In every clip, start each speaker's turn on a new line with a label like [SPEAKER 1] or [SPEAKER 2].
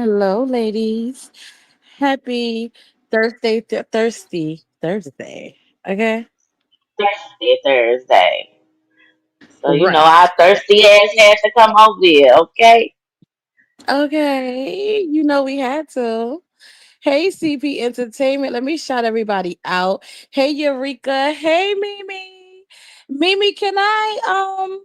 [SPEAKER 1] Hello, ladies. Happy Thirsty Thursday. Okay.
[SPEAKER 2] Thursday, Thursday. So
[SPEAKER 1] Right.
[SPEAKER 2] our thirsty ass had to come over here, okay?
[SPEAKER 1] Okay. We had to. Hey, CP Entertainment. Let me shout everybody out. Hey, Eureka. Hey, Mimi. Mimi, can I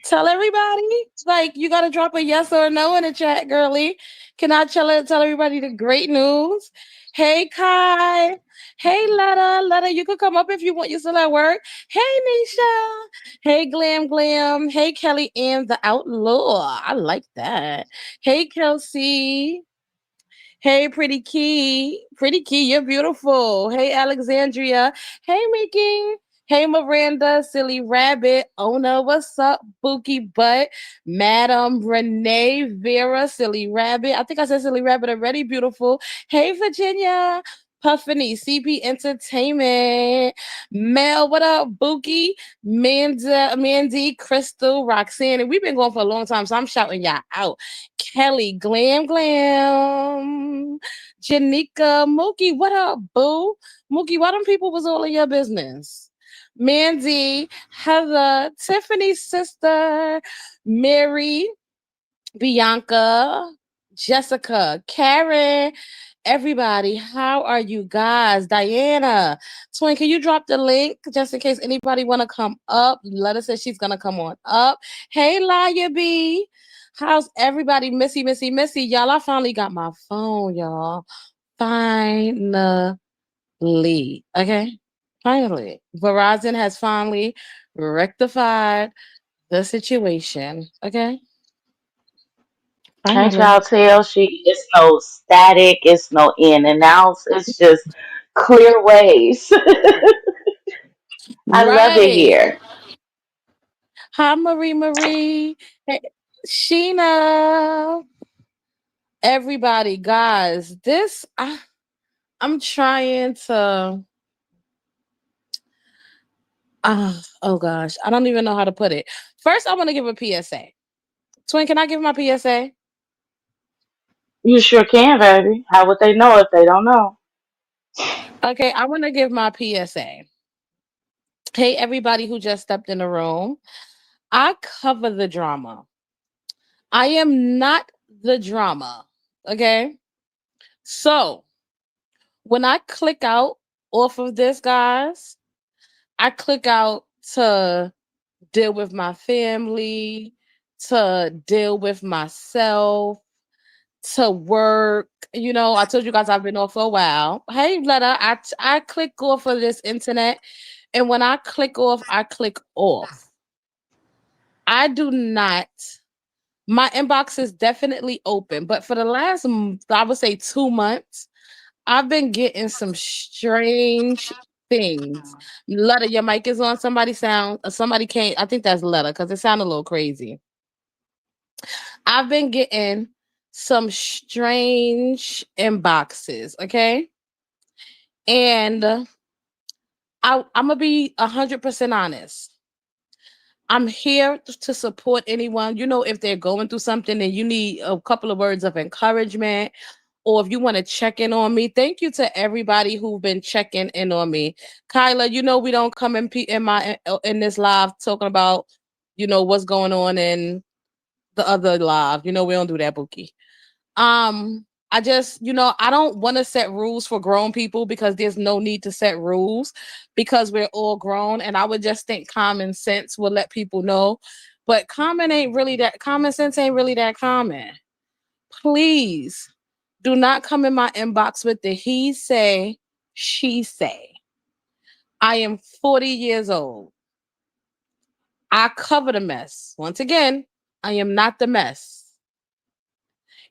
[SPEAKER 1] tell everybody? Like, you gotta drop a yes or a no in the chat, girly. Can I tell everybody the great news? Hey, Kai. Hey, Letta. Letta, you could come up if you want. You still at work. Hey, Nisha. Hey, Glam Glam. Hey, Kelly and the Outlaw. I like that. Hey, Kelsey. Hey, Pretty Key. Pretty Key, you're beautiful. Hey, Alexandria. Hey, Mickey. Hey, Miranda, Silly Rabbit. Ona, what's up? Bookie Butt. Madam Renee Vera, Silly Rabbit. I think I said Silly Rabbit already. Beautiful. Hey, Virginia. Puffany, CP Entertainment. Mel, what up? Bookie, Mandy, Crystal, Roxanne. And we've been going for a long time, so I'm shouting y'all out. Kelly, Glam Glam. Janika, Mookie, what up, boo? Mookie, why them people was all in your business? Mandy, Heather, Tiffany's sister, Mary, Bianca, Jessica, Karen, everybody, how are you guys? Diana, Twin, can you drop the link just in case anybody want to come up? Let us say she's gonna come on up. Hey, Laya B, how's everybody? Missy, y'all. I finally got my phone, y'all. Finally, okay, finally, Verizon has finally rectified the situation. Okay,
[SPEAKER 2] Can't
[SPEAKER 1] finally.
[SPEAKER 2] y'all tell it's no static, it's no in and outs, it's just clear waves. I love it
[SPEAKER 1] Right.
[SPEAKER 2] here.
[SPEAKER 1] Hi, Marie. Hey, Sheena. Everybody, guys, I'm trying to. Oh gosh, I don't even know how to put it. First, I want to give a PSA. Twin, can I give my PSA?
[SPEAKER 2] You sure can, baby. How would they know if they don't know?
[SPEAKER 1] Okay, I want to give my PSA. Hey, everybody who just stepped in the room. I cover the drama. I am not the drama. Okay, so when I click out off of this, guys, I click out to deal with my family, to deal with myself, to work. I told you guys I've been off for a while. Hey, Letta, I click off of this internet, and when I click off, I click off. I do not. My inbox is definitely open, but for the last, I would say 2 months, I've been getting some strange things. Letta, your mic is on. Somebody can't. I think that's Letta because it sounded a little crazy. I've been getting some strange inboxes, okay? And I'm gonna be 100% honest. I'm here to support anyone. If they're going through something and you need a couple of words of encouragement, or if you want to check in on me, thank you to everybody who've been checking in on me. Kyla, we don't come in this live talking about what's going on in the other live. We don't do that, Bookie. I just, I don't want to set rules for grown people because there's no need to set rules because we're all grown. And I would just think common sense will let people know. But common sense ain't really that common. Please do not come in my inbox with the he say, she say. I am 40 years old. I cover the mess. Once again, I am not the mess.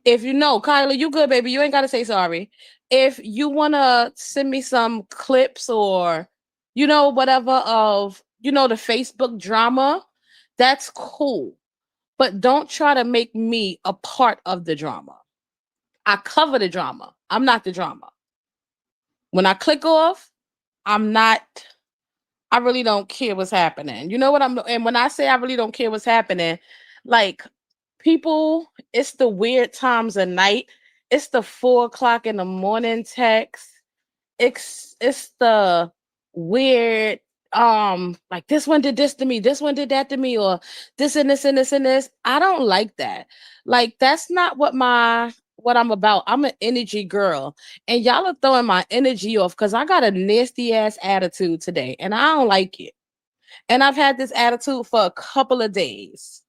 [SPEAKER 1] If you know, Kyla, you good, baby. You ain't gotta say sorry. If you wanna send me some clips or whatever of the Facebook drama, that's cool. But don't try to make me a part of the drama. I cover the drama. I'm not the drama. When I click off, I'm not I really don't care what's happening. You know what I'm and when I say I really don't care what's happening, like People, it's the weird times of night. It's the 4 o'clock in the morning text. It's the weird like this one did this to me, this one did that to me, or this and this and this and this. I don't like that. Like that's not what I'm about. I'm an energy girl. And y'all are throwing my energy off because I got a nasty ass attitude today and I don't like it. And I've had this attitude for a couple of days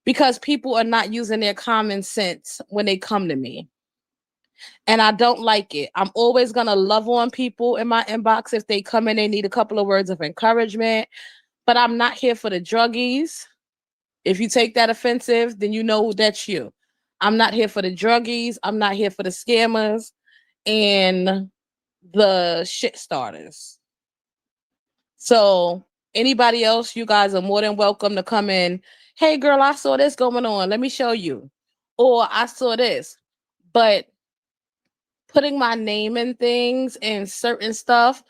[SPEAKER 1] because people are not using their common sense when they come to me. And I don't like it. I'm always gonna love on people in my inbox if they come in, they need a couple of words of encouragement. But I'm not here for the druggies. If you take that offensive, then you know that's you. I'm not here for the druggies. I'm not here for the scammers and the shit starters. So anybody else, you guys are more than welcome to come in. Hey girl, I saw this going on. Let me show you. Or I saw this. But putting my name in things and certain stuff,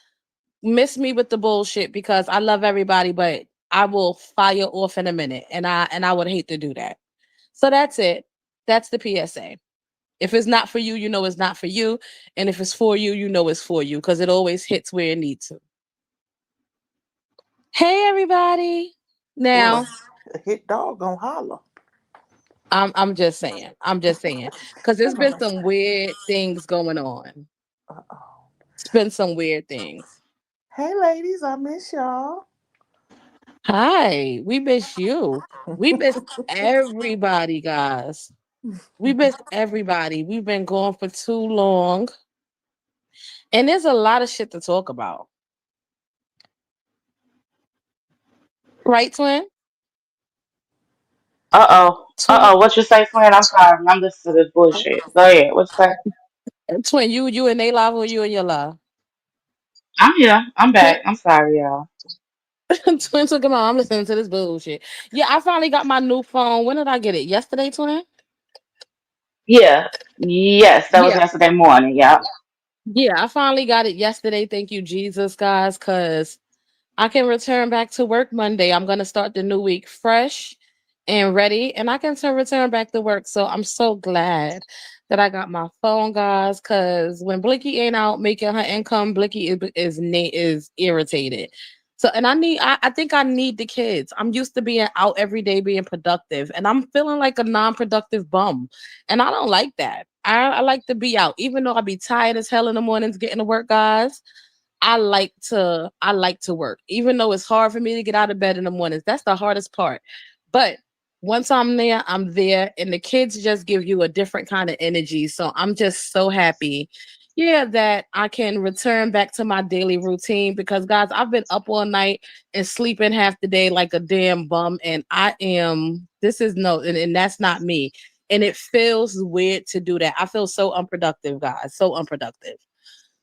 [SPEAKER 1] miss me with the bullshit because I love everybody, but I will fire off in a minute, and I would hate to do that. So that's it. That's the PSA. If it's not for you, you know it's not for you, and if it's for you, you know it's for you because it always hits where it needs to. Hey everybody.
[SPEAKER 3] Well,
[SPEAKER 1] Now,
[SPEAKER 3] a hit dog gonna holler.
[SPEAKER 1] I'm just saying. I'm just saying because there's been some weird things going on.
[SPEAKER 3] Uh-oh.
[SPEAKER 1] It's been some weird things.
[SPEAKER 3] Hey, ladies, I miss y'all.
[SPEAKER 1] Hi, we miss you. We miss everybody, guys. We miss everybody. We've been gone for too long. And there's a lot of shit to talk about. Right, twin?
[SPEAKER 2] Uh-oh.
[SPEAKER 1] Twin,
[SPEAKER 2] What you say, friend? I'm sorry. I'm listening to this bullshit. Go ahead. What you say?
[SPEAKER 1] twin, you and they live or you and your live?
[SPEAKER 2] I'm here. I'm
[SPEAKER 1] Twin,
[SPEAKER 2] back. I'm sorry, y'all.
[SPEAKER 1] twin took him out. I'm listening to this bullshit. Yeah, I finally got my new phone. When did I get it? Yesterday, twin?
[SPEAKER 2] Yeah. Yes, that was
[SPEAKER 1] Yeah.
[SPEAKER 2] yesterday morning. Yeah.
[SPEAKER 1] Yeah, I finally got it yesterday. Thank you, Jesus, guys, because I can return back to work Monday. I'm gonna start the new week fresh and ready, and I can return back to work. So I'm so glad that I got my phone, guys. Because when Blicky ain't out making her income, Blicky is irritated. So, and I think I need the kids. I'm used to being out every day, being productive, and I'm feeling like a non-productive bum, and I don't like that. I like to be out, even though I be tired as hell in the mornings getting to work, guys. I like to work, even though it's hard for me to get out of bed in the mornings. That's the hardest part. But once I'm there, I'm there, and the kids just give you a different kind of energy. So I'm just so happy, yeah, that I can return back to my daily routine because guys, I've been up all night and sleeping half the day like a damn bum, and I am. This is no, and that's not me. And it feels weird to do that. I feel so unproductive, guys. So unproductive.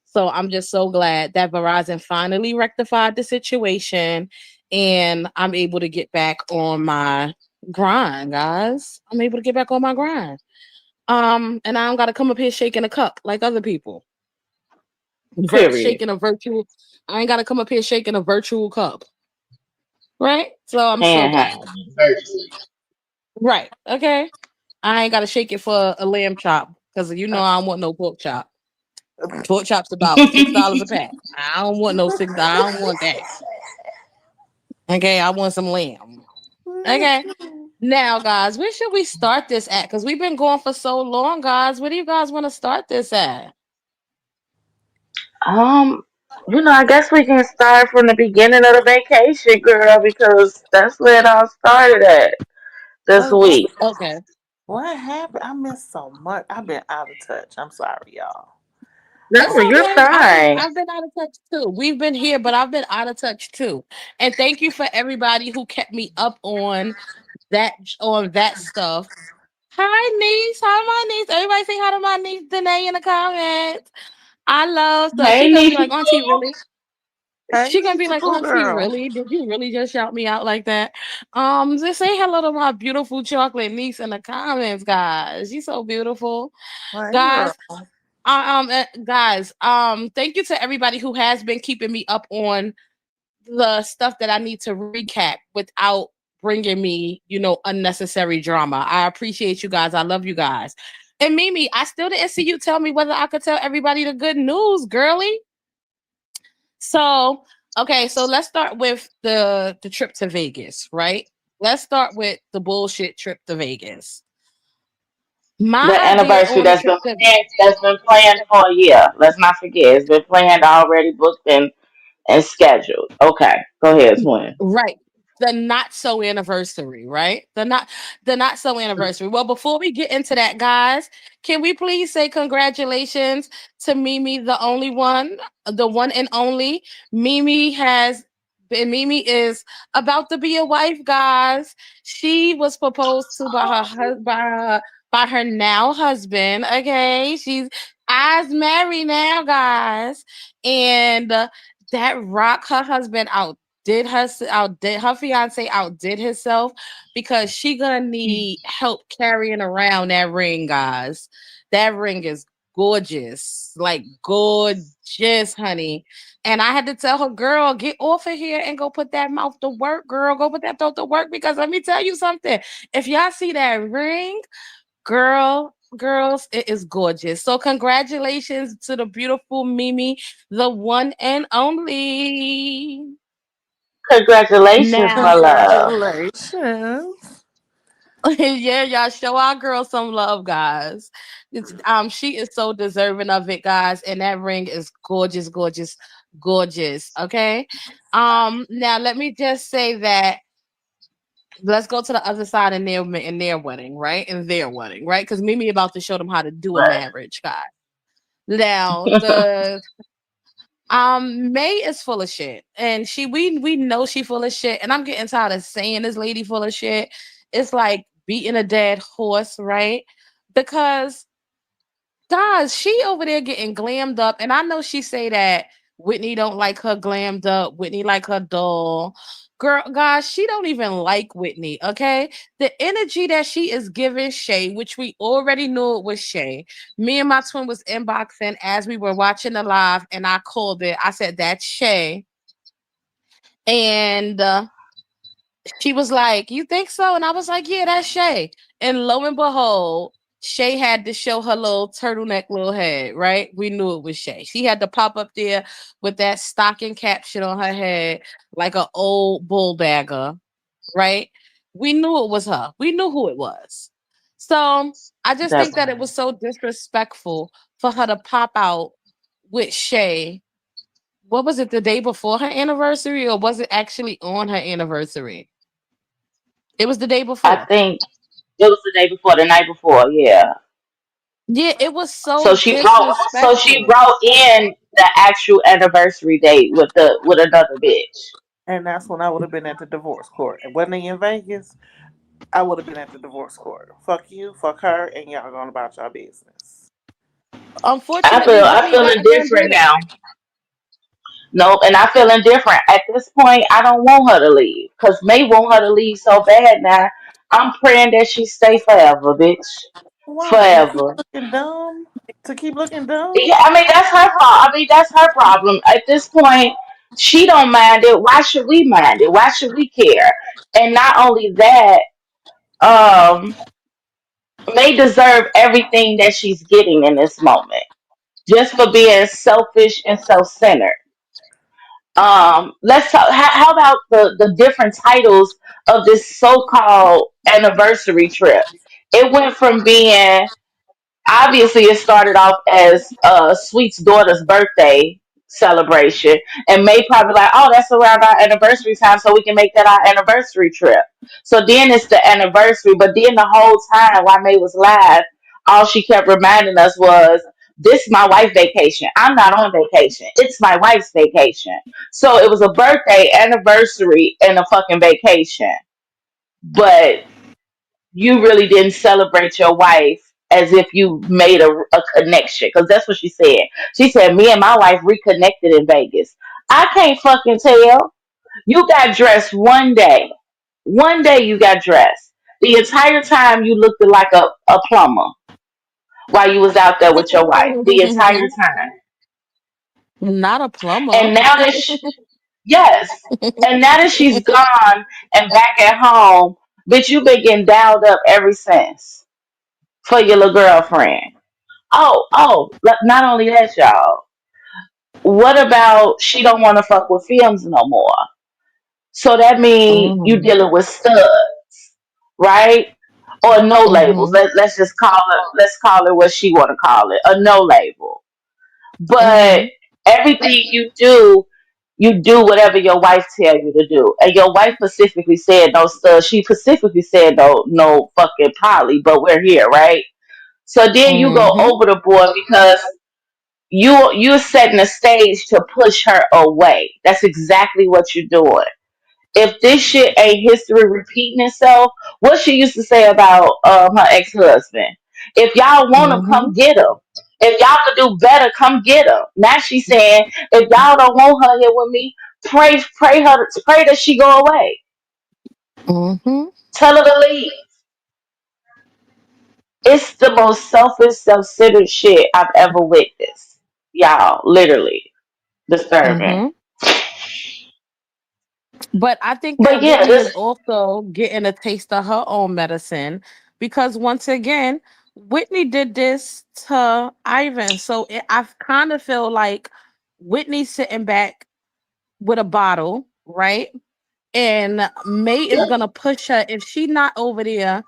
[SPEAKER 1] So I'm just so glad that Verizon finally rectified the situation and I'm able to get back on my grind, guys. I'm able to get back on my grind. And I don't gotta come up here shaking a cup like other people.
[SPEAKER 2] Period.
[SPEAKER 1] Shaking a virtual I ain't gotta come up here shaking a virtual cup. Right? So I'm so glad.
[SPEAKER 2] Panhandling virtually.
[SPEAKER 1] Right. Okay. I ain't gotta shake it for a lamb chop because you know I don't want no pork chop. Pork chops about $6 a pack. I don't want no six. I don't want that. Okay, I want some lamb. Okay. Now, guys, where should we start this at? Because we've been going for so long, guys. Where do you guys want to start this at?
[SPEAKER 2] Um, I guess we can start from the beginning of the vacation, girl, because that's where it all started at this
[SPEAKER 3] Wait, what?
[SPEAKER 2] week.
[SPEAKER 1] Okay.
[SPEAKER 3] What happened? I missed so much. I've been out of touch. I'm sorry, y'all.
[SPEAKER 1] It's
[SPEAKER 2] No, you're
[SPEAKER 1] okay. I've been
[SPEAKER 2] fine.
[SPEAKER 1] I've been out of touch too. We've been here, but I've been out of touch too. And thank you for everybody who kept me up on that stuff. Hi, niece. Hi, my niece. Everybody say hi to my niece Danae in the comments. I love stuff.
[SPEAKER 2] Hey,
[SPEAKER 1] She gonna be
[SPEAKER 2] Niecy
[SPEAKER 1] like, Auntie,
[SPEAKER 2] Pooh.
[SPEAKER 1] really?
[SPEAKER 3] Hey,
[SPEAKER 1] She gonna be
[SPEAKER 3] Nietzsche
[SPEAKER 1] like,
[SPEAKER 3] Pooh
[SPEAKER 1] Auntie,
[SPEAKER 3] girl.
[SPEAKER 1] really? Did you really just shout me out like that? Just say hello to my beautiful chocolate niece in the comments, guys. She's so beautiful,
[SPEAKER 3] Hey, girl.
[SPEAKER 1] guys. Guys, thank you to everybody who has been keeping me up on the stuff that I need to recap without bringing me, unnecessary drama. I appreciate you guys. I love you guys. And Mimi, I still didn't see you tell me whether I could tell everybody the good news, girly. So, okay, so let's start with the trip to Vegas, right? Let's start with the bullshit trip to Vegas.
[SPEAKER 2] The
[SPEAKER 1] My idea
[SPEAKER 2] anniversary
[SPEAKER 1] on the trip to
[SPEAKER 2] that's been planned for a year. Let's not forget, it's been planned already, booked and scheduled. Okay, go ahead, twin.
[SPEAKER 1] right. The not so anniversary, right? The not so anniversary. Well, before we get into that, guys, can we please say congratulations to Mimi, the only one, the one and only. Mimi is about to be a wife, guys. She was proposed to by her by her now husband. Okay, she's as married now, guys, and that rock her husband outdid her fiance outdid himself because she gonna need help carrying around that ring, guys. That ring is gorgeous, like gorgeous, honey. And I had to tell her, girl, get off of here and go put that mouth to work, girl. Go put that mouth to work because let me tell you something. If y'all see that ring, girls, it is gorgeous. So congratulations to the beautiful Mimi, the one and only.
[SPEAKER 2] Congratulations, my
[SPEAKER 1] Now,
[SPEAKER 2] love.
[SPEAKER 3] Congratulations.
[SPEAKER 1] yeah, y'all show our girl some love, guys. She is so deserving of it, guys, and that ring is gorgeous, gorgeous, gorgeous. Okay. Now let me just say that let's go to the other side in their wedding, right? In their wedding, right? Because Mimi about to show them how to do a
[SPEAKER 2] Right.
[SPEAKER 1] marriage, guys. Now the May is full of shit, and we know she full of shit, and I'm getting tired of saying this lady full of shit. It's like beating a dead horse, right? Because guys, she over there getting glammed up, and I know she say that Whitney don't like her glammed up. Whitney like her dull. Girl, guys, she don't even like Whitney. Okay, the energy that she is giving Shay, which we already knew it was Shay. Me and my twin was inboxing as we were watching the live, and I called it. I said that's Shay, and she was like, "You think so?" And I was like, "Yeah, that's Shay." And lo and behold, Shay had to show her little turtleneck little head, right? We knew it was Shay. She had to pop up there with that stocking cap shit on her head like an old bull bagger, right? We knew it was her. We knew who it was. So I just think that it
[SPEAKER 2] Definitely.
[SPEAKER 1] was so disrespectful for her to pop out with Shay. What was it, the day before her anniversary, or was it actually on her anniversary? It was the day
[SPEAKER 2] I
[SPEAKER 1] before.
[SPEAKER 2] think it was the day before, the night before, yeah.
[SPEAKER 1] Yeah, it was
[SPEAKER 2] So
[SPEAKER 1] so
[SPEAKER 2] she
[SPEAKER 1] disrespectful.
[SPEAKER 2] wrote in the actual anniversary date with another bitch.
[SPEAKER 3] And that's when I would have been at the divorce court. And wasn't he in Vegas? I would have been at the divorce court. Fuck you, fuck her, and y'all going about your business.
[SPEAKER 1] Unfortunately,
[SPEAKER 2] I
[SPEAKER 1] Whitney
[SPEAKER 2] feel
[SPEAKER 1] wasn't gonna do
[SPEAKER 2] indifferent
[SPEAKER 1] that.
[SPEAKER 2] now. Nope, and I feel indifferent. At this point, I don't want her to leave. Cause May want her to leave so bad now. I'm praying that she stay forever, bitch.
[SPEAKER 3] Why? To keep
[SPEAKER 2] Forever.
[SPEAKER 3] looking dumb? To keep looking dumb?
[SPEAKER 2] Yeah, I mean that's her fault. I mean that's her problem. At this point, she don't mind it. Why should we mind it? Why should we care? And not only that, um, May deserve everything that she's getting in this moment. Just for being selfish and self-centered. Let's talk. How about the different titles of this so-called anniversary trip? It went from being obviously it started off as Sweet's daughter's birthday celebration, and May probably like, oh, that's around our anniversary time, so we can make that our anniversary trip. So then it's the anniversary, but then the whole time while May was live, all she kept reminding us was, "This my wife vacation. I'm not on vacation. It's my wife's vacation." So it was a birthday, anniversary, and a fucking vacation, but you really didn't celebrate your wife as if you made a connection. Because that's what she said. She said, me and my wife reconnected in Vegas. I can't fucking tell. You got dressed one day. One day you got dressed. The entire time you looked like a plumber while you was out there with your wife. The entire time.
[SPEAKER 1] Not a plumber.
[SPEAKER 2] And now that Yes. And now that she's gone and back at home, bitch, you been getting dialed up ever since for your little girlfriend. Not only that, y'all. What about she don't want to fuck with films no more? So that means you
[SPEAKER 1] Mm-hmm.
[SPEAKER 2] dealing with studs, right? Or no labels.
[SPEAKER 1] Mm-hmm.
[SPEAKER 2] Let's call it what she want to call it, a no label. But
[SPEAKER 1] Mm-hmm.
[SPEAKER 2] everything you do whatever your wife tell you to do. And your wife specifically said no stuff. She specifically said no fucking poly, but we're here, right? So then you go
[SPEAKER 1] Mm-hmm.
[SPEAKER 2] over the board because you're setting the stage to push her away. That's exactly what you're doing. If this shit ain't history repeating itself, what she used to say about her ex husband. If y'all want him, come
[SPEAKER 1] Mm-hmm.
[SPEAKER 2] get him. If y'all could do better, come get him. Now she's saying, if y'all don't want her here with me, pray that she go away.
[SPEAKER 1] Mm-hmm.
[SPEAKER 2] Tell her to leave. It's the most selfish, self-centered shit I've ever witnessed. Y'all, literally disturbing.
[SPEAKER 1] Mm-hmm. But I think
[SPEAKER 2] But
[SPEAKER 1] that
[SPEAKER 2] yeah,
[SPEAKER 1] Whitney is
[SPEAKER 2] this
[SPEAKER 1] also getting a taste of her own medicine because once again, Whitney did this to Ivan. So I kind of feel like Whitney's sitting back with a bottle, right? And May is gonna push her if she not over there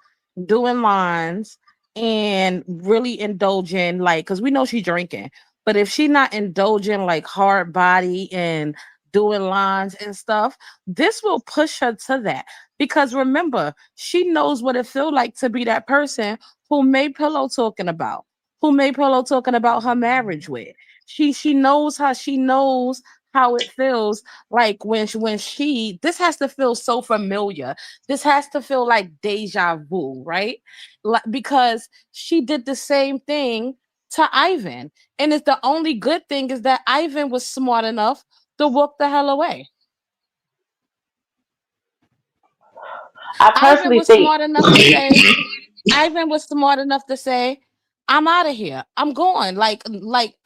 [SPEAKER 1] doing lines and really indulging, like, because we know she's drinking, but if she not indulging like hard body and doing lines and stuff, this will push her to that. Because remember, she knows what it feel like to be that person who May Pillow talking about, who May Pillow talking about her marriage with. She knows how it feels like when she this has to feel so familiar. This has to feel like deja vu, right? Like, because she did the same thing to Ivan. And it's the only good thing is that Ivan was smart enough to walk the hell away.
[SPEAKER 2] I
[SPEAKER 1] Ivan
[SPEAKER 2] personally
[SPEAKER 1] was
[SPEAKER 2] think
[SPEAKER 1] smart enough to say, Ivan was smart enough to say, I'm out of here. I'm going. Like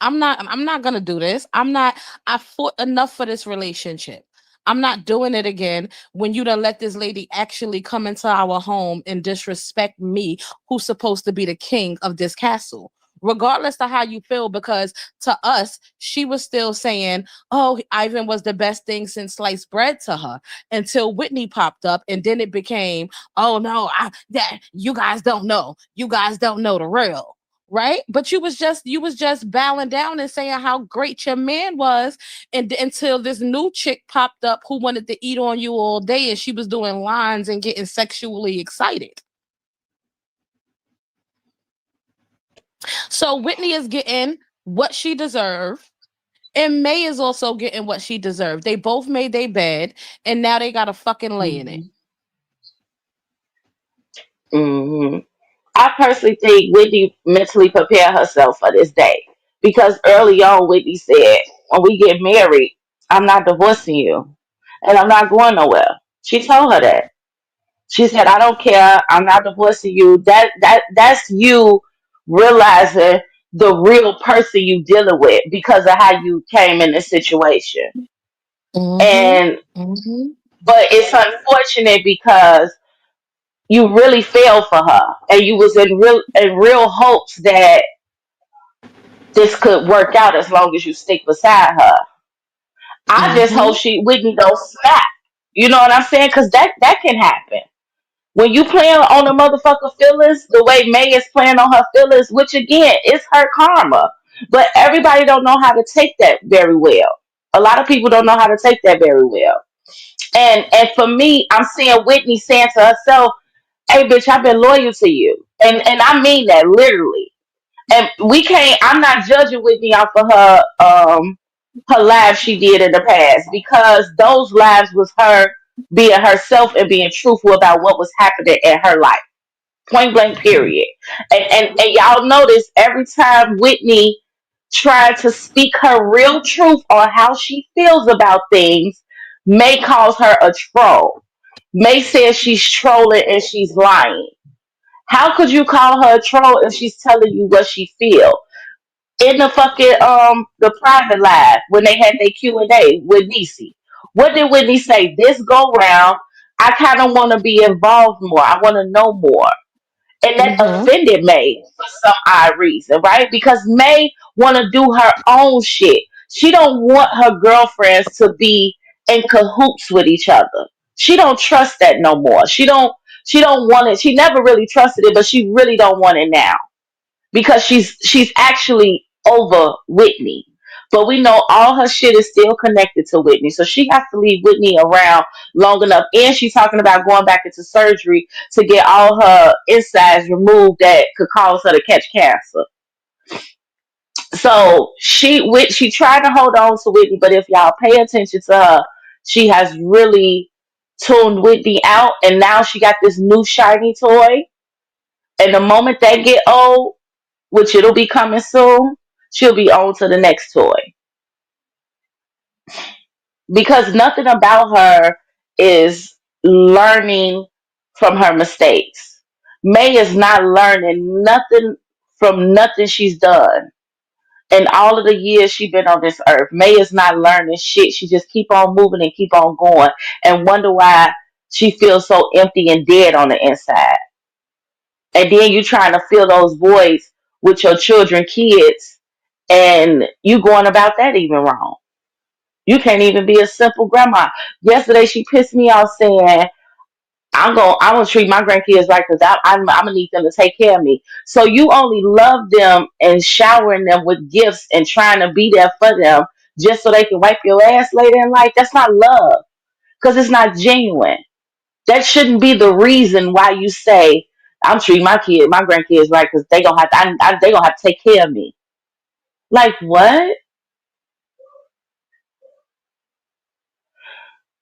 [SPEAKER 1] I'm not gonna do this. I fought enough for this relationship. I'm not doing it again when you done let this lady actually come into our home and disrespect me, who's supposed to be the king of this castle. Regardless of how you feel, because to us, she was still saying, oh, Ivan was the best thing since sliced bread to her until Whitney popped up, and then it became, oh no, that you guys don't know. You guys don't know the real. Right, but you was just bowing down and saying how great your man was, and until this new chick popped up who wanted to eat on you all day, and she was doing lines and getting sexually excited. So Whitney is getting what she deserved, and May is also getting what she deserved. They both made their bed, and now they got to fucking lay in it.
[SPEAKER 2] Mhm. Mhm. I personally think Whitney mentally prepared herself for this day because early on, Whitney said, "When we get married, I'm not divorcing you, and I'm not going nowhere." She told her that. She said, "I don't care. I'm not divorcing you." That's you realizing the real person you dealing with because of how you came in this situation.
[SPEAKER 1] Mm-hmm.
[SPEAKER 2] And
[SPEAKER 1] Mm-hmm.
[SPEAKER 2] but it's unfortunate because you really fell for her and you was in real hopes that this could work out as long as you stick beside her. I just hope
[SPEAKER 1] Mm-hmm.
[SPEAKER 2] she Whitney don't snap. You know what I'm saying? Because that can happen. When you playing on the motherfucker feelings, the way May is playing on her feelings, which again is her karma. But everybody don't know how to take that very well. A lot of people don't know how to take that very well. And for me, I'm seeing Whitney saying to herself, "Hey, bitch, I've been loyal to you," and I mean that literally. And we can't. I'm not judging Whitney off of her lives she did in the past because those lives was her being herself and being truthful about what was happening in her life. Point blank. Period. And y'all notice every time Whitney tried to speak her real truth on how she feels about things, May calls her a troll. May says she's trolling and she's lying. How could you call her a troll if she's telling you what she feel? In the fucking the private live when they had their Q&A with Niecy. What did Whitney say? This go round, I kind of want to be involved more. I want to know more. And that
[SPEAKER 1] Mm-hmm.
[SPEAKER 2] offended May for some odd reason, right? Because May want to do her own shit. She don't want her girlfriends to be in cahoots with each other. She don't trust that no more. She don't want it. She never really trusted it, but she really don't want it now because she's actually over Whitney. But we know all her shit is still connected to Whitney. So she has to leave Whitney around long enough. And she's talking about going back into surgery to get all her insides removed that could cause her to catch cancer. So she tried to hold on to Whitney, but if y'all pay attention to her, she has really tuned Whitney out, and now she got this new shiny toy. And the moment they get old, which it'll be coming soon, she'll be on to the next toy. Because nothing about her is learning from her mistakes. May is not learning nothing from nothing she's done. In all of the years she's been on this earth, May is not learning shit. She just keep on moving and keep on going and wonder why she feels so empty and dead on the inside. And then you trying to fill those voids with your children, kids, and you going about that even wrong. You can't even be a simple grandma. Yesterday she pissed me off saying, I'm gonna treat my grandkids right because I'm gonna need them to take care of me. So you only love them and showering them with gifts and trying to be there for them just so they can wipe your ass later in life. That's not love because it's not genuine. That shouldn't be the reason why you say I'm treating my grandkids right because they gonna have to, they gonna have to take care of me. Like what?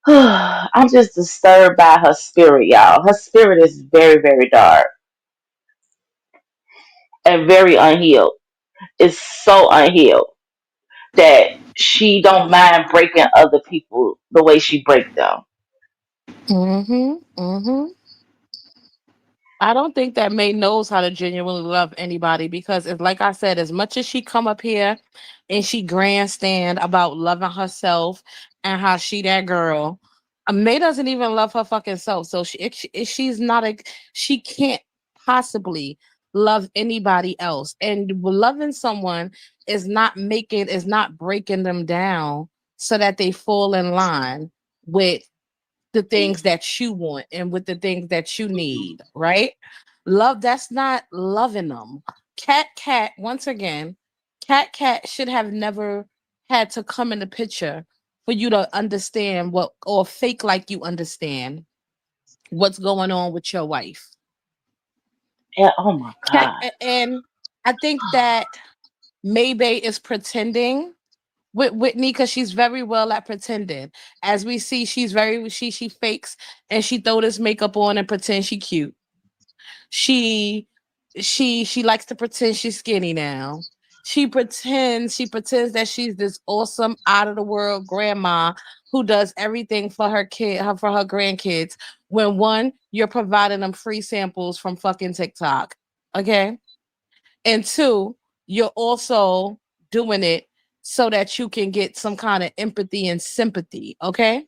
[SPEAKER 2] I'm just disturbed by her spirit, y'all. Her spirit is very, very dark and very unhealed. It's so unhealed that she don't mind breaking other people the way she break them.
[SPEAKER 1] Mm-hmm. Mm-hmm. I don't think that May knows how to genuinely love anybody because, it's like I said, as much as she come up here and she grandstand about loving herself and how she that girl, May doesn't even love her fucking self. So if she's not a, she can't possibly love anybody else. And loving someone is not breaking them down so that they fall in line with the things that you want and with the things that you need, right? Love, that's not loving them. Once again, Cat should have never had to come in the picture for you to understand what, or fake like you understand what's going on with your wife.
[SPEAKER 2] And oh my god,
[SPEAKER 1] And I think that Maybay is pretending with Whitney because she's very well at pretending. As we see, she fakes and she throw this makeup on and pretend she cute. She she likes to pretend she's skinny now. She pretends that she's this awesome out of the world grandma who does everything for for her grandkids. When one, you're providing them free samples from fucking TikTok. Okay. And two, you're also doing it so that you can get some kind of empathy and sympathy, okay,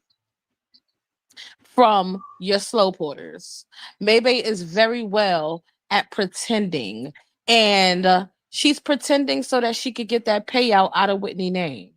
[SPEAKER 1] from your slow porters. Maybe is very well at pretending, and she's pretending so that she could get that payout out of Whitney name.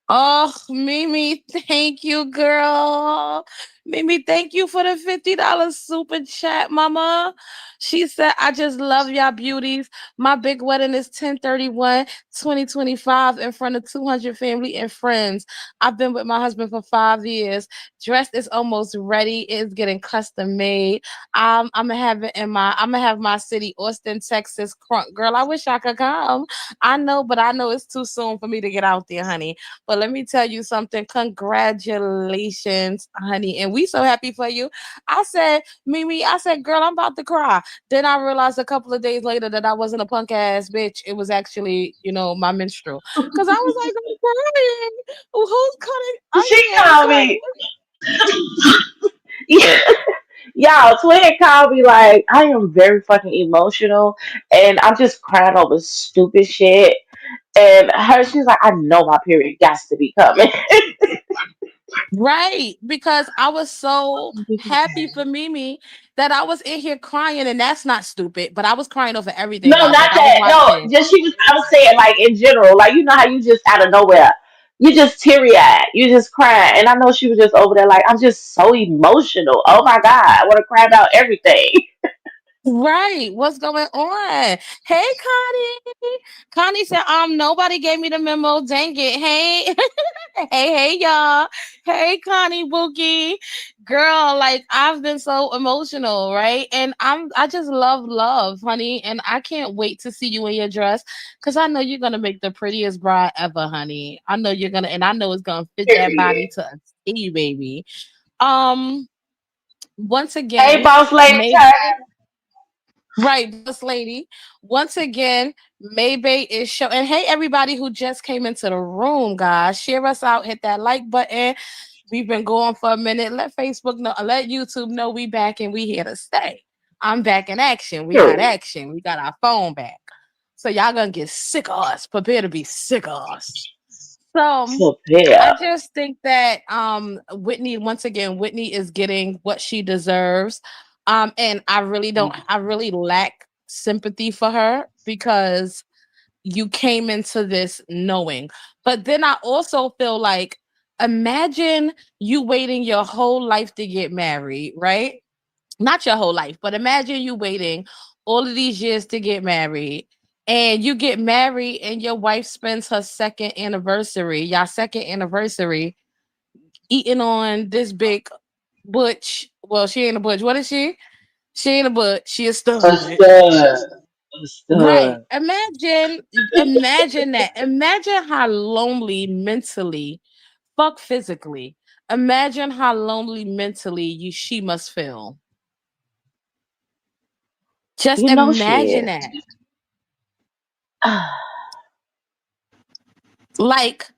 [SPEAKER 1] Oh, Mimi, thank you, girl. Mimi, thank you for the $50 super chat, mama. She said, I just love y'all beauties. My big wedding is 10/31, 2025 in front of 200 family and friends. I've been with my husband for 5 years. Dress is almost ready. It is getting custom made. I'm gonna have it in my I'm gonna have my city, Austin, Texas. Girl, I wish I could come. I know, but I know it's too soon for me to get out there, honey. But let me tell you something. Congratulations, honey. And we so happy for you. I said, Mimi, I said, girl, I'm about to cry. Then I realized a couple of days later that I wasn't a punk ass bitch. It was actually, my menstrual. Because I was like, I'm crying. Who's
[SPEAKER 2] she
[SPEAKER 1] cutting onions?
[SPEAKER 2] called
[SPEAKER 1] Like,
[SPEAKER 2] me. Yeah. Y'all, Twin called me like I am very fucking emotional, and I'm just crying over stupid shit. And she's like, I know my period got to be coming.
[SPEAKER 1] Right, because I was so happy for Mimi that I was in here crying, and that's not stupid, but I was crying over everything,
[SPEAKER 2] No,
[SPEAKER 1] guys.
[SPEAKER 2] not
[SPEAKER 1] Like I was
[SPEAKER 2] that. No,
[SPEAKER 1] watching.
[SPEAKER 2] just she was. I was saying like in general, like you know how you just out of nowhere, you just teary eyed, you just crying, and I know she was just over there like I'm just so emotional. Oh my god, I want to cry about everything.
[SPEAKER 1] Right. What's going on? Hey, Connie. Connie said, nobody gave me the memo. Dang it. Hey. Hey, y'all. Hey, Connie Bookie. Girl, like I've been so emotional, right? And I just love, honey. And I can't wait to see you in your dress. Cause I know you're gonna make the prettiest bride ever, honey. I know you're gonna, and I know it's gonna fit that body
[SPEAKER 2] Period.
[SPEAKER 1] to a T, baby. Um, once
[SPEAKER 2] Hey,
[SPEAKER 1] again,
[SPEAKER 2] boss lady,
[SPEAKER 1] May
[SPEAKER 2] turn.
[SPEAKER 1] Right, boss lady. Once again, Maybay is show. And hey, everybody who just came into the room, guys, share us out, hit that like button. We've been going for a minute. Let Facebook know, let YouTube know we back and we here to stay. I'm back in action. We got
[SPEAKER 2] Period.
[SPEAKER 1] action. We got our phone back. So y'all gonna get sick of us. Prepare to be sick of us. So I
[SPEAKER 2] Prepare.
[SPEAKER 1] just think that Whitney, once again, Whitney is getting what she deserves. And I really lack sympathy for her because you came into this knowing. But then I also feel like imagine you waiting your whole life to get married, right? Not your whole life, but imagine you waiting all of these years to get married, and you get married and your wife spends her second anniversary, y'all second anniversary, eating on this big butch. Well, she ain't a butch. What is she? She ain't a butch. She a
[SPEAKER 2] A
[SPEAKER 1] stud.
[SPEAKER 2] stud. A
[SPEAKER 1] Right.
[SPEAKER 2] stud.
[SPEAKER 1] Imagine that. Imagine how lonely mentally, fuck physically. Imagine how lonely mentally she must feel. Just
[SPEAKER 2] You know she
[SPEAKER 1] imagine
[SPEAKER 2] is.
[SPEAKER 1] that. Like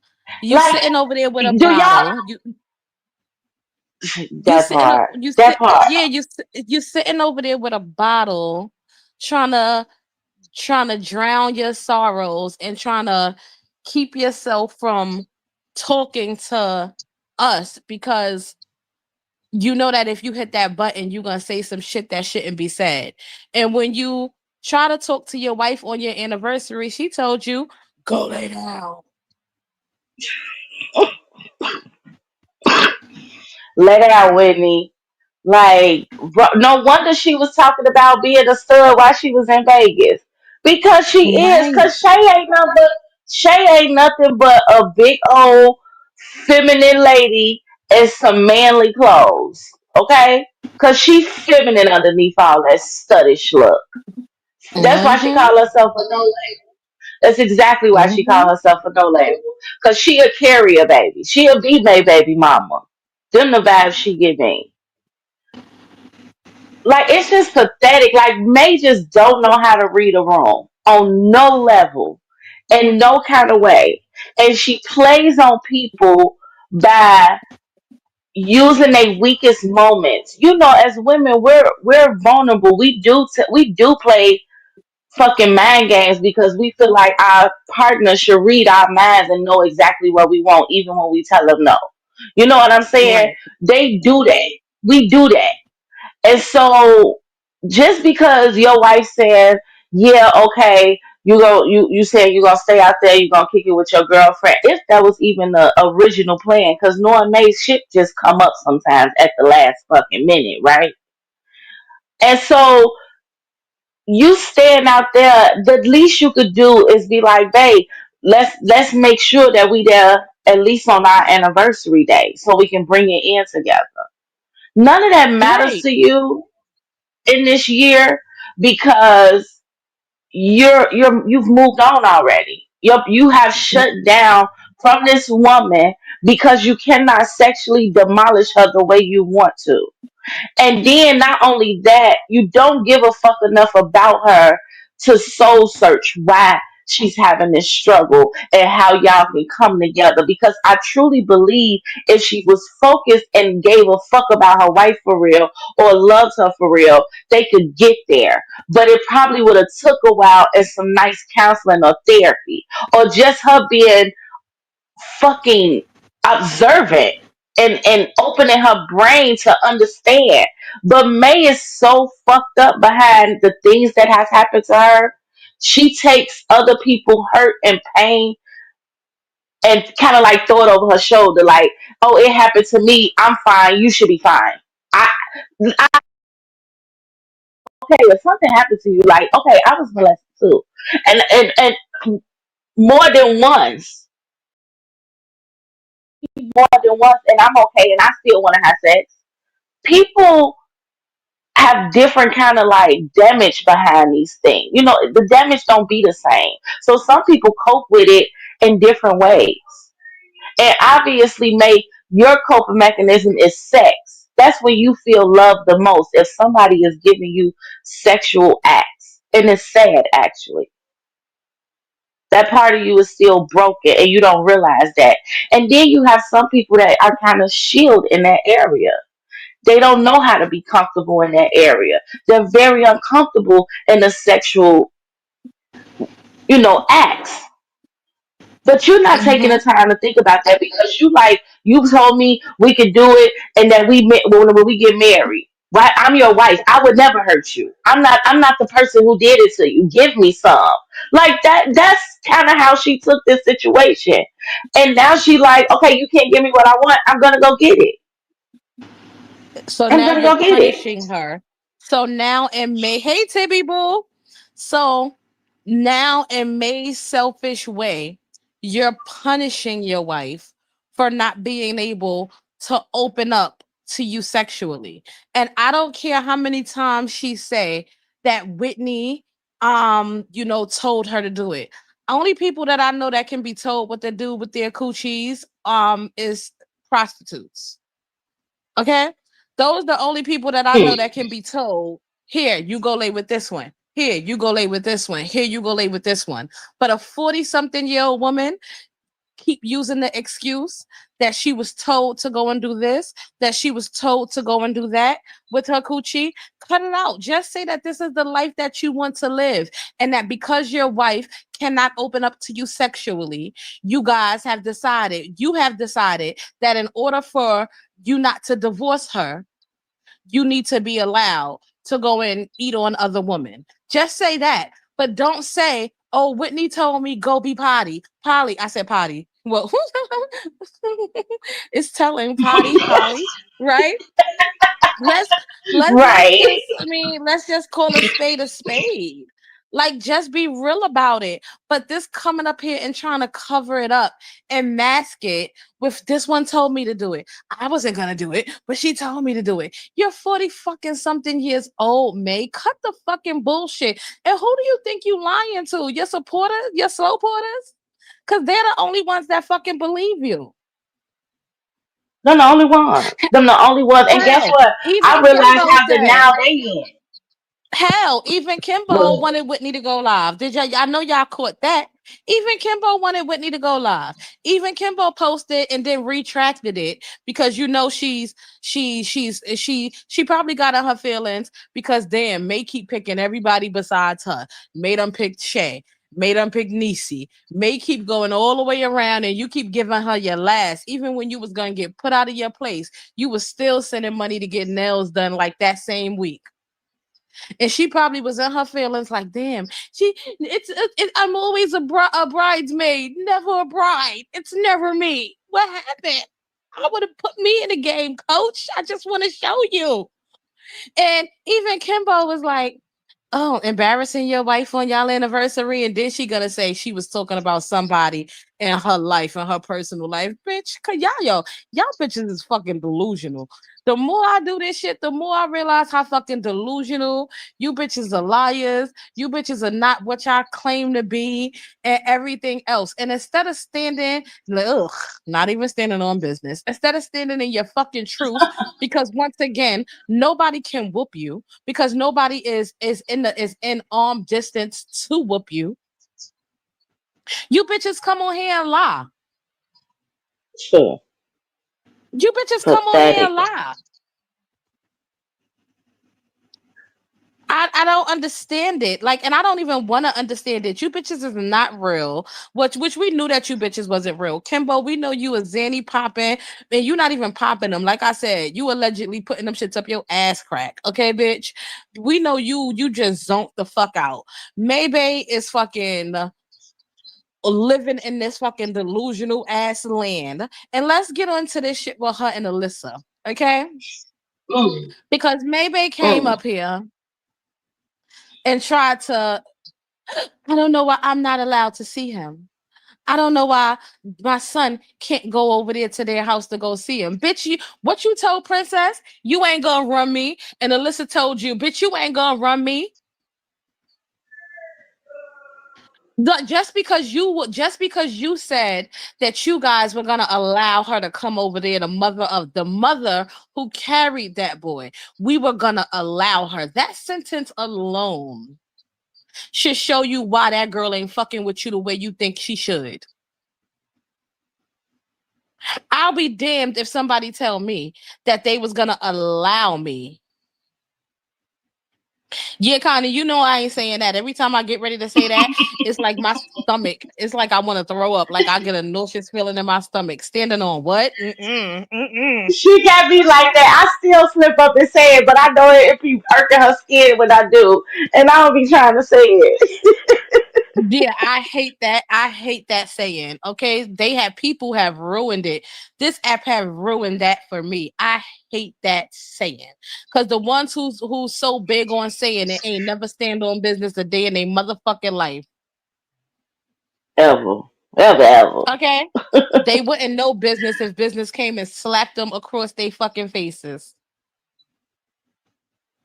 [SPEAKER 1] you
[SPEAKER 2] Like,
[SPEAKER 1] sitting over there with a
[SPEAKER 2] do y'all
[SPEAKER 1] bottle. You
[SPEAKER 2] that
[SPEAKER 1] sitting
[SPEAKER 2] part?
[SPEAKER 1] you
[SPEAKER 2] That
[SPEAKER 1] sit
[SPEAKER 2] part.
[SPEAKER 1] yeah, you sitting over there with a bottle trying to drown your sorrows and trying to keep yourself from talking to us because you know that if you hit that button, you're gonna say some shit that shouldn't be said. And when you try to talk to your wife on your anniversary, she told you, go lay down.
[SPEAKER 2] Let it out, Whitney. Like, no wonder she was talking about being a stud while she was in Vegas. Because she is.
[SPEAKER 1] Right.
[SPEAKER 2] Because Shay ain't nothing but a big old feminine lady in some manly clothes. Okay? Because she's feminine underneath all that studdish look. That's why she
[SPEAKER 1] Mm-hmm.
[SPEAKER 2] called herself a no label. That's exactly why she
[SPEAKER 1] Mm-hmm.
[SPEAKER 2] called herself a no label. Because she a carrier baby. She a B-May baby mama. Them the vibes she giving. Like it's just pathetic. Like May just don't know how to read a room on no level, in no kind of way, and she plays on people by using their weakest moments. You know, as women, we're vulnerable. We do play fucking mind games because we feel like our partner should read our minds and know exactly what we want, even when we tell them no. You know what I'm saying?
[SPEAKER 1] Right.
[SPEAKER 2] They do that. We do that. And so just because your wife said, yeah, okay, you said you're gonna stay out there, you're gonna kick it with your girlfriend, if that was even the original plan, because knowing May's shit just come up sometimes at the last fucking minute, right? And so you staying out there, the least you could do is be like, babe, let's make sure that we there at least on our anniversary day so we can bring it in together. None of that matters
[SPEAKER 1] Right.
[SPEAKER 2] to you in this year because you've moved on already. You have shut down from this woman because you cannot sexually demolish her the way you want to. And then not only that, you don't give a fuck enough about her to soul search why she's having this struggle and how y'all can come together. Because I truly believe if she was focused and gave a fuck about her wife for real or loves her for real, they could get there. But it probably would have took a while and some nice counseling or therapy or just her being fucking observant and opening her brain to understand. But May is so fucked up behind the things that has happened to her. She takes other people hurt and pain and kind of like throw it over her shoulder, like, "Oh, it happened to me. I'm fine. You should be fine." I, okay, if something happened to you, like, okay, I was molested too, and more than once, more than once, and I'm okay, and I still want to have sex. People have different kind of like damage behind these things. You know, the damage don't be the same. So some people cope with it in different ways. And obviously make your coping mechanism is sex. That's when you feel loved the most. If somebody is giving you sexual acts. And it's sad actually. That part of you is still broken and you don't realize that. And then you have some people that are kind of shielded in that area. They don't know how to be comfortable in that area. They're very uncomfortable in the sexual, acts. But you're not taking the
[SPEAKER 1] Mm-hmm.
[SPEAKER 2] time to think about that because you told me we could do it and that when we get married. Right? I'm your wife. I would never hurt you. I'm not the person who did it to you. Give me some. Like that's kind of how she took this situation. And now she like, okay, you can't give me what I want. I'm gonna go get it.
[SPEAKER 1] So
[SPEAKER 2] I'm
[SPEAKER 1] now
[SPEAKER 2] gonna
[SPEAKER 1] you're
[SPEAKER 2] go get it.
[SPEAKER 1] punishing her. So now in May, hey Tibby Boo. So now in May's selfish way, you're punishing your wife for not being able to open up to you sexually. And I don't care how many times she say that Whitney told her to do it. Only people that I know that can be told what to do with their coochies is prostitutes. Okay? Those the only people that I know
[SPEAKER 2] Hmm.
[SPEAKER 1] that can be told, here, you go lay with this one. Here, you go lay with this one. Here, you go lay with this one. But a 40-something-year-old woman keep using the excuse that she was told to go and do this, that she was told to go and do that with her coochie. Cut it out. Just say that this is the life that you want to live, and that because your wife cannot open up to you sexually, you have decided that in order for you not to divorce her, you need to be allowed to go and eat on other women. Just say that. But don't say, "Oh, Whitney told me go be potty." Polly, I said potty. Well, it's telling potty, Polly, right? let's let's
[SPEAKER 2] Right.
[SPEAKER 1] just let's just call a spade a spade. Like, just be real about it. But this coming up here and trying to cover it up and mask it with "this one told me to do it. I wasn't gonna do it, but she told me to do it." You're 40 fucking something years old, May. Cut the fucking bullshit. And who do you think you lying to? Your supporters, your slow porters? Because they're the only ones that fucking believe you.
[SPEAKER 2] Them the only ones. Them the only ones. And guess
[SPEAKER 1] Hell,
[SPEAKER 2] what? I
[SPEAKER 1] even
[SPEAKER 2] realized
[SPEAKER 1] Kimbo
[SPEAKER 2] how the
[SPEAKER 1] said.
[SPEAKER 2] now they in.
[SPEAKER 1] Hell, even Kimbo
[SPEAKER 2] Look,
[SPEAKER 1] wanted Whitney to go live. Did y'all? I know y'all caught that. Even Kimbo wanted Whitney to go live. Even Kimbo posted and then retracted it because she probably got on her feelings because damn, May keep picking everybody besides her. Made them pick Shay. Made them pick Niecy. May keep going all the way around and you keep giving her your last. Even when you was gonna get put out of your place, you was still sending money to get nails done like that same week. And she probably was in her feelings like, damn, I'm always a bridesmaid, never a bride. It's never me. What happened? I would have put me in the game, coach. I just want to show you. And even Kimbo was like, "Oh, embarrassing your wife on y'all anniversary." And then she gonna say she was talking about somebody in her life and her personal life. Bitch, cause y'all bitches is fucking delusional. The more I do this shit, the more I realize how fucking delusional you bitches are. Liars. You bitches are not what y'all claim to be and everything else. And instead of standing, like, ugh, not even standing on business, instead of standing in your fucking truth, because once again, nobody can whoop you because nobody is in arm distance to whoop you. You bitches come on here and lie.
[SPEAKER 2] Shit.
[SPEAKER 1] You bitches come on here and
[SPEAKER 2] Pathetic.
[SPEAKER 1] lie. I don't understand it. Like, and I don't even want to understand it. You bitches is not real. Which we knew that you bitches wasn't real. Kimbo, we know you a Zanny popping, and you not even popping them. Like I said, you allegedly putting them shits up your ass crack. Okay, bitch. We know you just zonked the fuck out. Maybe is fucking living in this fucking delusional ass land. And let's get onto this shit with her and Alyssa. Okay?
[SPEAKER 2] Mm,
[SPEAKER 1] Because Maybe came
[SPEAKER 2] mm.
[SPEAKER 1] up here and tried to I don't know why I'm not allowed to see him. I don't know why my son can't go over there to their house to go see him. Bitch, what you told Princess? You ain't gonna run me. And Alyssa told you, bitch, you ain't gonna run me. Just because you said that you guys were gonna allow her to come over there, the mother who carried that boy, we were gonna allow her. That sentence alone should show you why that girl ain't fucking with you the way you think she should. I'll be damned if somebody tell me that they was gonna allow me. Yeah, Connie, you know I ain't saying that. Every time I get ready to say that, it's like my stomach. It's like I want to throw up. Like I get a nauseous feeling in my stomach. Standing on what? Mm-mm, mm-mm.
[SPEAKER 2] She got me like that. I still slip up and say it, but I know it be irking her skin when I do, and I don't be trying to say it.
[SPEAKER 1] Yeah, I hate that. I hate that saying. Okay, people have ruined it. This app have ruined that for me. I hate that saying because the ones who's so big on saying it ain't never stand on business a day in their motherfucking life.
[SPEAKER 2] Ever, ever, ever.
[SPEAKER 1] Okay, they wouldn't know business if business came and slapped them across their fucking faces.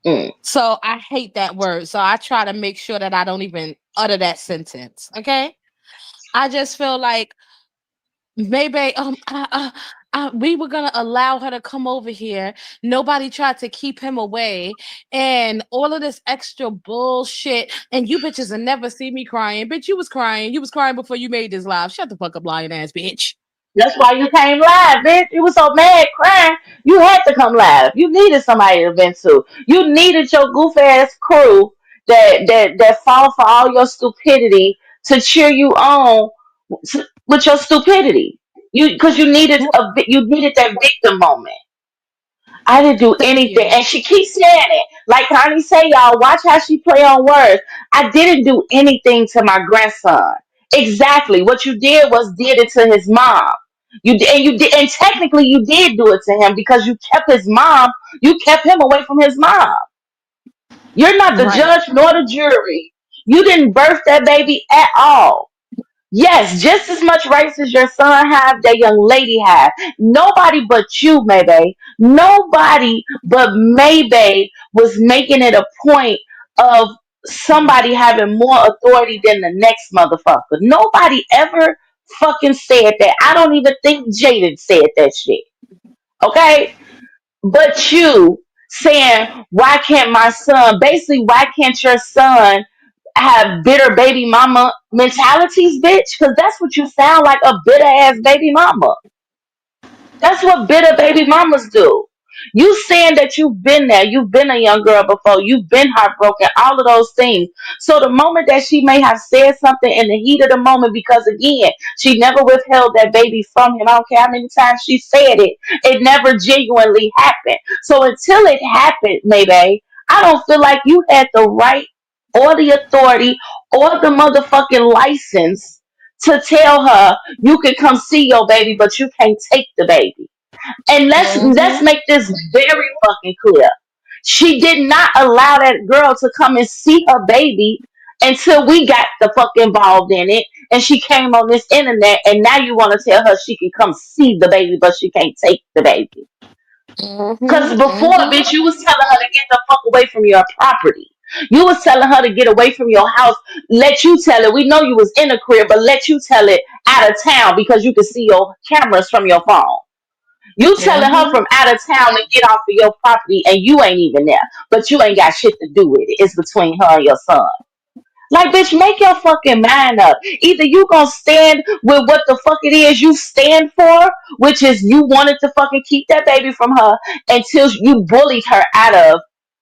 [SPEAKER 2] Mm.
[SPEAKER 1] So I hate that word. So I try to make sure that I don't even utter that sentence. Okay, I just feel like maybe we were gonna allow her to come over here. Nobody tried to keep him away, and all of this extra bullshit. And you bitches will never see me crying. Bitch, you was crying. You was crying before you made this live. Shut the fuck up, lying ass bitch.
[SPEAKER 2] That's why you came live, bitch. You was so mad, crying. You had to come live. You needed somebody to vent to. You needed your goof ass crew that fall for all your stupidity to cheer you on with your stupidity. Because you needed that victim moment. I didn't do
[SPEAKER 1] Thank
[SPEAKER 2] anything.
[SPEAKER 1] you.
[SPEAKER 2] And she keeps saying it. Like Connie say, y'all, watch how she play on words. I didn't do anything to my grandson. Exactly. What you did was did it to his mom. And technically you did do it to him because you kept him away from his mom. You're not the
[SPEAKER 1] Right.
[SPEAKER 2] judge nor the jury. You didn't birth that baby at all. Yes, just as much rights as your son have, that young lady have. Nobody but you, maybe. Nobody but maybe was making it a point of somebody having more authority than the next motherfucker. Nobody ever fucking said that. I don't even think Jaden said that shit. Okay? But you saying, why can't my son, basically, why can't your son have bitter baby mama mentalities, bitch? Because that's what you sound like, a bitter ass baby mama. That's what bitter baby mamas do. You saying that you've been there, you've been a young girl before, you've been heartbroken, all of those things. So the moment that she may have said something in the heat of the moment, because again, she never withheld that baby from him. I don't care how many times she said it, it never genuinely happened. So until it happened, maybe, I don't feel like you had the right or the authority or the motherfucking license to tell her you can come see your baby, but you can't take the baby. And let's
[SPEAKER 1] Mm-hmm.
[SPEAKER 2] make this very fucking clear. She did not allow that girl to come and see her baby until we got the fuck involved in it. And she came on this internet, and now you want to tell her she can come see the baby, but she can't take the baby. Because
[SPEAKER 1] Mm-hmm.
[SPEAKER 2] before,
[SPEAKER 1] Mm-hmm.
[SPEAKER 2] bitch, you was telling her to get the fuck away from your property. You was telling her to get away from your house. Let you tell it. We know you was in a crib, but let you tell it out of town because you can see your cameras from your phone. You telling her
[SPEAKER 1] Mm-hmm.
[SPEAKER 2] from out of town to get off of your property, and you ain't even there. But you ain't got shit to do with it. It's between her and your son. Like, bitch, make your fucking mind up. Either you gonna stand with what the fuck it is you stand for, which is you wanted to fucking keep that baby from her until you bullied her out of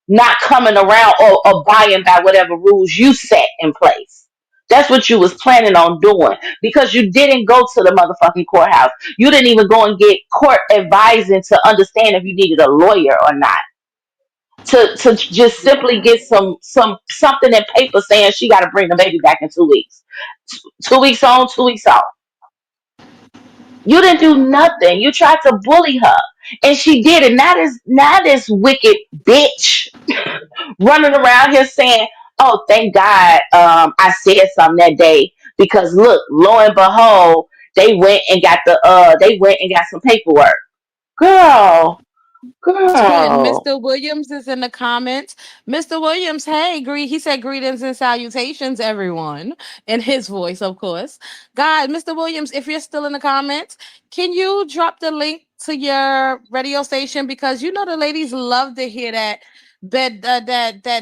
[SPEAKER 2] not coming around or abiding by whatever rules you set in place. That's what you was planning on doing because you didn't go to the motherfucking courthouse. You didn't even go and get court advising to understand if you needed a lawyer or not. To just simply get something in paper saying she got to bring the baby back in 2 weeks. 2 weeks on, 2 weeks off. You didn't do nothing. You tried to bully her, and she did it. Now this wicked bitch running around here saying, "Oh, thank God, I said something that day because look, lo and behold, they went and got some paperwork." Girl,
[SPEAKER 1] Tweeting.
[SPEAKER 2] girl.
[SPEAKER 1] Mr. Williams is in the comments. Mr. Williams, hey, he said greetings and salutations, everyone, in his voice, of course. God, Mr. Williams, if you're still in the comments, can you drop the link to your radio station? Because you know the ladies love to hear that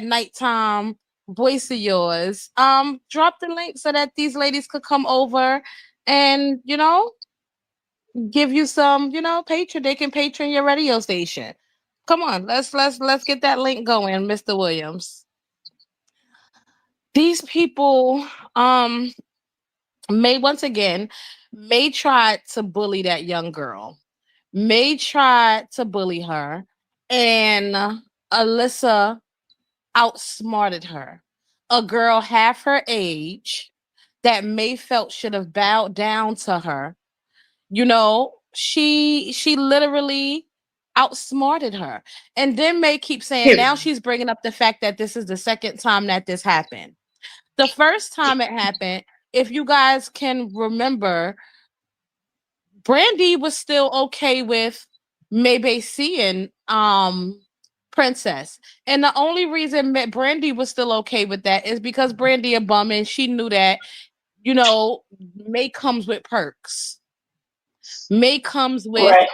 [SPEAKER 1] nighttime voice of yours. Drop the link so that these ladies could come over and give you some, patron. They can patron your radio station. Come on, let's get that link going, Mr. Williams. These people may once again may try to bully that young girl. May try to bully her, and Alyssa outsmarted her. A girl half her age that May felt should have bowed down to her. She literally outsmarted her. And then May keeps saying now
[SPEAKER 2] Period.
[SPEAKER 1] she's bringing up the fact that this is the second time that this happened. The first time it happened, if you guys can remember, Brandy was still okay with Maybay seeing Princess. And the only reason Brandy was still okay with that is because Brandy a bum and she knew that, May comes with perks. May comes with
[SPEAKER 2] Right.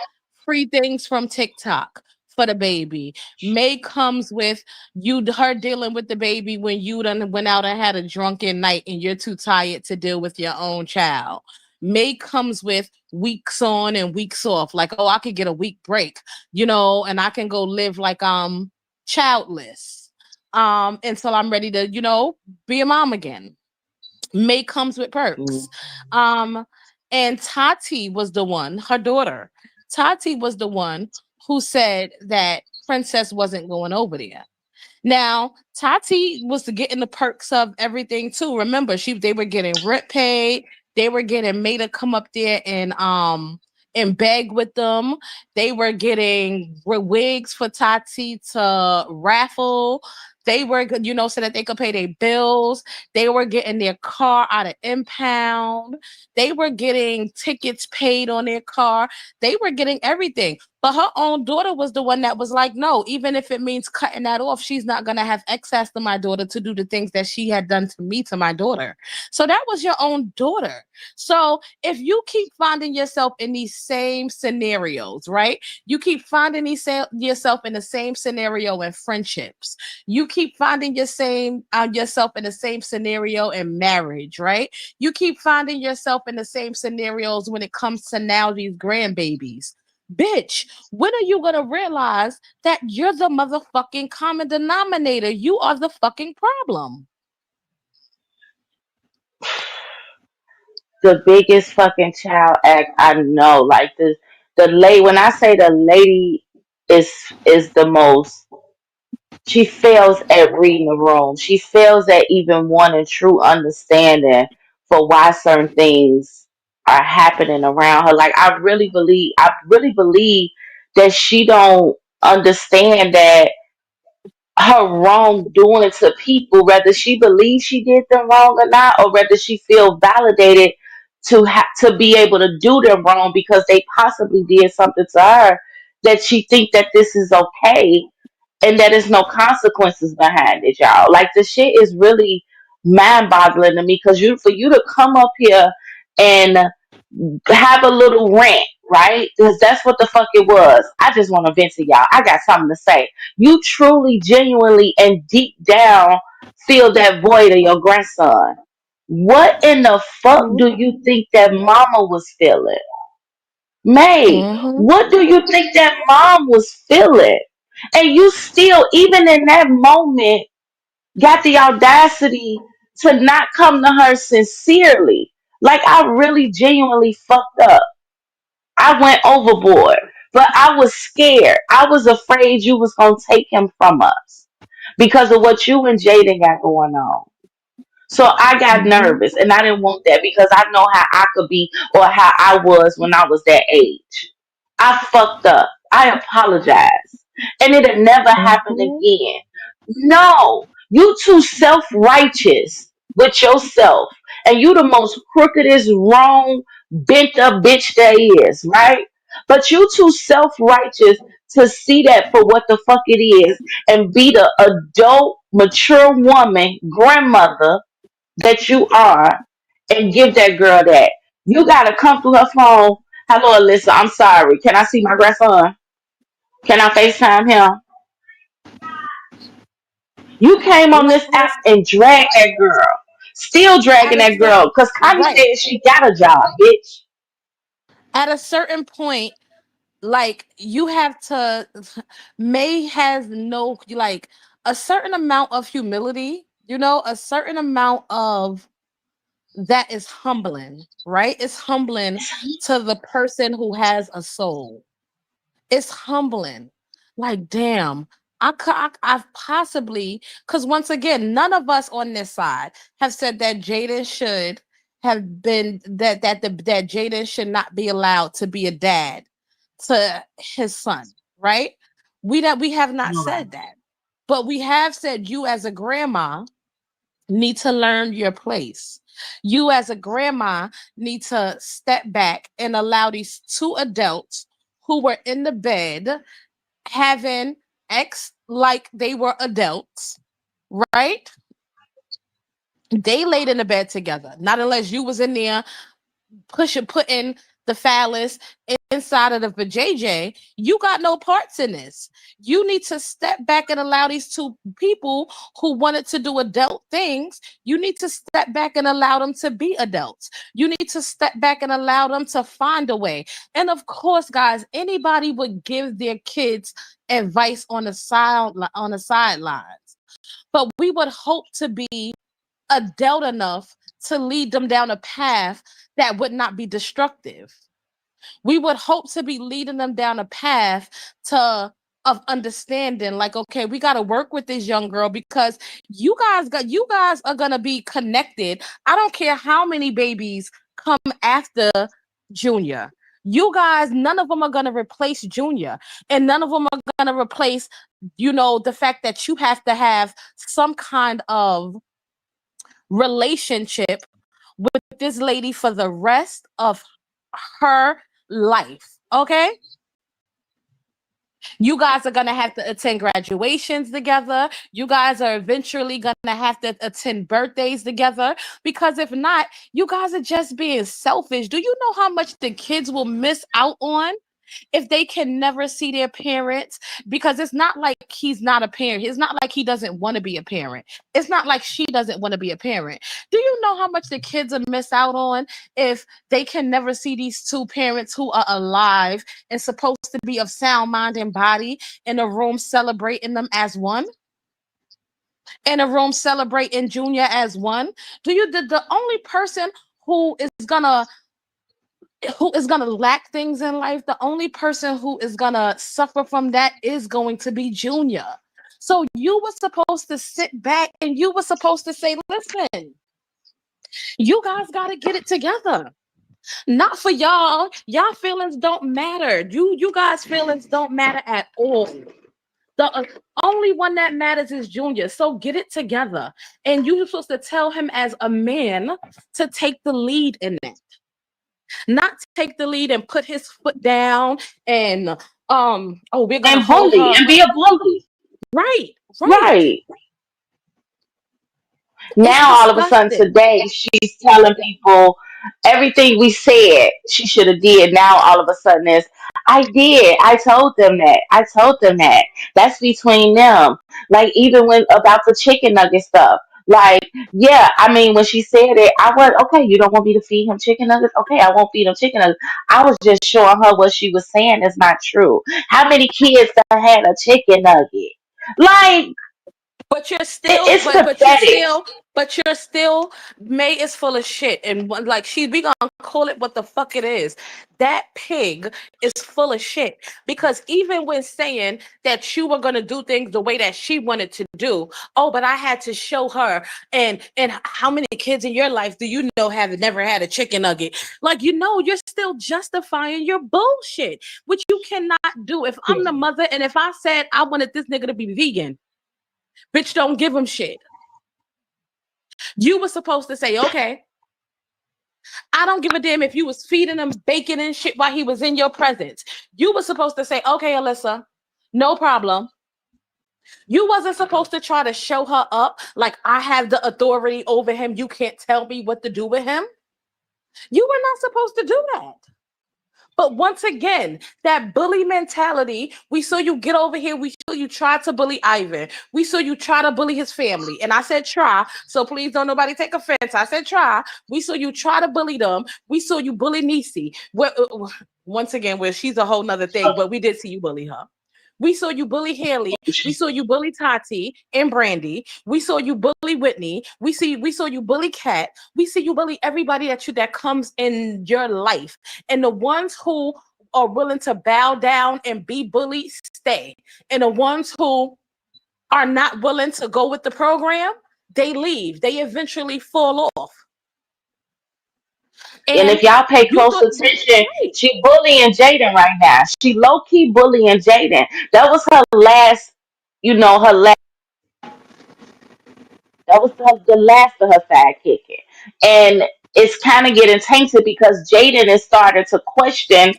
[SPEAKER 1] free things from TikTok for the baby. May comes with her dealing with the baby when you done went out and had a drunken night and you're too tired to deal with your own child. May comes with weeks on and weeks off. Like, oh, I could get a week break, and I can go live like childless. Until I'm ready to, be a mom again. May comes with perks.
[SPEAKER 2] Mm.
[SPEAKER 1] Um, and Tati was the one, her daughter. Tati was the one who said that Princess wasn't going over there. Now, Tati was getting the perks of everything too. Remember, they were getting rent paid. They were getting May to come up there and beg with them. They were getting wigs for Tati to raffle. They were, so that they could pay their bills. They were getting their car out of impound. They were getting tickets paid on their car. They were getting everything. But her own daughter was the one that was like, no, even if it means cutting that off, she's not going to have access to my daughter to do the things that she had done to me, to my daughter. So that was your own daughter. So if you keep finding yourself in these same scenarios, right? You keep finding yourself in the same scenario in friendships. You keep finding yourself in the same scenario in marriage, right? You keep finding yourself in the same scenarios when it comes to now these grandbabies. Bitch, when are you gonna realize that you're the motherfucking common denominator? You are the fucking problem.
[SPEAKER 2] The biggest fucking child act I know. Like the lady. When I say the lady is is the most, she fails at reading the room. She fails at even wanting true understanding for why certain things are happening around her. Like I really believe that she don't understand that her wrongdoing to people, whether she believes she did them wrong or not, or whether she feel validated to be able to do them wrong because they possibly did something to her, that she think that this is okay and that there's no consequences behind it, y'all. Like the shit is really mind boggling to me because for you to come up here and have a little rant, right? Because that's what the fuck it was. I just want to vent to y'all. I got something to say. You truly, genuinely, and deep down fill that void of your grandson. What in the fuck
[SPEAKER 1] Mhm.
[SPEAKER 2] do you think that mama was feeling? May,
[SPEAKER 1] Mhm.
[SPEAKER 2] what do you think that mom was feeling? And you still, even in that moment, got the audacity to not come to her sincerely. Like, I really genuinely fucked up. I went overboard, but I was scared. I was afraid you was gonna take him from us because of what you and Jaden got going on. So I got
[SPEAKER 1] Mhm.
[SPEAKER 2] nervous and I didn't want that because I know how I could be or how I was when I was that age. I fucked up. I apologize. And it'll never happen
[SPEAKER 1] Mhm.
[SPEAKER 2] again. No, you too self-righteous with yourself. And you the most crookedest, wrong, bent up bitch there is, right? But you too self-righteous to see that for what the fuck it is and be the adult, mature woman, grandmother that you are and give that girl that. You gotta come through her phone. Hello, Alyssa. I'm sorry. Can I see my grandson? Can I FaceTime him? You came on
[SPEAKER 1] Like
[SPEAKER 2] this app and dragged that girl. Still
[SPEAKER 1] at
[SPEAKER 2] dragging
[SPEAKER 1] a
[SPEAKER 2] that
[SPEAKER 1] cer-
[SPEAKER 2] girl. Cause Connie
[SPEAKER 1] right.
[SPEAKER 2] said she got a job, bitch.
[SPEAKER 1] At a certain point, like you have to May has no like a certain amount of humility, a certain amount of that is humbling, right? It's humbling to the person who has a soul. It's humbling. Like, damn, I've possibly, because once again, none of us on this side have said that Jaden should have been that Jaden should not be allowed to be a dad to his son, right? We have not
[SPEAKER 2] All right.
[SPEAKER 1] said that, but we have said you as a grandma need to learn your place. You as a grandma need to step back and allow these two adults who were in the bed having ex like they were adults, right? They laid in the bed together. Not unless you was in there putting the phallus inside of the vajayjay. You got no parts in this. You need to step back and allow these two people who wanted to do adult things. You need to step back and allow them to be adults. You need to step back and allow them to find a way. And of course, guys, anybody would give their kids advice on the sidelines, but we would hope to be adult enough to lead them down a path that would not be destructive. We would hope to be leading them down a path to of understanding, like, okay, we got to work with this young girl because you guys are going to be connected. I don't care how many babies come after Junior. You guys, none of them are going to replace Junior, and none of them are going to replace, the fact that you have to have some kind of relationship with this lady for the rest of her life. Okay? You guys are going to have to attend graduations together. You guys are eventually going to have to attend birthdays together because if not, you guys are just being selfish. Do you know how much the kids will miss out on if they can never see their parents? Because it's not like he's not a parent. It's not like he doesn't want to be a parent. It's not like she doesn't want to be a parent. Do you know how much the kids will miss out on if they can never see these two parents who are alive and supposed to be of sound mind and body in a room celebrating them as one? In a room celebrating Junior as one? Do you the only person who is gonna lack things in life, the only person who is gonna suffer from that is going to be Junior. So you were supposed to sit back and you were supposed to say, listen, you guys gotta get it together. Not for y'all. Y'all feelings don't matter. You guys' feelings don't matter at all. The only one that matters is Junior. So get it together. And you're supposed to tell him as a man to take the lead in that, not take the lead and put his foot down and oh, we're gonna
[SPEAKER 2] And
[SPEAKER 1] hold
[SPEAKER 2] bully
[SPEAKER 1] her.
[SPEAKER 2] and be a bully.
[SPEAKER 1] Right, right.
[SPEAKER 2] Right.
[SPEAKER 1] It's
[SPEAKER 2] Now all of a sudden
[SPEAKER 1] disgusting.
[SPEAKER 2] today she's telling people everything we said she should have did. Now all of a sudden is I did. I told them that. I told them that. That's between them. Like even when about the chicken nugget stuff. Like, yeah, I mean, when she said it, I was okay. You don't want me to feed him chicken nuggets? Okay, I won't feed him chicken nuggets. I was just showing her what she was saying is not true. How many kids that had a chicken nugget? Like,
[SPEAKER 1] But you're still,
[SPEAKER 2] it's
[SPEAKER 1] but you're
[SPEAKER 2] pathetic.
[SPEAKER 1] still, but you're still. May is full of shit, and like we gonna call it what the fuck it is. That pig is full of shit because even when saying that you were gonna do things the way that she wanted to do, oh, but I had to show her, and how many kids in your life do you know have never had a chicken nugget? Like you're still justifying your bullshit, which you cannot do. If I'm the mother, and if I said I wanted this nigga to be vegan. Bitch, don't give him shit. You were supposed to say, okay, I don't give a damn if you was feeding him bacon and shit while he was in your presence. You were supposed to say, okay, Alyssa, no problem. You wasn't supposed to try to show her up like I have the authority over him. You can't tell me what to do with him. You were not supposed to do that. But once again, that bully mentality, we saw you get over here. We saw you try to bully Ivan. We saw you try to bully his family. And I said try, so please don't nobody take offense. I said try. We saw you try to bully them. We saw you bully Nisi. Once again, where she's a whole nother thing, but we did see you bully her. We saw you bully Haley. We saw you bully Tati and Brandy. We saw you bully Whitney. We saw you bully Kat. We see you bully everybody that comes in your life. And the ones who are willing to bow down and be bullied, stay. And the ones who are not willing to go with the program, they leave. They eventually fall off.
[SPEAKER 2] And
[SPEAKER 1] And
[SPEAKER 2] if y'all pay
[SPEAKER 1] you
[SPEAKER 2] close
[SPEAKER 1] thought,
[SPEAKER 2] attention,
[SPEAKER 1] right.
[SPEAKER 2] she bullying Jaden right now. She low key bullying Jaden. That was her last, her last. That was the last of her side kicking, and it's kind of getting tainted because Jaden is starting to question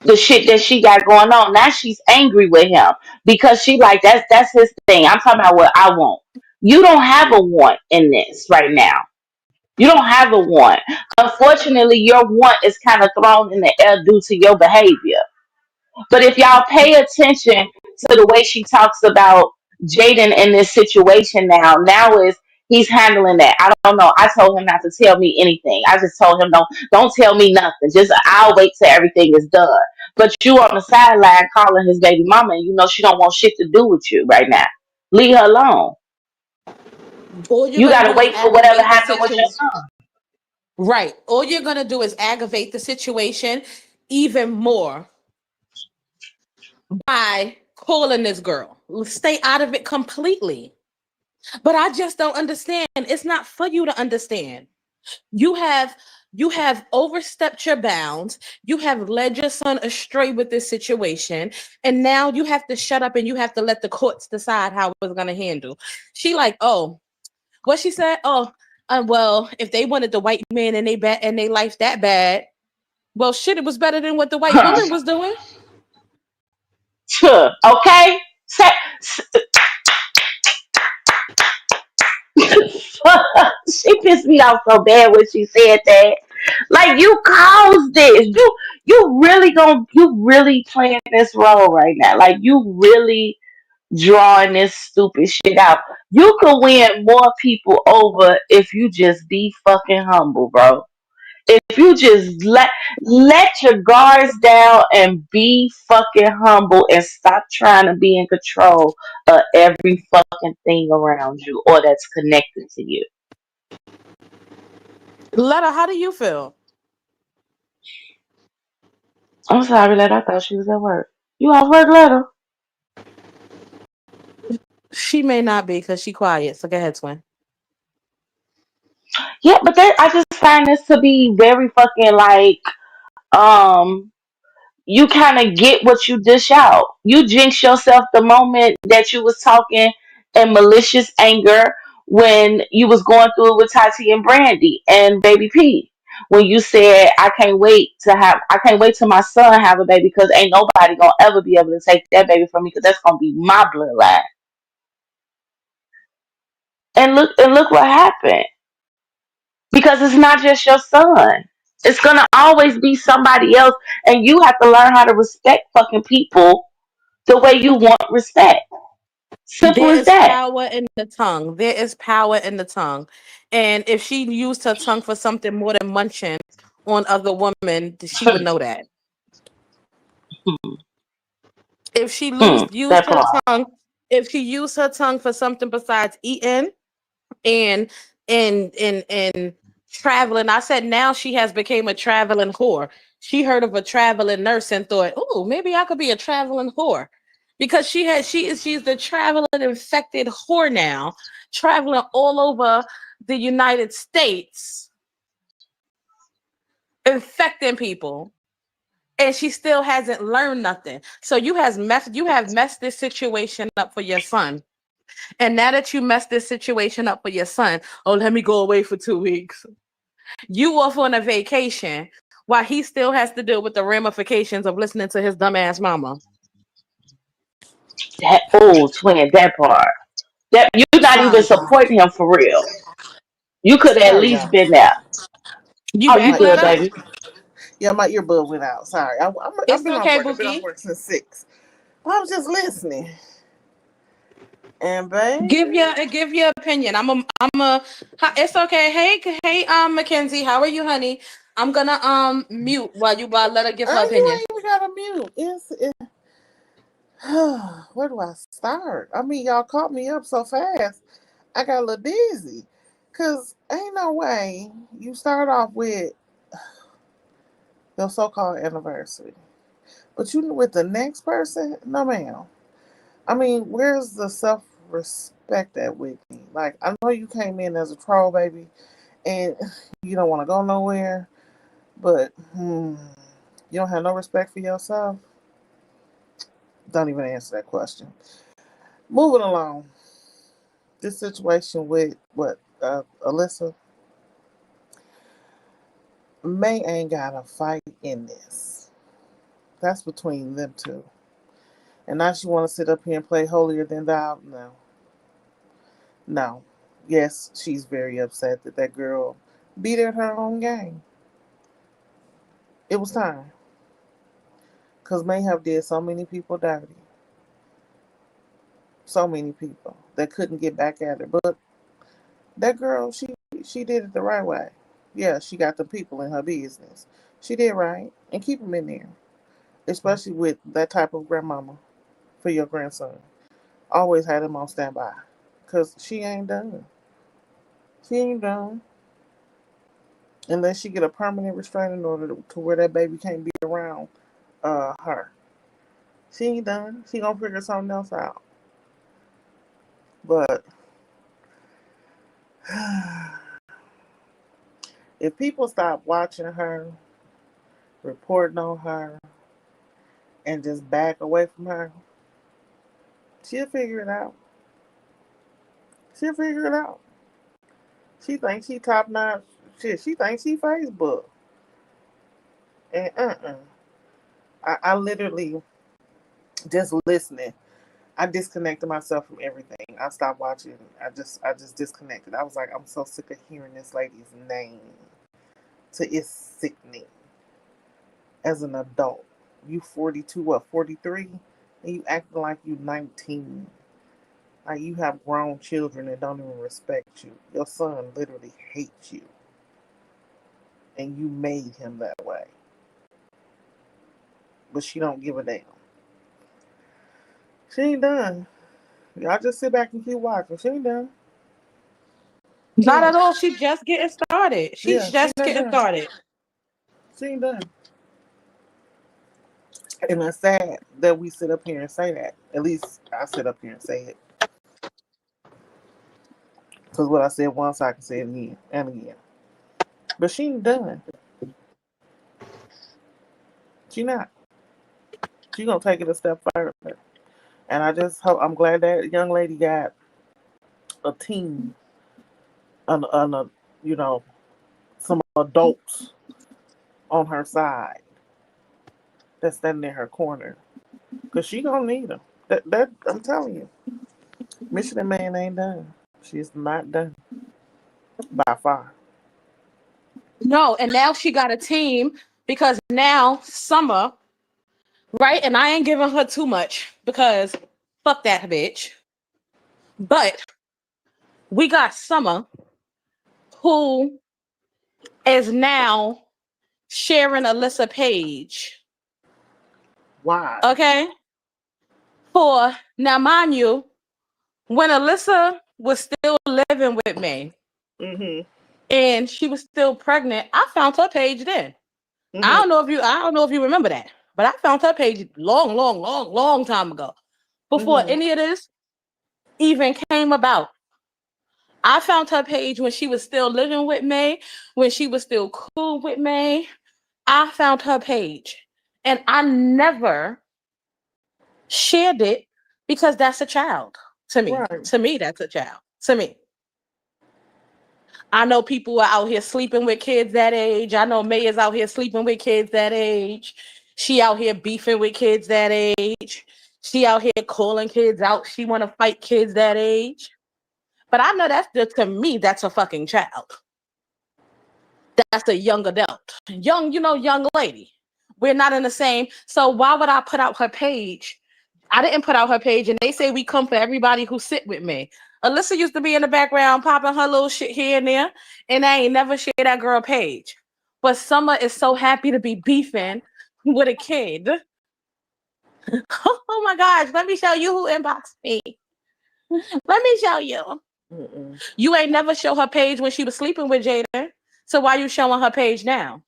[SPEAKER 2] the shit that she got going on. Now she's angry with him because she like that's his thing. I'm talking about what I want. You don't have a want in this right now. You don't have a want. Unfortunately, your want is kind of thrown in the air due to your behavior. But if y'all pay attention to the way she talks about Jaden in this situation now is he's handling that. I don't know. I told him not to tell me anything. I just told him don't tell me nothing. Just I'll wait till everything is done. But you on the sideline calling his baby mama and you know she don't want shit to do with you right now. Leave her alone.
[SPEAKER 1] All you're
[SPEAKER 2] You
[SPEAKER 1] gonna
[SPEAKER 2] gotta
[SPEAKER 1] do is
[SPEAKER 2] wait for whatever
[SPEAKER 1] aggravate the
[SPEAKER 2] happened with your
[SPEAKER 1] situation.
[SPEAKER 2] son.
[SPEAKER 1] Right. All you're going to do is aggravate the situation even more by calling this girl. Stay out of it completely. But I just don't understand. It's not for you to understand. You have you have overstepped your bounds. You have led your son astray with this situation, and now you have to shut up and you have to let the courts decide how it's going to handle. She like, "Oh, what she said? Oh, well, if they wanted the white man and they life that bad, well, shit, it was better than what the white woman was doing."
[SPEAKER 2] Sure. Okay? She pissed me off so bad when she said that. Like you caused this. You really playing this role right now. Like you really drawing this stupid shit out. You could win more people over if you just be fucking humble, bro. If you just let your guards down and be fucking humble and stop trying to be in control of every fucking thing around you or that's connected to you.
[SPEAKER 1] Letta, how do you feel?
[SPEAKER 2] I'm sorry, Let. I thought she was at work. You off work, Letter?
[SPEAKER 1] She may not be because she quiet. So go ahead, twin.
[SPEAKER 2] Yeah, but I just find this to be very fucking like um you kind of get what you dish out. You jinx yourself the moment that you was talking in malicious anger when you was going through it with Tati and Brandy and Baby P. When you said, I can't wait till my son have a baby because ain't nobody gonna ever be able to take that baby from me because that's gonna be my bloodline. And look what happened. Because it's not just your son. It's gonna always be somebody else, and you have to learn how to respect fucking people the way you want respect. Simple
[SPEAKER 1] There
[SPEAKER 2] as
[SPEAKER 1] is
[SPEAKER 2] that.
[SPEAKER 1] power in the tongue. There is power in the tongue. And if she used her tongue for something more than munching on other women, she would know that. If she used
[SPEAKER 2] That
[SPEAKER 1] her
[SPEAKER 2] part.
[SPEAKER 1] tongue, if she used her tongue for something besides eating and and traveling, I said now she has became a traveling whore. She heard of a traveling nurse and thought, "Oh, maybe I could be a traveling whore." Because she's the traveling infected whore now, traveling all over the United States, infecting people. And she still hasn't learned nothing. So you have messed this situation up for your son. And now that you messed this situation up for your son, oh, let me go away for 2 weeks. You off on a vacation while he still has to deal with the ramifications of listening to his dumbass mama.
[SPEAKER 2] That twin, that part. That you're not even
[SPEAKER 3] Sorry, y'all.
[SPEAKER 2] supporting him for real. You could have at
[SPEAKER 3] Sorry,
[SPEAKER 2] least
[SPEAKER 3] y'all.
[SPEAKER 2] been there.
[SPEAKER 1] You
[SPEAKER 2] Oh, you
[SPEAKER 1] back,
[SPEAKER 3] My
[SPEAKER 2] good,
[SPEAKER 1] Letta?
[SPEAKER 3] earbud.
[SPEAKER 2] baby?
[SPEAKER 3] Yeah, my earbud went out. Sorry. I've
[SPEAKER 1] It's
[SPEAKER 3] been off
[SPEAKER 1] okay,
[SPEAKER 3] work. I've been off
[SPEAKER 1] Bookie.
[SPEAKER 3] work since 6. I was just listening. And baby,
[SPEAKER 1] Give your opinion. It's okay. Hey, Mackenzie, how are you, honey? I'm gonna mute while let her give her
[SPEAKER 3] you
[SPEAKER 1] opinion.
[SPEAKER 3] ain't even got a mute. Where do I start? I mean, y'all caught me up so fast. I got a little dizzy. Cause ain't no way you start off with your so-called anniversary, but you with the next person. No, ma'am. I mean, where's the self-respect at Whitney? Like, I know you came in as a troll, baby, and you don't want to go nowhere, but you don't have no respect for yourself. Don't even answer that question. Moving along, this situation with Alyssa, May ain't got a fight in this. That's between them two. And now she want to sit up here and play holier than thou. No, no. Yes, she's very upset that that girl beat at her own game. It was time. Because May have did so many people dirty. So many people that couldn't get back at her. But that girl, she did it the right way. Yeah, she got the people in her business. She did right. And keep them in there. Especially with that type of grandmama for your grandson. Always had him on standby. Because she ain't done. She ain't done. Unless she get a permanent restraining order to where that baby can't be around her. She ain't done. She gonna figure something else out. But if people stop watching her, reporting on her, and just back away from her, she'll figure it out. She'll figure it out. She thinks she top notch. Shit, she thinks she Facebook. And I literally just listening. I disconnected myself from everything. I stopped watching. I just disconnected. I was like, I'm so sick of hearing this lady's name. To it's sickening. As an adult, you 42, what 43, and you acting like you 19. Like you have grown children that don't even respect you. Your son literally hates you, and you made him that way. But she don't give a damn. She ain't done. Y'all just sit back and keep watching. She ain't done. She
[SPEAKER 1] Not
[SPEAKER 3] ain't.
[SPEAKER 1] at all. She's just getting started. She's
[SPEAKER 3] Yeah, she
[SPEAKER 1] just
[SPEAKER 3] not
[SPEAKER 1] getting
[SPEAKER 3] done.
[SPEAKER 1] started.
[SPEAKER 3] She ain't done. And it's sad that we sit up here and say that. At least I sit up here and say it. Because what I said once, I can say it again and again. But she ain't done. She not. She gonna take it a step further. And I just hope I'm glad that young lady got a team and you know some adults on her side that's standing in her corner because she gonna need them. That I'm telling you, Michigan Man ain't done. She's not done by far.
[SPEAKER 1] No, and now she got a team because now Summer, right? And I ain't giving her too much because fuck that bitch. But we got Summer, who is now sharing Alyssa page.
[SPEAKER 3] Why?
[SPEAKER 1] Okay? For now, mind you, when Alyssa was still living with me
[SPEAKER 3] Mm-hmm.
[SPEAKER 1] and she was still pregnant, I found her page then.
[SPEAKER 3] Mm-hmm.
[SPEAKER 1] I don't know if you remember that, but I found her page long time ago. Before
[SPEAKER 3] Mm-hmm.
[SPEAKER 1] any of this even came about. I found her page when she was still living with me, when she was still cool with me. I found her page. And I never shared it because that's a child to me.
[SPEAKER 3] Right.
[SPEAKER 1] To me, that's a child. To me. I know people are out here sleeping with kids that age. I know May is out here sleeping with kids that age. She out here beefing with kids that age. She out here calling kids out. She want to fight kids that age. But I know that's just, to me, that's a fucking child. That's a young adult. Young, young lady. We're not in the same. So why would I put out her page? I didn't put out her page, and they say we come for everybody who sit with me. Alyssa used to be in the background popping her little shit here and there, and I ain't never shared that girl page. But Summer is so happy to be beefing with a kid. Oh my gosh, let me show you who inboxed me. Let me show you.
[SPEAKER 3] Mm-mm.
[SPEAKER 1] You ain't never show her page when she was sleeping with Jada. So why you showing her page now?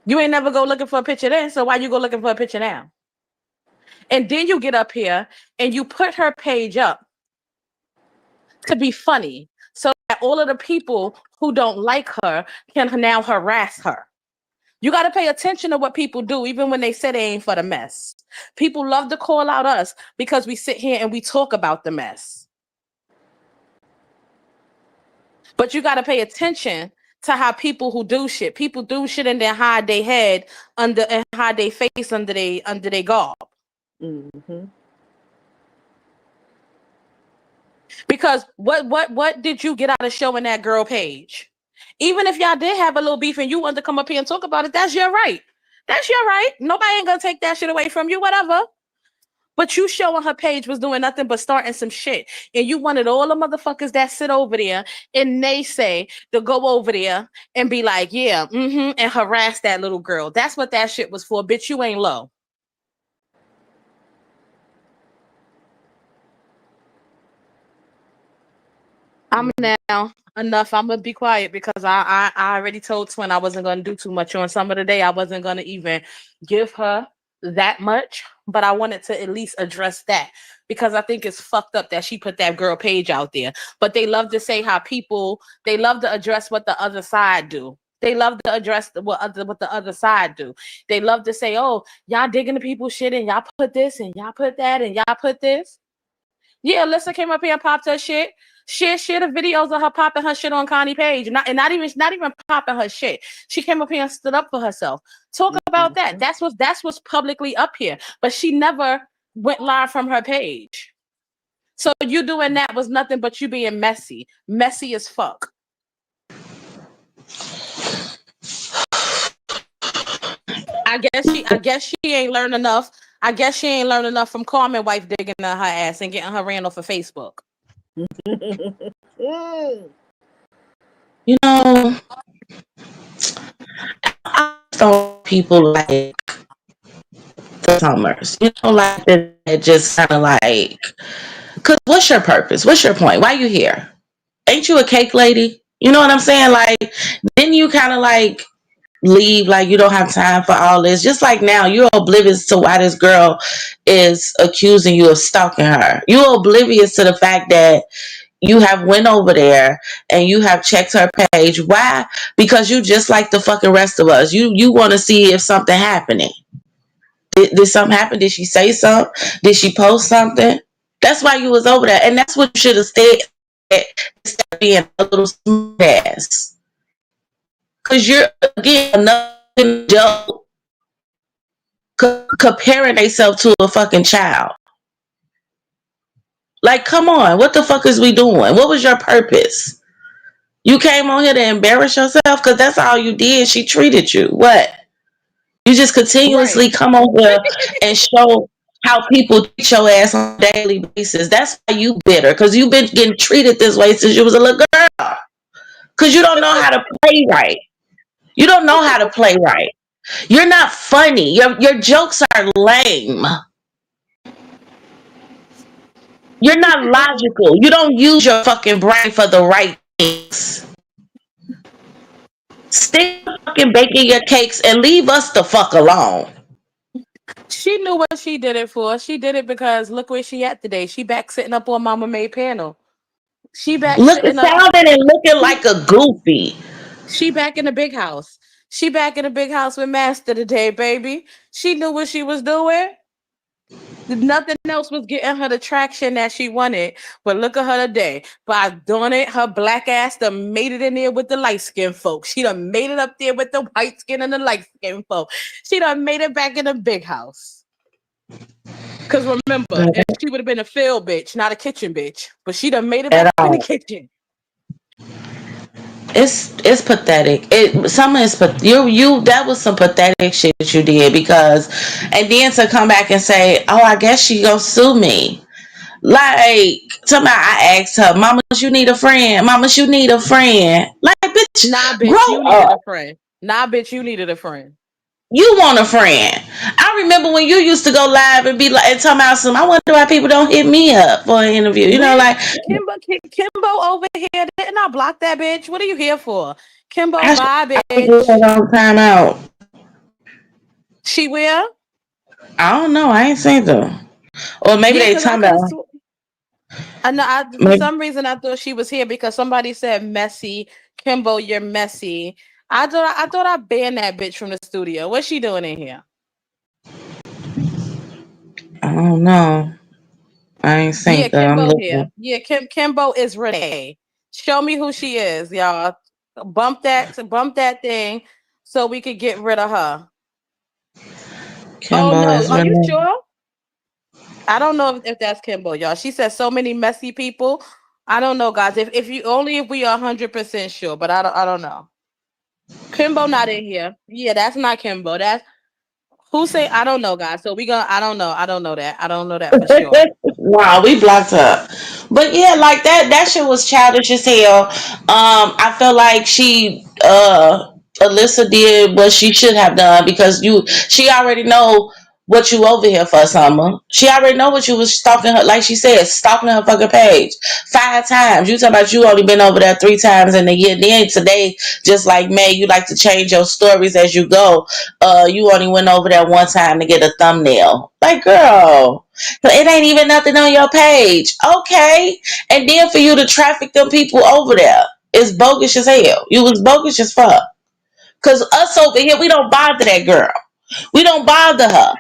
[SPEAKER 1] You ain't never go looking for a picture then, so why you go looking for a picture now? And then you get up here and you put her page up to be funny so that all of the people who don't like her can now harass her. You got to pay attention to what people do, even when they say they ain't for the mess. People love to call out us because we sit here and we talk about the mess. But you got to pay attention to how people do shit and then hide their head under and hide their face under they garb.
[SPEAKER 3] Mm-hmm.
[SPEAKER 1] Because what did you get out of showing that girl page? Even if y'all did have a little beef and you wanted to come up here and talk about it, that's your right. That's your right. Nobody ain't gonna take that shit away from you, whatever. But you showing her page was doing nothing but starting some shit. And you wanted all the motherfuckers that sit over there and they say to go over there and be like, yeah, and harass that little girl. That's what that shit was for. Bitch, you ain't low. I'm now enough. I'm gonna be quiet because I already told Twin I wasn't gonna do too much on some of the day. I wasn't gonna even give her that much, but I wanted to at least address that because I think it's fucked up that she put that girl page out there. But they love to say how they love to address what the other side do. They love to address what the other side do. They love to say, "Oh, y'all digging the people's shit and y'all put this and y'all put that and y'all put this." Yeah, Alyssa came up here and popped her shit. Share the videos of her popping her shit on Connie Page. Not even popping her shit. She came up here and stood up for herself. Talk about that.
[SPEAKER 3] Mm-hmm.
[SPEAKER 1] That's what's publicly up here. But she never went live from her page. So you doing that was nothing but you being messy. Messy as fuck. I guess she ain't learned enough. I guess she ain't learned enough from Carmen wife digging her ass and getting her ran off of Facebook.
[SPEAKER 3] Mm.
[SPEAKER 2] You know, I don't people like the Summers. You know, like that just kind of like, cause what's your purpose? What's your point? Why you here? Ain't you a cake lady? You know what I'm saying? Like, then you kind of like leave, like you don't have time for all this. Just like now, you're oblivious to why this girl is accusing you of stalking her. You're oblivious to the fact that you have went over there and you have checked her page. Why? Because you just like the fucking rest of us. You want to see if something happening. Did something happen? Did she say something? Did she post something? That's why you was over there, and that's what you should have stayed instead of being a little smart ass. Cause you're again another adult comparing themselves to a fucking child. Like, come on, what the fuck is we doing? What was your purpose? You came on here to embarrass yourself because that's all you did. She treated you. What? You just
[SPEAKER 3] Right.
[SPEAKER 2] continuously come over and show. how people treat your ass on a daily basis. That's why you bitter, because you've been getting treated this way since you was a little girl. Because you don't know how to play right. You don't know how to play right. You're not funny. Your jokes are lame. You're not logical. You don't use your fucking brain for the right things. Stick fucking baking your cakes and leave us the fuck alone.
[SPEAKER 1] She knew what she did it for. She did it because look where she at today. She back sitting up on Mama May panel. She back
[SPEAKER 2] Look,
[SPEAKER 1] sitting up.
[SPEAKER 2] sounding and looking
[SPEAKER 1] She,
[SPEAKER 2] like a goofy.
[SPEAKER 1] she back in the big house. She back in the big house with Master today, baby. She knew what she was doing. Nothing else was getting her the traction that she wanted. But look at her today. By doing it, her black ass done made it in there with the light skinned folks. She done made it up there with the white skin and the light skinned folk. She done made it back in the big house. Because remember, if she would have been a field bitch, not a kitchen bitch. But she done made it back
[SPEAKER 2] At
[SPEAKER 1] in the
[SPEAKER 2] all.
[SPEAKER 1] kitchen.
[SPEAKER 2] It's pathetic. Some is you that was some pathetic shit that you did, because and then to come back and say, oh, I guess she gonna sue me. Like, somehow I asked her, Mama, you need a friend. Mama, you need a friend. Like, bitch,
[SPEAKER 1] Nah, bitch,
[SPEAKER 2] grow
[SPEAKER 1] you needed
[SPEAKER 2] up.
[SPEAKER 1] a friend. Nah, bitch, you needed a friend.
[SPEAKER 2] You want a friend. I remember when you used to go live and be like, and talking about some, I wonder why people don't hit me up for an interview. You know,
[SPEAKER 1] Where
[SPEAKER 2] like,
[SPEAKER 1] Kimbo over here? Didn't I block that bitch? What are you here for? Kimbo,
[SPEAKER 2] I should
[SPEAKER 1] bye,
[SPEAKER 2] I put
[SPEAKER 1] bitch.
[SPEAKER 2] that on time out.
[SPEAKER 1] She will?
[SPEAKER 2] I don't know. I ain't seen them. Or maybe
[SPEAKER 1] Yeah,
[SPEAKER 2] they
[SPEAKER 1] because I
[SPEAKER 2] talking
[SPEAKER 1] could have.
[SPEAKER 2] about,
[SPEAKER 1] I know. For
[SPEAKER 2] maybe,
[SPEAKER 1] some reason, I thought she was here because somebody said messy. Kimbo, you're messy. I thought I banned that bitch from the studio. What's she doing in here?
[SPEAKER 2] I don't know. I ain't seen
[SPEAKER 1] Yeah,
[SPEAKER 2] them. I'm
[SPEAKER 1] Kimbo here.
[SPEAKER 2] looking.
[SPEAKER 1] Yeah, Kimbo is Renee. Show me who she is, y'all. Bump that thing so we could get rid of her. Oh
[SPEAKER 2] Kimbo
[SPEAKER 1] no,
[SPEAKER 2] is
[SPEAKER 1] are you
[SPEAKER 2] Renee.
[SPEAKER 1] sure? I don't know if that's Kimbo, y'all. She said so many messy people. I don't know, guys. If you only if we are 100% sure, but I don't know. Kimbo not in here. Yeah, that's not Kimbo. That's who say I don't know, guys. So we gonna I don't know. I don't know that. I don't know that for sure.
[SPEAKER 2] Wow, we blocked her. But yeah, like that shit was childish as hell. I felt like Alyssa did what she should have done, because she already know what you over here for, Summer. She already know what you was stalking her, like she said, stalking her fucking page 5 times. You talking about you only been over there 3 times in a year. Then today, just like May, you like to change your stories as you go. You only went over there one time to get a thumbnail. Like, girl, so it ain't even nothing on your page. Okay. And then for you to traffic them people over there is bogus as hell. You was bogus as fuck. Cause us over here, we don't bother that girl. We don't bother her.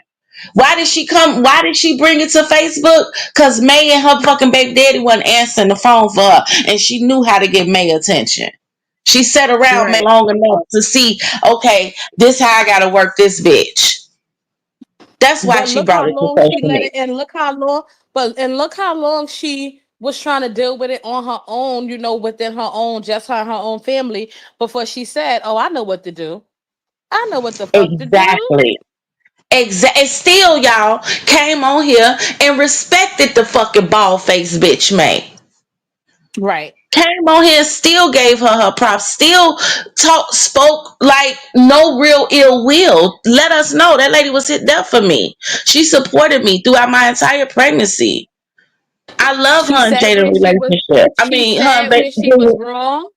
[SPEAKER 2] Why did she come? Why did she bring it to Facebook? Cause May and her fucking baby daddy wasn't answering the phone for her. And she knew how to get May attention. She sat around May
[SPEAKER 1] Right.
[SPEAKER 2] long enough to see, okay, this how I gotta work this bitch. That's why
[SPEAKER 1] But
[SPEAKER 2] she
[SPEAKER 1] look
[SPEAKER 2] brought
[SPEAKER 1] how
[SPEAKER 2] it to
[SPEAKER 1] long
[SPEAKER 2] social
[SPEAKER 1] she let
[SPEAKER 2] media.
[SPEAKER 1] it and look how long and look how long she was trying to deal with it on her own, within her own, just her and her own family, before she said, oh, I know what to do. I know what the fuck to do.
[SPEAKER 2] Exactly. And still, y'all came on here and respected the fucking bald faced bitch, May.
[SPEAKER 1] Right.
[SPEAKER 2] Came on here, still gave her props, still spoke like no real ill will. Let us know that lady was hit there for me. She supported me throughout my entire pregnancy. I love
[SPEAKER 1] She
[SPEAKER 2] her and
[SPEAKER 1] said
[SPEAKER 2] Jada
[SPEAKER 1] when she was
[SPEAKER 2] relationship. I
[SPEAKER 1] she
[SPEAKER 2] mean, her
[SPEAKER 1] said
[SPEAKER 2] and
[SPEAKER 1] when she was
[SPEAKER 2] baby.
[SPEAKER 1] wrong.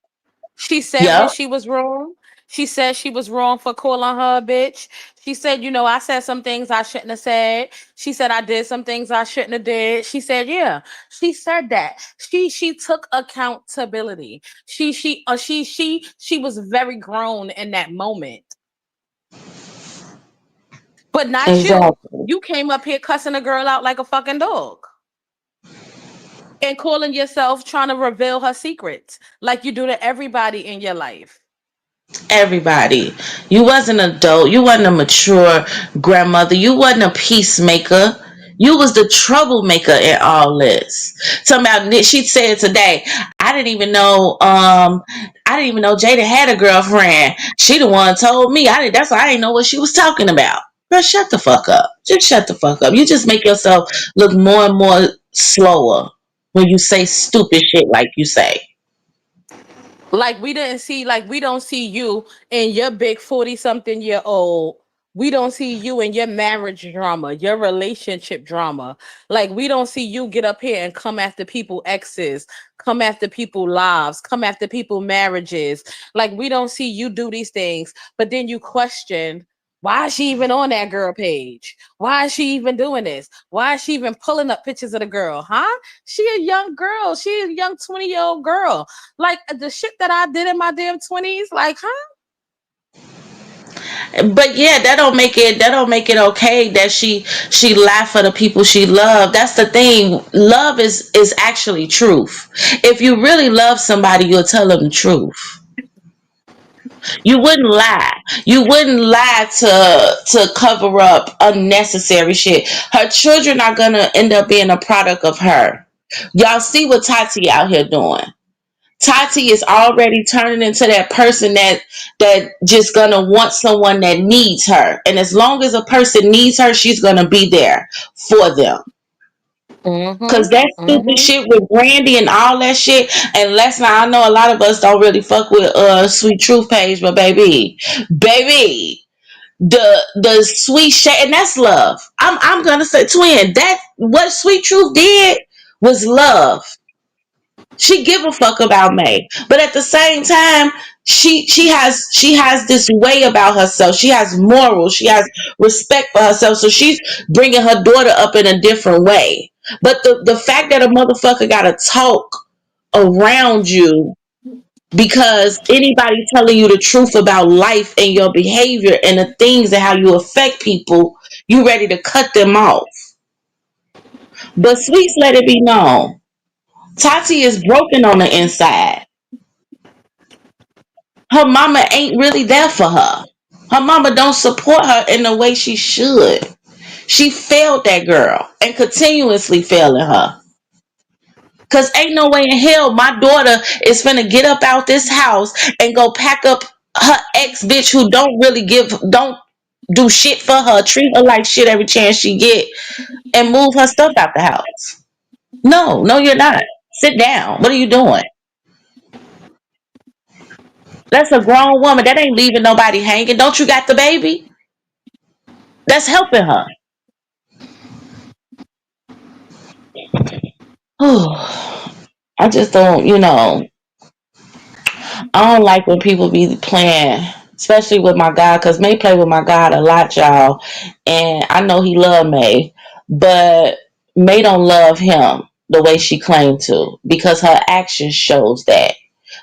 [SPEAKER 1] She said when
[SPEAKER 2] Yep,
[SPEAKER 1] she was wrong. She said she was wrong for calling her a bitch. She said, I said some things I shouldn't have said. She said I did some things I shouldn't have did. She said, yeah. She said that. She took accountability. She was very grown in that moment. But not you.
[SPEAKER 2] exactly.
[SPEAKER 1] You came up here cussing a girl out like a fucking dog. And calling yourself trying to reveal her secrets like you do to everybody in your life.
[SPEAKER 2] Everybody. You wasn't an adult. You wasn't a mature grandmother. You wasn't a peacemaker. You was the troublemaker in all this. Talking about, she said today, I didn't even know Jada had a girlfriend. She the one told me. That's why I didn't know what she was talking about. Girl, shut the fuck up. Just shut the fuck up. You just make yourself look more and more slower when you say stupid shit like you say.
[SPEAKER 1] Like we didn't see, like we don't see you in your big 40 something year old. We don't see you in your marriage drama, your relationship drama. Like we don't see you get up here and come after people exes, come after people lives, come after people marriages. Like we don't see you do these things, but then you question, why is she even on that girl page? Why is she even doing this? Why is she even pulling up pictures of the girl? Huh? She a young girl. She a young 20-year-old girl. Like the shit that I did in my damn 20s, like, huh?
[SPEAKER 2] But yeah, that don't make it okay that she laughed for the people she loved. That's the thing. Love is actually truth. If you really love somebody, you'll tell them the truth. You wouldn't lie. You wouldn't lie to cover up unnecessary shit. Her children are gonna end up being a product of her. Y'all see what Tati out here doing. Tati is already turning into that person that just gonna want someone that needs her. And as long as a person needs her, she's gonna be there for them. Cause
[SPEAKER 1] Mm-hmm.
[SPEAKER 2] that stupid
[SPEAKER 1] Mm-hmm.
[SPEAKER 2] shit with Brandy and all that shit, and let's not, I know a lot of us don't really fuck with Sweet Truth page, but baby, the sweet shade, and that's love. I'm gonna say, twin, that what Sweet Truth did was love. She give a fuck about May, but at the same time, she has this way about herself. She has morals. She has respect for herself. So she's bringing her daughter up in a different way. But the fact that a motherfucker got to talk around you because anybody telling you the truth about life and your behavior and the things and how you affect people, you ready to cut them off. But Sweets let it be known. Tati is broken on the inside. Her mama ain't really there for her. Her mama don't support her in the way she should. She failed that girl and continuously failing her. Cause ain't no way in hell my daughter is finna get up out this house and go pack up her ex bitch who don't do shit for her, treat her like shit every chance she get, and move her stuff out the house. No, no, you're not. Sit down. What are you doing? That's a grown woman. That ain't leaving nobody hanging. Don't you got the baby? That's helping her. I just don't, I don't like when people be playing, especially with my God, because May play with my God a lot, y'all. And I know he love May, but May don't love him the way she claimed to because her action shows that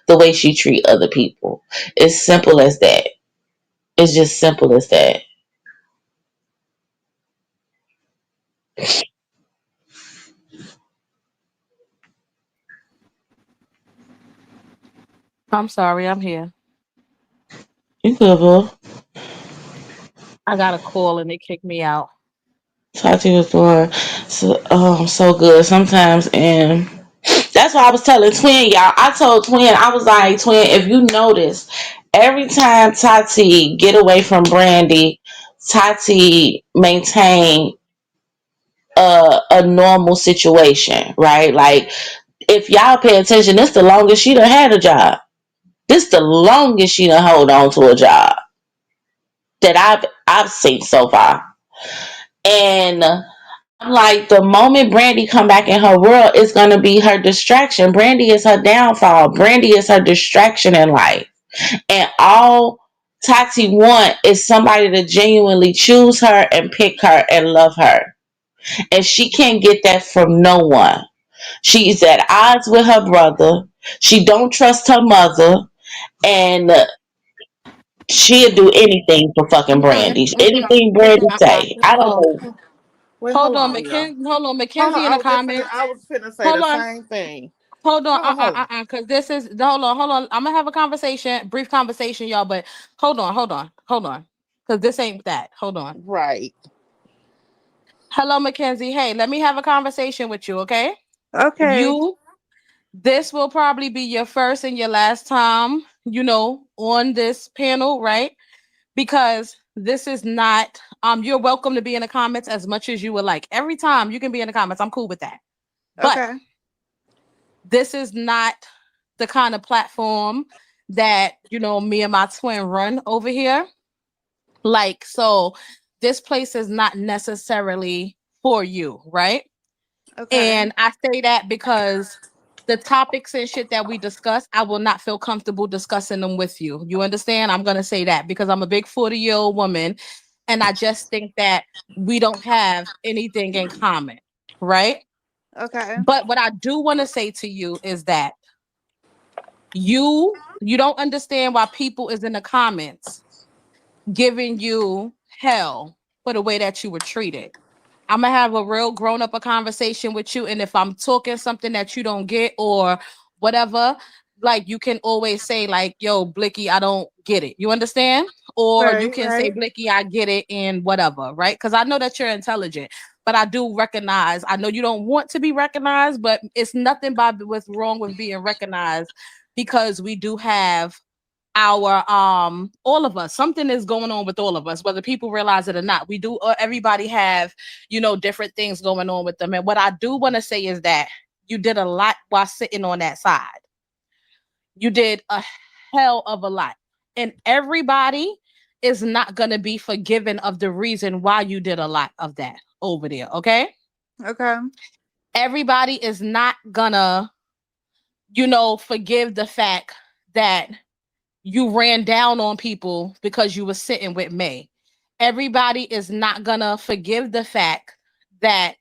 [SPEAKER 2] the way she treat other people. It's simple as that. It's just simple as that.
[SPEAKER 1] I'm sorry, I'm here.
[SPEAKER 2] You good, boo.
[SPEAKER 1] I got a call and they kicked me out.
[SPEAKER 2] Tati was doing so good sometimes, and that's why I was telling Twin, y'all. I told Twin, I was like, Twin, if you notice, every time Tati get away from Brandy, Tati maintain a normal situation, right? Like, if y'all pay attention, this the longest she done had a job. This the longest she done hold on to a job that I've seen so far. And I'm like, the moment Brandy come back in her world, it's gonna be her distraction. Brandy is her downfall. Brandy is her distraction in life. And all Tati want is somebody to genuinely choose her and pick her and love her. And she can't get that from no one. She's at odds with her brother. She don't trust her mother. And she'll do anything for fucking
[SPEAKER 1] Mm-mm,
[SPEAKER 2] Brandy.
[SPEAKER 1] mm-mm,
[SPEAKER 2] Anything Brandy say. I don't
[SPEAKER 1] Oh,
[SPEAKER 2] know.
[SPEAKER 3] Wait,
[SPEAKER 1] hold
[SPEAKER 3] hold
[SPEAKER 1] on,
[SPEAKER 3] on, y'all.
[SPEAKER 1] Hold on,
[SPEAKER 3] Hold on.
[SPEAKER 1] Mackenzie in the comments.
[SPEAKER 3] I was finna say
[SPEAKER 1] Hold
[SPEAKER 3] the
[SPEAKER 1] on,
[SPEAKER 3] same thing.
[SPEAKER 1] hold on,
[SPEAKER 3] Hold on, hold on.
[SPEAKER 1] because this is hold on. I'm gonna have a conversation, brief conversation, y'all. But hold on, because this ain't that. Hold on.
[SPEAKER 3] Right.
[SPEAKER 1] Hello, Mackenzie. Hey, let me have a conversation with you, okay?
[SPEAKER 3] Okay.
[SPEAKER 1] You, this will probably be your first and your last time, on this panel, right? Because This is not you're welcome to be in the comments as much as you would like. Every time you can be in the comments. I'm cool with that. But
[SPEAKER 4] Okay.
[SPEAKER 1] this is not the kind of platform that, me and my twin run over here. Like, so this place is not necessarily for you, right?
[SPEAKER 4] Okay.
[SPEAKER 1] And I say that because the topics and shit that we discuss, I will not feel comfortable discussing them with you. You understand? I'm going to say that because I'm a big 40-year-old woman and I just think that we don't have anything in common, right?
[SPEAKER 4] Okay.
[SPEAKER 1] But what I do want to say to you is that you don't understand why people is in the comments giving you hell for the way that you were treated. I'm gonna have a real grown up a conversation with you, and if I'm talking something that you don't get or whatever, like you can always say like, "Yo, Blicky, I don't get it." You understand? Or you
[SPEAKER 4] Right.
[SPEAKER 1] can say,
[SPEAKER 4] Right.
[SPEAKER 1] "Blicky, I get it," and whatever, right? Because I know that you're intelligent, but I do recognize. I know you don't want to be recognized, but it's nothing by what's wrong with being recognized because we do have our all of us, something is going on with all of us, whether people realize it or not. We do everybody have different things going on with them, and what I do want to say is that you did a lot while sitting on that side. You did a hell of a lot, and everybody is not going to be forgiven of the reason why you did a lot of that over there. Okay,
[SPEAKER 4] Okay.
[SPEAKER 1] everybody is not gonna forgive the fact that you ran down on people because you were sitting with May. Everybody is not gonna forgive the fact that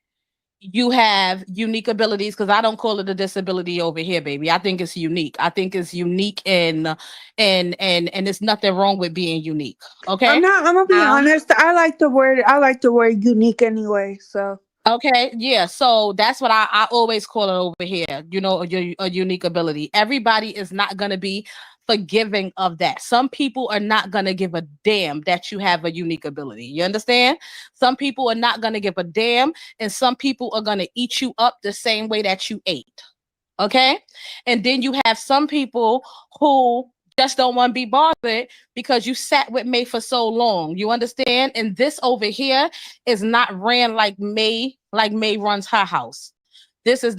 [SPEAKER 1] you have unique abilities, because I don't call it a disability over here, baby. I think it's unique. I think it's unique, and there's nothing wrong with being unique.
[SPEAKER 4] I'm
[SPEAKER 1] Okay.
[SPEAKER 4] not. I'm gonna be
[SPEAKER 1] Um,
[SPEAKER 4] honest. I like the word. I like the word unique anyway. So.
[SPEAKER 1] Okay, yeah. So that's what I always call it over here. A unique ability. Everybody is not gonna be forgiving of that. Some people are not gonna give a damn that you have a unique ability. You understand? Some people are not gonna give a damn, and some people are gonna eat you up the same way that you ate. Okay. And then you have some people who just don't want to be bothered because you sat with May for so long. You understand? And this over here is not ran like May runs her house. This ain't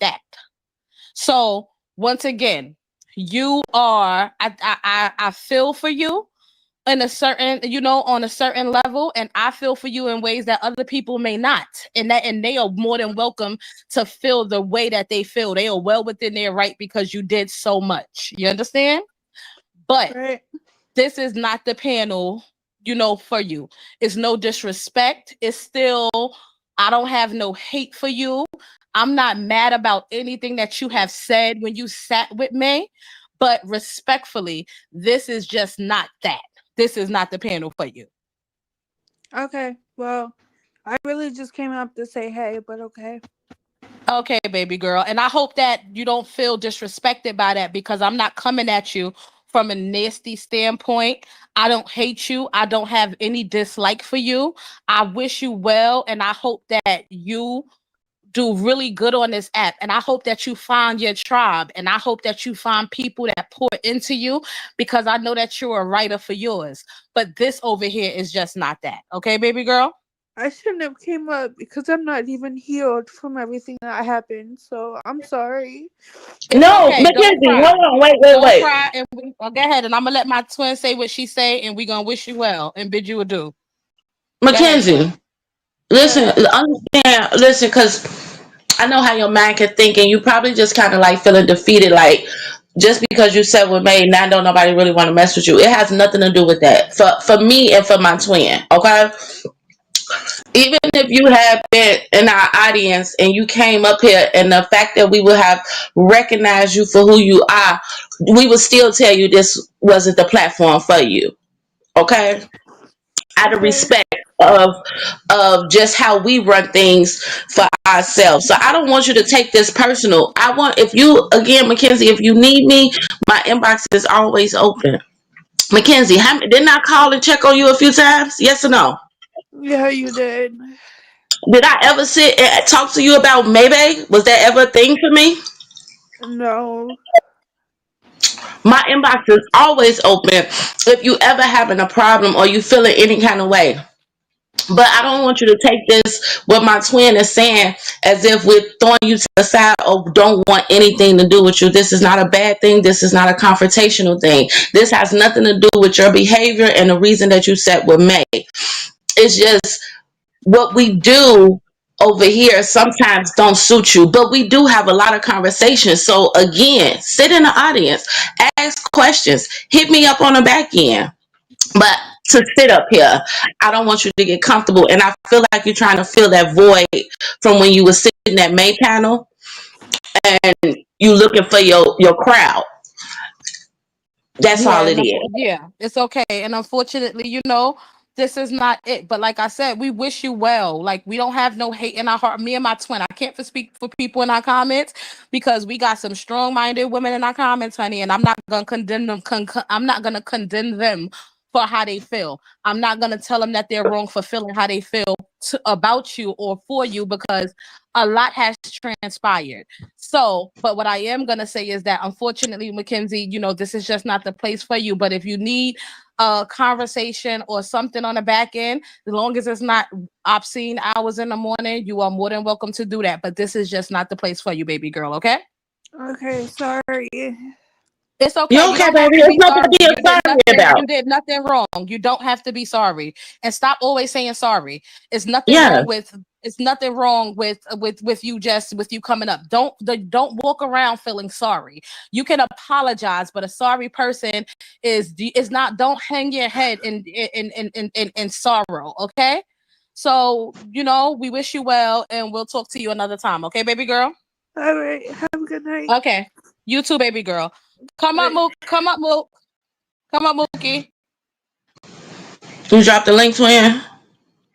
[SPEAKER 1] that. So once again, you are I feel for you in a certain, on a certain level, and I feel for you in ways that other people may not. And they are more than welcome to feel the way that they feel. They are well within their right because you did so much. You understand? But
[SPEAKER 4] Right.
[SPEAKER 1] this is not the panel, for you. It's no disrespect. It's still, I don't have no hate for you. I'm not mad about anything that you have said when you sat with me, but respectfully, this is just not that. This is not the panel for you.
[SPEAKER 4] Okay. Well, I really just came up to say hey, but okay.
[SPEAKER 1] Okay, baby girl. And I hope that you don't feel disrespected by that because I'm not coming at you from a nasty standpoint. I don't hate you. I don't have any dislike for you. I wish you well, and I hope that you do really good on this app. And I hope that you find your tribe, and I hope that you find people that pour into you because I know that you're a writer for yours. But this over here is just not that. Okay, baby girl?
[SPEAKER 4] I shouldn't have came up because I'm not even healed from everything that happened. So I'm sorry.
[SPEAKER 1] It's
[SPEAKER 2] No,
[SPEAKER 1] okay. Don't
[SPEAKER 2] Mackenzie,
[SPEAKER 1] cry.
[SPEAKER 2] hold on, wait, wait,
[SPEAKER 1] Don't
[SPEAKER 2] wait.
[SPEAKER 1] cry. And go ahead. And I'm gonna let my twin say what she say, and we're gonna wish you well and bid you adieu. Go ahead, twin.
[SPEAKER 2] Mackenzie, listen,
[SPEAKER 4] Yes.
[SPEAKER 2] understand, listen, because I know how your mind can think, and you probably just kind of like feeling defeated, like just because you said what made now don't nobody really want to mess with you. It has nothing to do with that. For me and for my twin, okay. Even if you had been in our audience and you came up here, and the fact that we would have recognized you for who you are, we would still tell you this wasn't the platform for you. Okay, out of
[SPEAKER 4] Okay.
[SPEAKER 2] respect of just how we run things for ourselves. So I don't want you to take this personal. I want, if you, again, Mackenzie, if you need me, my inbox is always open. Mackenzie, didn't I call and check on you a few times? Yes or no?
[SPEAKER 4] Yeah, you did.
[SPEAKER 2] Did I ever sit and talk to you about maybe? Was that ever a thing for me?
[SPEAKER 4] No.
[SPEAKER 2] My inbox is always open if you ever having a problem or you feeling any kind of way. But I don't want you to take this, what my twin is saying, as if we're throwing you to the side or don't want anything to do with you. This is not a bad thing. This is not a confrontational thing. This has nothing to do with your behavior and the reason that you sat with May. It's just what we do over here sometimes don't suit you, but we do have a lot of conversations. So again, sit in the audience, ask questions, hit me up on the back end. But to sit up here, I don't want you to get comfortable. And I feel like you're trying to fill that void from when you were sitting at May panel and you looking for your crowd. That's all
[SPEAKER 1] Yeah,
[SPEAKER 2] it is.
[SPEAKER 1] yeah, it's okay. And unfortunately, this is not it. But like I said, we wish you well. Like, we don't have no hate in our heart. Me and my twin, I can't speak for people in our comments because we got some strong-minded women in our comments, honey. And I'm not gonna condemn them. I'm not gonna condemn them for how they feel. I'm not gonna tell them that they're wrong for feeling how they feel about you or for you, because a lot has transpired. So, but what I am going to say is that unfortunately, Mackenzie, this is just not the place for you. But if you need a conversation or something on the back end, as long as it's not obscene hours in the morning, you are more than welcome to do that. But this is just not the place for you, baby girl. Okay?
[SPEAKER 4] Okay, sorry.
[SPEAKER 1] It's okay.
[SPEAKER 2] You
[SPEAKER 1] You
[SPEAKER 2] okay,
[SPEAKER 1] don't have
[SPEAKER 2] baby?
[SPEAKER 1] to
[SPEAKER 2] There's
[SPEAKER 1] be
[SPEAKER 2] nothing to
[SPEAKER 1] sorry.
[SPEAKER 2] be
[SPEAKER 1] You did
[SPEAKER 2] sorry
[SPEAKER 1] nothing.
[SPEAKER 2] about.
[SPEAKER 1] You did nothing wrong. You don't have to be sorry. And stop always saying sorry. It's nothing
[SPEAKER 2] Yeah.
[SPEAKER 1] wrong with. It's nothing wrong with you, just with you coming up. Don't walk around feeling sorry. You can apologize, but a sorry person is not. Don't hang your head in sorrow. Okay. So we wish you well, and we'll talk to you another time. Okay, baby girl.
[SPEAKER 4] All right, have a good night.
[SPEAKER 1] Okay. You too, baby girl. Come up,
[SPEAKER 4] Bye.
[SPEAKER 1] Mook. Come up, Mook. Come up, Mookie.
[SPEAKER 2] You dropped the link, twin?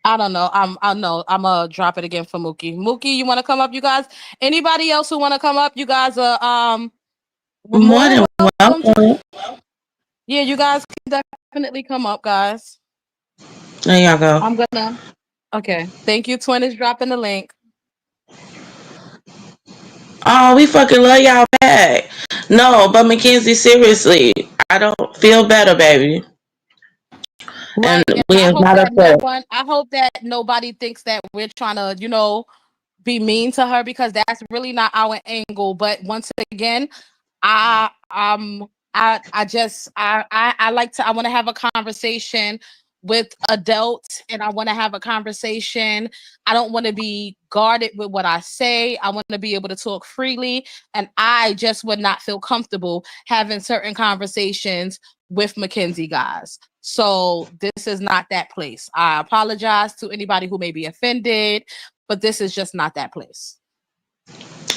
[SPEAKER 1] I don't know. I know. I'm gonna drop it again for Mookie. Mookie, you want to come up, you guys? Anybody else who want to come up? You guys are more
[SPEAKER 2] More
[SPEAKER 1] than
[SPEAKER 2] than
[SPEAKER 1] welcome to.
[SPEAKER 2] welcome.
[SPEAKER 1] Yeah, you guys can definitely come up, guys.
[SPEAKER 2] There y'all go.
[SPEAKER 1] I'm gonna. Okay. Thank you. Twin is dropping the link.
[SPEAKER 2] Oh, we fucking love y'all back. No, but Mackenzie, seriously, I don't feel better, baby. And
[SPEAKER 1] Right. And
[SPEAKER 2] we
[SPEAKER 1] I
[SPEAKER 2] is
[SPEAKER 1] hope
[SPEAKER 2] not
[SPEAKER 1] that no
[SPEAKER 2] upset.
[SPEAKER 1] one. I hope that nobody thinks that we're trying to, be mean to her, because that's really not our angle. But once again, I I just I like to I want to have a conversation with adults, and I want to have a conversation. I don't want to be guarded with what I say. I want to be able to talk freely, and I just would not feel comfortable having certain conversations with Mackenzie, guys. So this is not that place. I apologize to anybody who may be offended, but this is just not that place.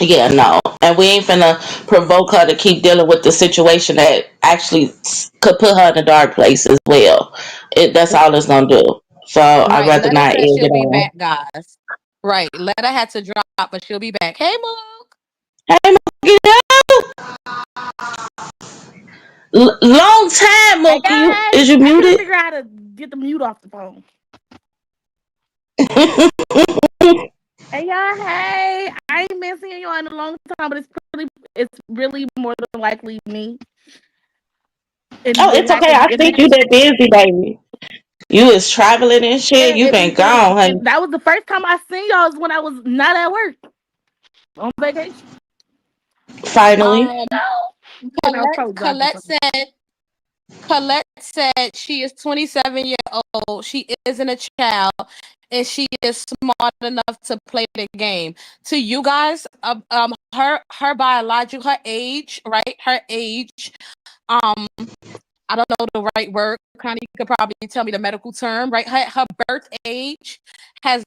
[SPEAKER 2] Yeah, no. And we ain't finna provoke her to keep dealing with the situation that actually could put her in a dark place as well. That's all it's gonna do. So I'd
[SPEAKER 1] Right.
[SPEAKER 2] rather
[SPEAKER 1] Letta
[SPEAKER 2] not
[SPEAKER 1] said
[SPEAKER 2] egg
[SPEAKER 1] she'll
[SPEAKER 2] it
[SPEAKER 1] be
[SPEAKER 2] on.
[SPEAKER 1] back, guys. Right. Letta had to drop, but she'll be back. Hey, Mook.
[SPEAKER 2] Hey, Mookie, long time,
[SPEAKER 1] Hey,
[SPEAKER 2] Mookie.
[SPEAKER 1] guys.
[SPEAKER 2] Is you
[SPEAKER 1] I can't
[SPEAKER 2] muted?
[SPEAKER 1] figure out how to get the mute off the phone. Hey, y'all. Hey. I ain't been seeing y'all in a long time, but it's really more than likely me.
[SPEAKER 2] Oh,
[SPEAKER 1] And
[SPEAKER 2] it's
[SPEAKER 1] then I
[SPEAKER 2] okay.
[SPEAKER 1] can,
[SPEAKER 2] I
[SPEAKER 1] and
[SPEAKER 2] think
[SPEAKER 1] then,
[SPEAKER 2] you that busy, baby. You is traveling and shit.
[SPEAKER 1] yeah,
[SPEAKER 2] You been gone,
[SPEAKER 1] and
[SPEAKER 2] honey.
[SPEAKER 1] that was the first time I seen y'all, is when I was not at work on vacation.
[SPEAKER 2] Finally.
[SPEAKER 4] And I'll
[SPEAKER 1] Colette,
[SPEAKER 4] probably drop it
[SPEAKER 1] Colette
[SPEAKER 4] from
[SPEAKER 1] said, Colette said she is 27 years old. She isn't a child, and she is smart enough to play the game. To you guys, her biological, her age, right? Her age. Um, I don't know the right word. Connie, you could probably tell me the medical term, right? Her birth age has,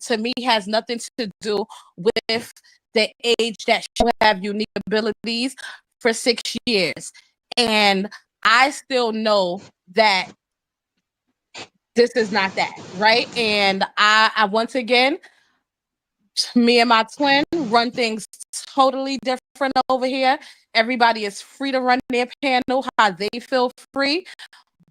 [SPEAKER 1] to me, has nothing to do with the age that she will have unique abilities for 6 years. And I still know that this is not that, right? And I once again, me and my twin run things totally different over here. Everybody is free to run their panel how they feel free.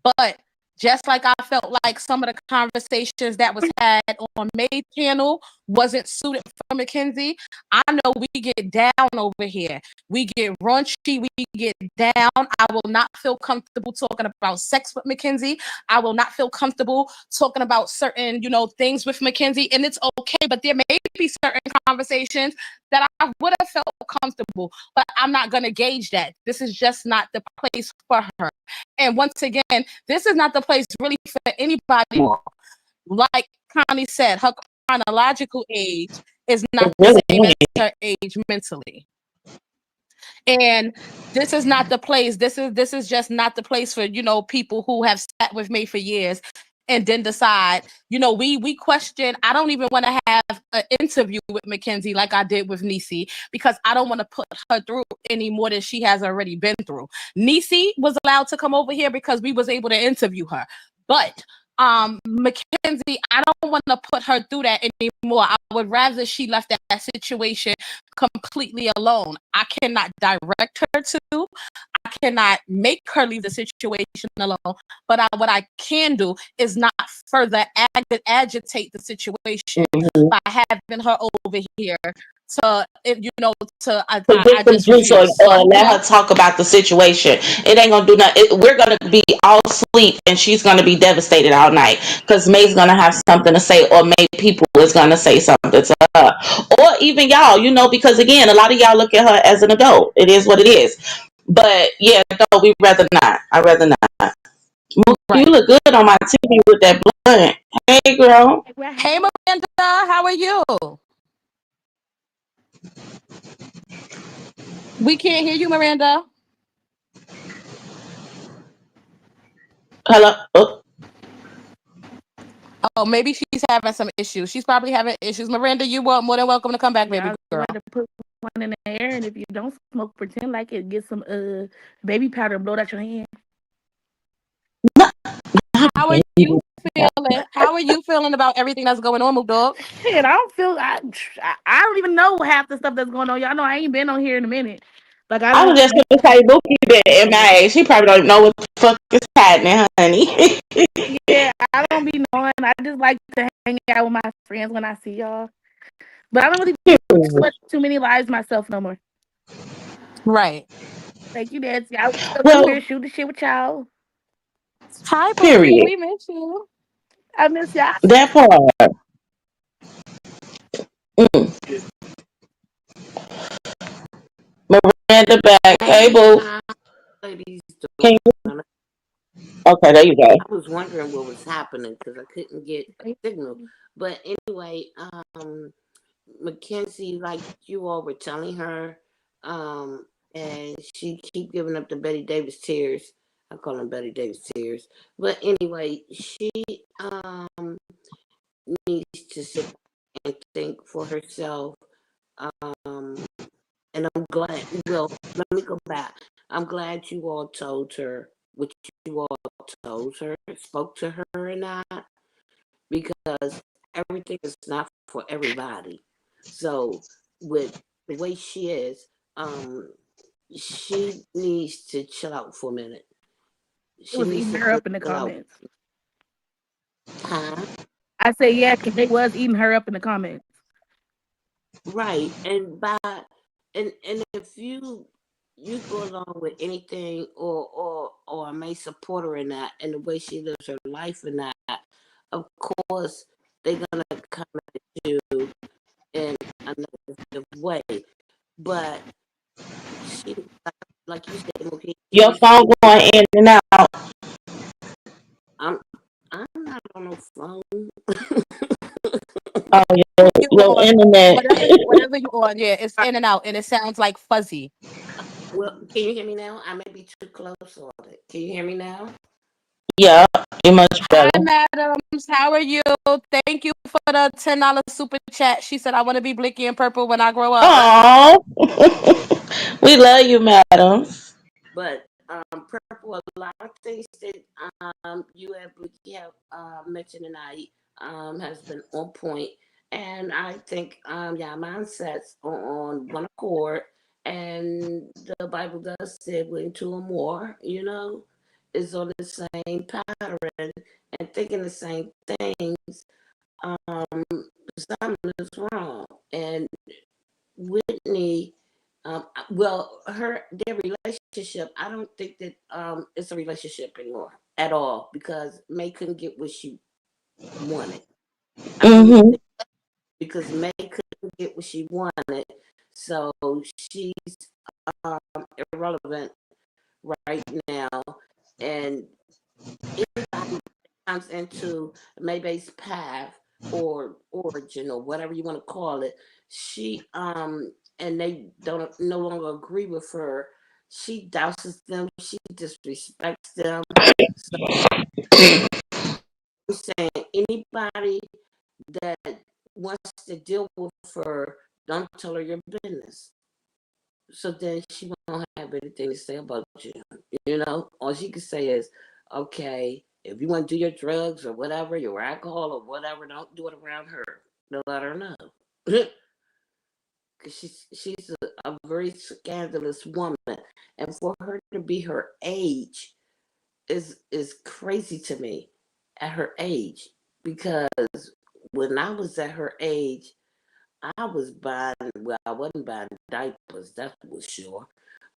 [SPEAKER 1] But Just like I felt like some of the conversations that was had on May's channel wasn't suited for Mackenzie. I know we get down over here. We get raunchy. We get down. I will not feel comfortable talking about sex with Mackenzie. I will not feel comfortable talking about certain, things with Mackenzie. And it's okay, but there may be certain conversations that I would have felt comfortable, but I'm not going to gauge that. This is just not the place for her. And once again, this is not the place really for anybody more. Like Connie said, her chronological age is not the same as her age mentally. And this is not the place. This is just not the place for people who have sat with me for years and then decide. We question. I don't even want to have an interview with Mackenzie like I did with Nisi, because I don't want to put her through any more than she has already been through. Nisi was allowed to come over here because we was able to interview her, but Mackenzie, I don't want to put her through that anymore. I would rather she left that situation completely alone. I cannot direct her to. I cannot make her leave the situation alone. But what I can do is not further agitate the situation by having her over here to
[SPEAKER 2] To get
[SPEAKER 1] I
[SPEAKER 2] some
[SPEAKER 1] just
[SPEAKER 2] juice, or,
[SPEAKER 1] refuse. So
[SPEAKER 2] let her talk about the situation. It ain't gonna do nothing. We're gonna be all asleep, and she's gonna be devastated all night because May's gonna have something to say, or May people is gonna say something to her, or even y'all. Because again, a lot of y'all look at her as an adult. It is what it is. But yeah, no, we rather not. I'd rather not. You look good on my TV with that blunt. Hey, girl.
[SPEAKER 1] hey Miranda, how are you? We can't hear you, Miranda.
[SPEAKER 2] Hello. Oh,
[SPEAKER 1] Oh, maybe she's having some issues. She's probably having issues. Miranda, you are more than welcome to come back, baby
[SPEAKER 5] Y'all
[SPEAKER 1] girl.
[SPEAKER 5] go ahead and put one in the air, and if you don't smoke, pretend like it. Get some baby powder and blow it out your hand.
[SPEAKER 1] How are you feeling? How are you feeling about everything that's going on, Mook Dog?
[SPEAKER 5] Shit, I don't feel. I don't even know half the stuff that's going on. Y'all know I ain't been on here in a minute. Like I
[SPEAKER 2] I was
[SPEAKER 5] don't.
[SPEAKER 2] just gonna say, Bookie been MIA. She probably don't know what the fuck is happening, honey.
[SPEAKER 5] Yeah, I don't be knowing. I just like to hang out with my friends when I see y'all. But I don't really express too many lives myself no more.
[SPEAKER 1] Right.
[SPEAKER 5] Thank you, Nancy. I will still come here
[SPEAKER 2] Well,
[SPEAKER 5] shoot the shit with y'all.
[SPEAKER 1] Hi, Bookie.
[SPEAKER 2] period.
[SPEAKER 1] We miss you.
[SPEAKER 5] I miss y'all.
[SPEAKER 2] That part. Mm. Miranda back. Hey,
[SPEAKER 6] Hey,
[SPEAKER 2] boo.
[SPEAKER 6] how ladies
[SPEAKER 2] Can you?
[SPEAKER 6] doing?
[SPEAKER 2] Okay, there you go.
[SPEAKER 6] I was wondering what was happening because I couldn't get a signal. But anyway, Mackenzie, like you all were telling her, and she keep giving up the Betty Davis tears. I call them Betty Davis tears. But anyway, she needs to sit and think for herself. Um, and I'm glad. Well, let me go back. I'm glad you all told her what you all told her, spoke to her, and that, because everything is not for everybody. So with the way she is, she needs to chill out for a minute.
[SPEAKER 5] It
[SPEAKER 6] She
[SPEAKER 5] was
[SPEAKER 6] needs
[SPEAKER 5] eating
[SPEAKER 6] to
[SPEAKER 5] her up in the
[SPEAKER 6] chill out.
[SPEAKER 5] comments.
[SPEAKER 6] Huh?
[SPEAKER 5] I say yeah, because they was eating her up in the comments.
[SPEAKER 6] Right. And if you go along with anything, or may support her in that, and the way she lives her life in that, of course they're gonna come at you in a negative way. But she, like you said, okay, she
[SPEAKER 2] Your
[SPEAKER 6] needs to
[SPEAKER 2] phone going in and out.
[SPEAKER 6] I'm I'm not on no phone.
[SPEAKER 2] Oh,
[SPEAKER 1] You
[SPEAKER 2] your
[SPEAKER 1] on
[SPEAKER 2] internet.
[SPEAKER 1] whatever you on, yeah, it's in and out and it sounds like fuzzy.
[SPEAKER 6] Well, can you hear me now? I may be too close on it. Can you hear me now?
[SPEAKER 2] Yeah, you're much
[SPEAKER 1] Hi,
[SPEAKER 2] better.
[SPEAKER 1] madams. How are you? Thank you for the $10 super chat. She said, I want to be Blicky and Purple when I grow up.
[SPEAKER 2] Oh, we love you, madam.
[SPEAKER 6] But purple, a lot of things that you have mentioned tonight has been on point, and I think yeah, mindsets on one accord, and the Bible does say when two or more, is on the same pattern and thinking the same things, something is wrong. And Whitney, well, their relationship, I don't think that it's a relationship anymore at all, because May couldn't get what she wanted. I really think, because May couldn't get what she wanted, so she's um, irrelevant right now. And anybody that comes into Maybay's path or origin or whatever you want to call it, she and they don't no longer agree with her, she douses them, she disrespects them. So I'm saying anybody that wants to deal with her, don't tell her your business. So then she won't have anything to say about you. You know, all she can say is, okay, if you want to do your drugs or whatever, your alcohol or whatever, don't do it around her. Don't let her know. Because she's a very scandalous woman. And for her to be her age is crazy to me at her age. Because when I was at her age, I was buying, well, I wasn't buying diapers, that was sure.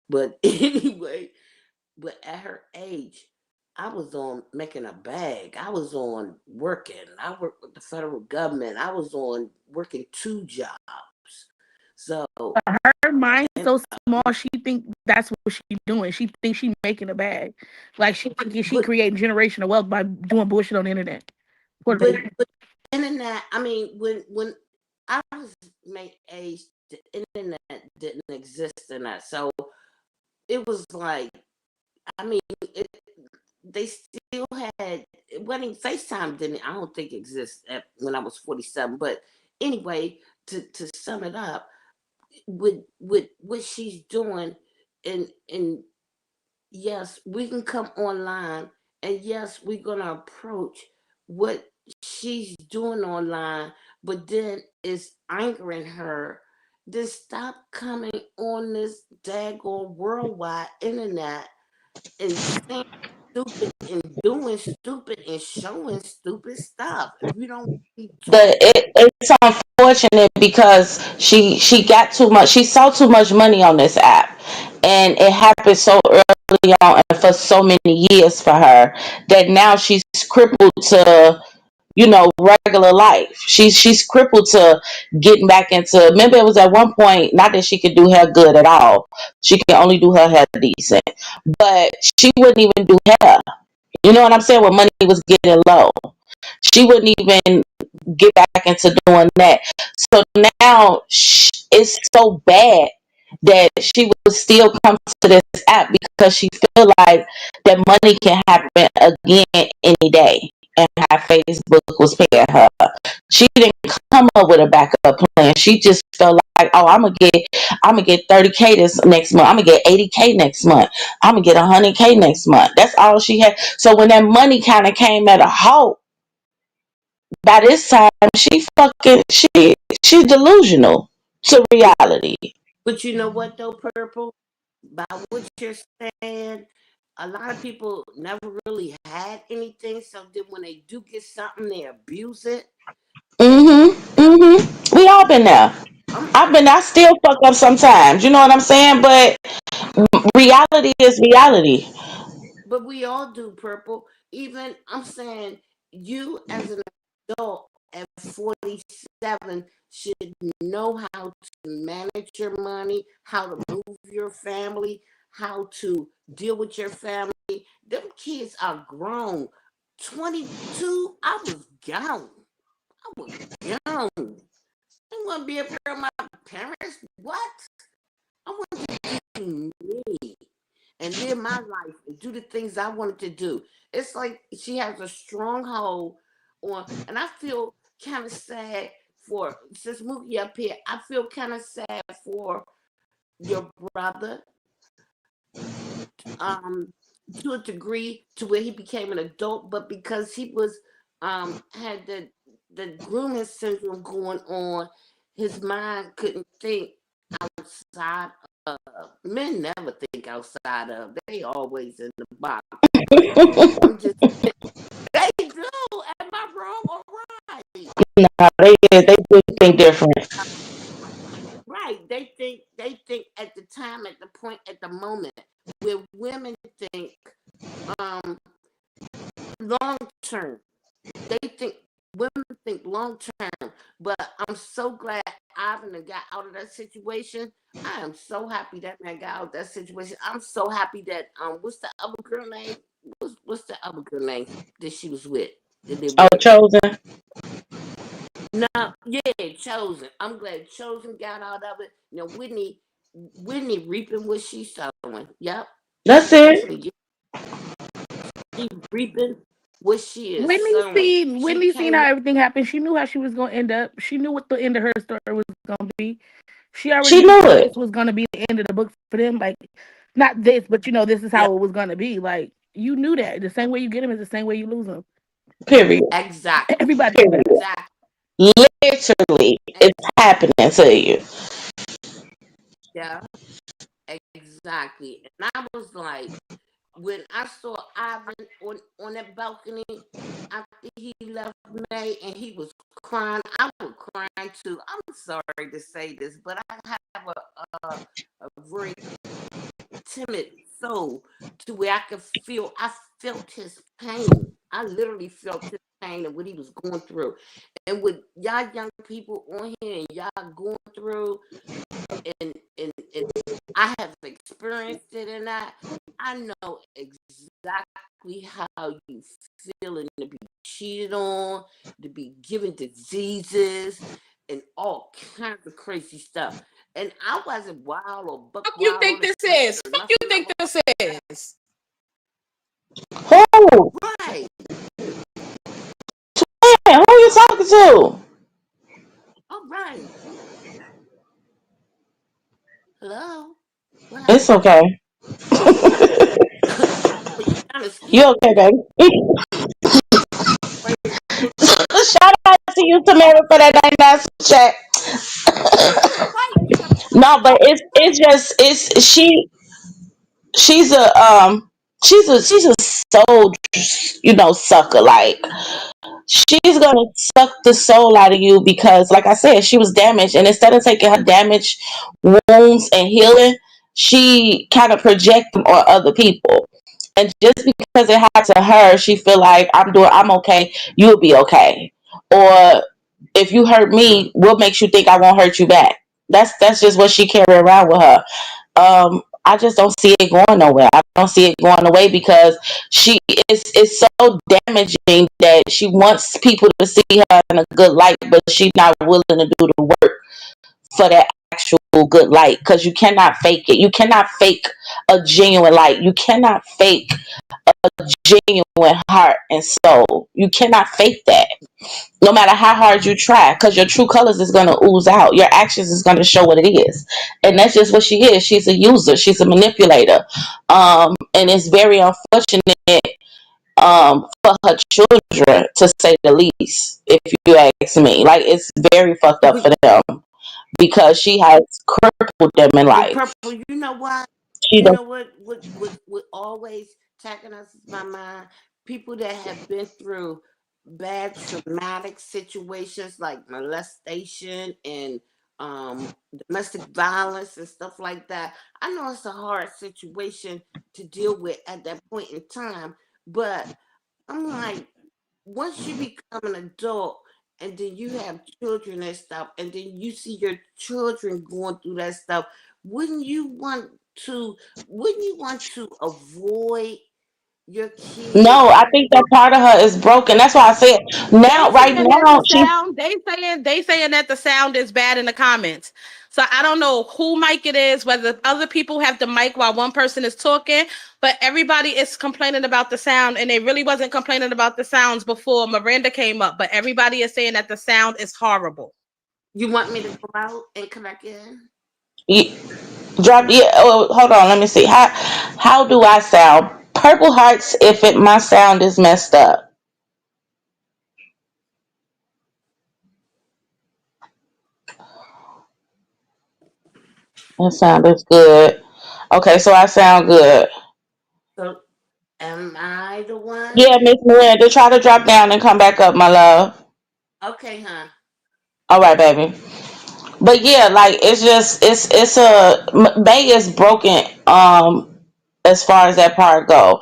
[SPEAKER 6] But anyway, but at her age, I was on making a bag. I was on working. I worked with the federal government. I was on working 2 jobs. So,
[SPEAKER 5] Her mind
[SPEAKER 6] and
[SPEAKER 5] so small. She think that's what she's doing. She thinks she making a bag. Like she thinking she
[SPEAKER 6] but
[SPEAKER 5] creating generational wealth by doing bullshit on the internet. Poor
[SPEAKER 6] but
[SPEAKER 5] lady.
[SPEAKER 6] but internet. I mean, when I was my age, the internet didn't exist in that. So it was like, I mean, it, they still had, wedding FaceTime didn't, I don't think exist when I was 47. But anyway, to sum it up, with what she's doing, and yes, we can come online, and yes, we're gonna approach what she's doing online, but then it's angering her. Then stop coming on this daggone worldwide internet and saying stupid and doing stupid and showing stupid stuff. If you don't be talking,
[SPEAKER 2] It's unfortunate because she got too much. She saw too much money on this app, and it happened so early on and for so many years for her that now she's crippled to, regular life. She's crippled to getting back into. Remember, it was at one point, not that she could do hair good at all. She could only do her hair decent, but she wouldn't even do hair. You know what I'm saying? When money was getting low, she wouldn't even get back into doing that. So now it's so bad that she would still come to this app because she feel like that money can happen again any day, and how Facebook was paying her. She didn't come up with a backup plan. She just felt like, oh, I'm gonna get 30K this next month. I'm gonna get 80K next month. I'm gonna get 100K next month. That's all she had. So when that money kind of came at a halt, by this time she's delusional to reality.
[SPEAKER 6] but you know what though, Purple? By what you're saying, a lot of people never really had anything, so then when they do get something, they abuse it. And
[SPEAKER 2] We all been there.
[SPEAKER 6] I'm
[SPEAKER 2] I still fuck up sometimes. You know what I'm saying? But reality is reality.
[SPEAKER 6] But we all do, Purple. Even I'm saying you as an adult at 47 should know how to manage your money, how to move your family, how to deal with your family. Them kids are grown. 22, I was gone. I was gone. I want to be up here with my parents. What? I want to do me and live my life and do the things I wanted to do. It's like she has a stronghold on, and I feel kind of sad for, since Mookie up here, I feel kind of sad for your brother, um, to a degree to where he became an adult, but because he was had the grooming syndrome going on, his mind couldn't think outside men never think outside of. They always in the box. But I'm just they do. Am I wrong or right?
[SPEAKER 2] No, they do think different.
[SPEAKER 6] Right. They think at the time, at the point, at the moment where women think um long term. They think women think long term. But I'm so glad Ivan got out of that situation. I am so happy that man got out of that situation. I'm so happy that what's the other girl name? What's the other girl name that she was with? That they
[SPEAKER 2] Oh,
[SPEAKER 6] were
[SPEAKER 2] chosen.
[SPEAKER 6] no, yeah, chosen. I'm glad chosen got out of it. You know, Whitney reaping what she's sowing. Yep.
[SPEAKER 2] That's it.
[SPEAKER 6] Unfortunately, she reaping what she is sowing. She
[SPEAKER 5] Whitney seen
[SPEAKER 6] came
[SPEAKER 5] how
[SPEAKER 6] up.
[SPEAKER 5] everything happened. She knew how she was gonna end up. She knew what the end of her story was gonna be. She already
[SPEAKER 2] She
[SPEAKER 5] knew
[SPEAKER 2] knew
[SPEAKER 5] that
[SPEAKER 2] it.
[SPEAKER 5] this was gonna be the end of the book for them. Like, not this, but this is
[SPEAKER 6] Yeah,
[SPEAKER 5] how it was gonna be. Like, you knew that. The same way you get them is the same way you lose them.
[SPEAKER 2] Period.
[SPEAKER 6] exactly.
[SPEAKER 5] Everybody knew that.
[SPEAKER 2] Period.
[SPEAKER 6] Exactly.
[SPEAKER 2] Literally, it's happening to you.
[SPEAKER 6] Yeah, exactly. And I was like, when I saw Ivan on that balcony after he left May and he was crying, I was crying too. I'm sorry to say this, but I have a very timid soul to where I felt his pain. I literally felt his pain and what he was going through. And with y'all young people on here and y'all going through and I have experienced it and I know exactly how you feel and to be cheated on, to be given diseases and all kinds of crazy stuff. And I wasn't wild or buck
[SPEAKER 1] Fuck you
[SPEAKER 6] wild on
[SPEAKER 1] think
[SPEAKER 6] the
[SPEAKER 1] this
[SPEAKER 6] street
[SPEAKER 1] is?
[SPEAKER 6] or
[SPEAKER 1] Fuck you
[SPEAKER 6] nothing.
[SPEAKER 1] think this is?
[SPEAKER 2] Who?
[SPEAKER 6] Right.
[SPEAKER 2] Man, who you talking to?
[SPEAKER 6] All right. Hello. What
[SPEAKER 2] It's
[SPEAKER 6] happened?
[SPEAKER 2] okay.
[SPEAKER 6] You kind of scared
[SPEAKER 2] You okay, baby?
[SPEAKER 6] me.
[SPEAKER 2] Shout out to you, Tamara, for that 99 chat.
[SPEAKER 6] Right.
[SPEAKER 2] No, but it's
[SPEAKER 6] Right.
[SPEAKER 2] just it's she's a she's a soul sucker. Like she's gonna suck the soul out of you because, like I said, she was damaged, and instead of taking her damaged wounds and healing, she kind of project them on other people. And just because it happened to her, she feel like I'm okay, you'll be okay. Or if you hurt me, what makes you think I won't hurt you back? That's just what she carry around with her. I just don't see it going nowhere. I don't see it going away because she is so damaging that she wants people to see her in a good light, but she's not willing to do the work for that actual good light because you cannot fake it. You cannot fake a genuine light. You cannot fake genuine heart and soul. You cannot fake that no matter how hard you try, because your true colors is going to ooze out. Your actions is going to show what it is. And that's just what she is. She's a user. She's a manipulator. And it's very unfortunate for her children, to say the least, if you ask me. Like, it's very fucked up for them because she has crippled them in
[SPEAKER 6] But
[SPEAKER 2] life.
[SPEAKER 6] purple, you know what?
[SPEAKER 2] She
[SPEAKER 6] You
[SPEAKER 2] does.
[SPEAKER 6] know what always tackling us is my mind. People that have been through bad traumatic situations like molestation and domestic violence and stuff like that. I know it's a hard situation to deal with at that point in time, but I'm like, once you become an adult and then you have children and stuff, and then you see your children going through that stuff, wouldn't you want to wouldn't you want to avoid your
[SPEAKER 2] No,
[SPEAKER 6] kids
[SPEAKER 2] I think that
[SPEAKER 6] or
[SPEAKER 2] part of her is broken. That's why I said
[SPEAKER 1] They
[SPEAKER 2] now, right
[SPEAKER 1] saying that
[SPEAKER 2] now,
[SPEAKER 1] the sound. They saying that the sound is bad in the comments. So I don't know who mic it is, whether other people have the mic while one person is talking, but everybody is complaining about the sound, and they really wasn't complaining about the sounds before Miranda came up. But everybody is saying that the sound is horrible.
[SPEAKER 6] you want me to go out and come back in?
[SPEAKER 2] she drop. Yeah. Oh, hold on. Let me see. How do I sound? Purple hearts. If my sound is messed up. That sounds good. Okay, so I sound good.
[SPEAKER 6] So, am I the one?
[SPEAKER 2] Yeah, Miss Miranda, try to drop down and come back up, my love.
[SPEAKER 6] Okay, huh?
[SPEAKER 2] All right, baby. But yeah, like it's May is broken. As far as that part go,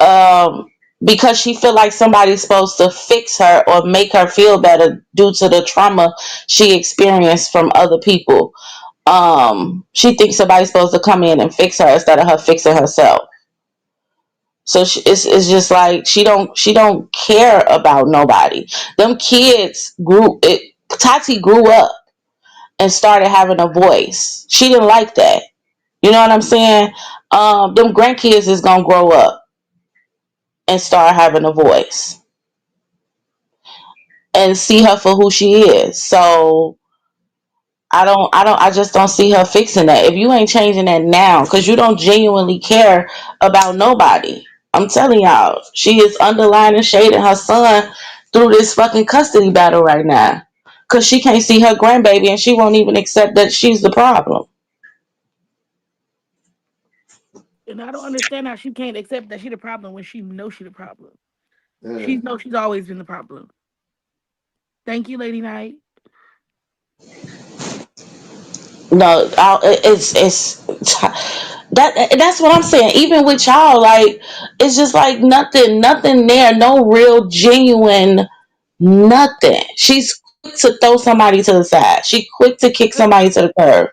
[SPEAKER 2] um, because she feel like somebody's supposed to fix her or make her feel better due to the trauma she experienced from other people. She thinks somebody's supposed to come in and fix her instead of her fixing herself. So it's just like she don't care about nobody. Them kids grew it. Tati grew up and started having a voice. She didn't like that. You know what I'm saying? Them grandkids is gonna grow up and start having a voice and see her for who she is. So I just don't see her fixing that. If you ain't changing that now, because you don't genuinely care about nobody. I'm telling y'all, she is underlining shading her son through this fucking custody battle right now. Cause she can't see her grandbaby and she won't even accept that she's the problem.
[SPEAKER 5] And I don't understand how she can't accept that she the problem when she knows she the problem. She knows she's always been the problem. Thank you, Lady Night.
[SPEAKER 2] No, it's that's what I'm saying. Even with y'all, like it's just like nothing there, no real genuine nothing. She's quick to throw somebody to the side. She quick to kick somebody to the curb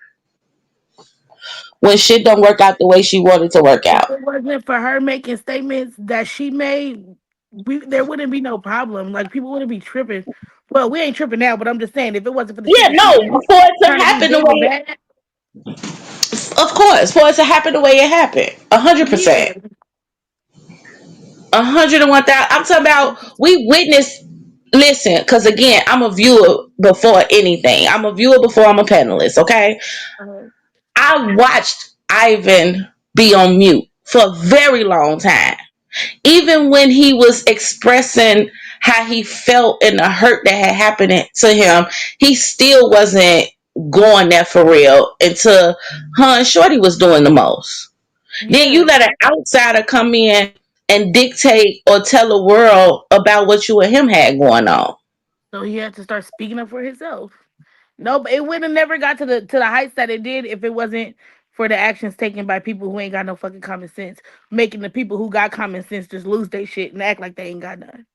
[SPEAKER 2] when shit don't work out the way she wanted to work
[SPEAKER 5] If
[SPEAKER 2] out.
[SPEAKER 5] it wasn't for her making statements that she made, there wouldn't be no problem. Like people wouldn't be tripping. Well, we ain't tripping now, but I'm just saying if it wasn't for the shit
[SPEAKER 2] Yeah,
[SPEAKER 5] that she
[SPEAKER 2] no,
[SPEAKER 5] said,
[SPEAKER 2] for it to
[SPEAKER 5] trying to be
[SPEAKER 2] happen the
[SPEAKER 5] big and
[SPEAKER 2] way,
[SPEAKER 5] bad,
[SPEAKER 2] of course, for it to happen the way it happened, 100%,
[SPEAKER 5] yeah.
[SPEAKER 2] 101,000. I'm talking about we witnessed. Listen, because again, I'm a viewer before anything. I'm a viewer before I'm a panelist. Okay,
[SPEAKER 5] Uh,
[SPEAKER 2] I watched Ivan be on mute for a very long time. Even when he was expressing how he felt and the hurt that had happened to him, he still wasn't going there for real until her and Shorty was doing the most. Then
[SPEAKER 5] yeah.
[SPEAKER 2] you let an outsider come in and dictate or tell the world about what you and him had going on.
[SPEAKER 5] So he had to start speaking up for himself. No, but it would have never got to the heights that it did if it wasn't for the actions taken by people who ain't got no fucking common sense, making the people who got common sense just lose their shit and act like they ain't got none.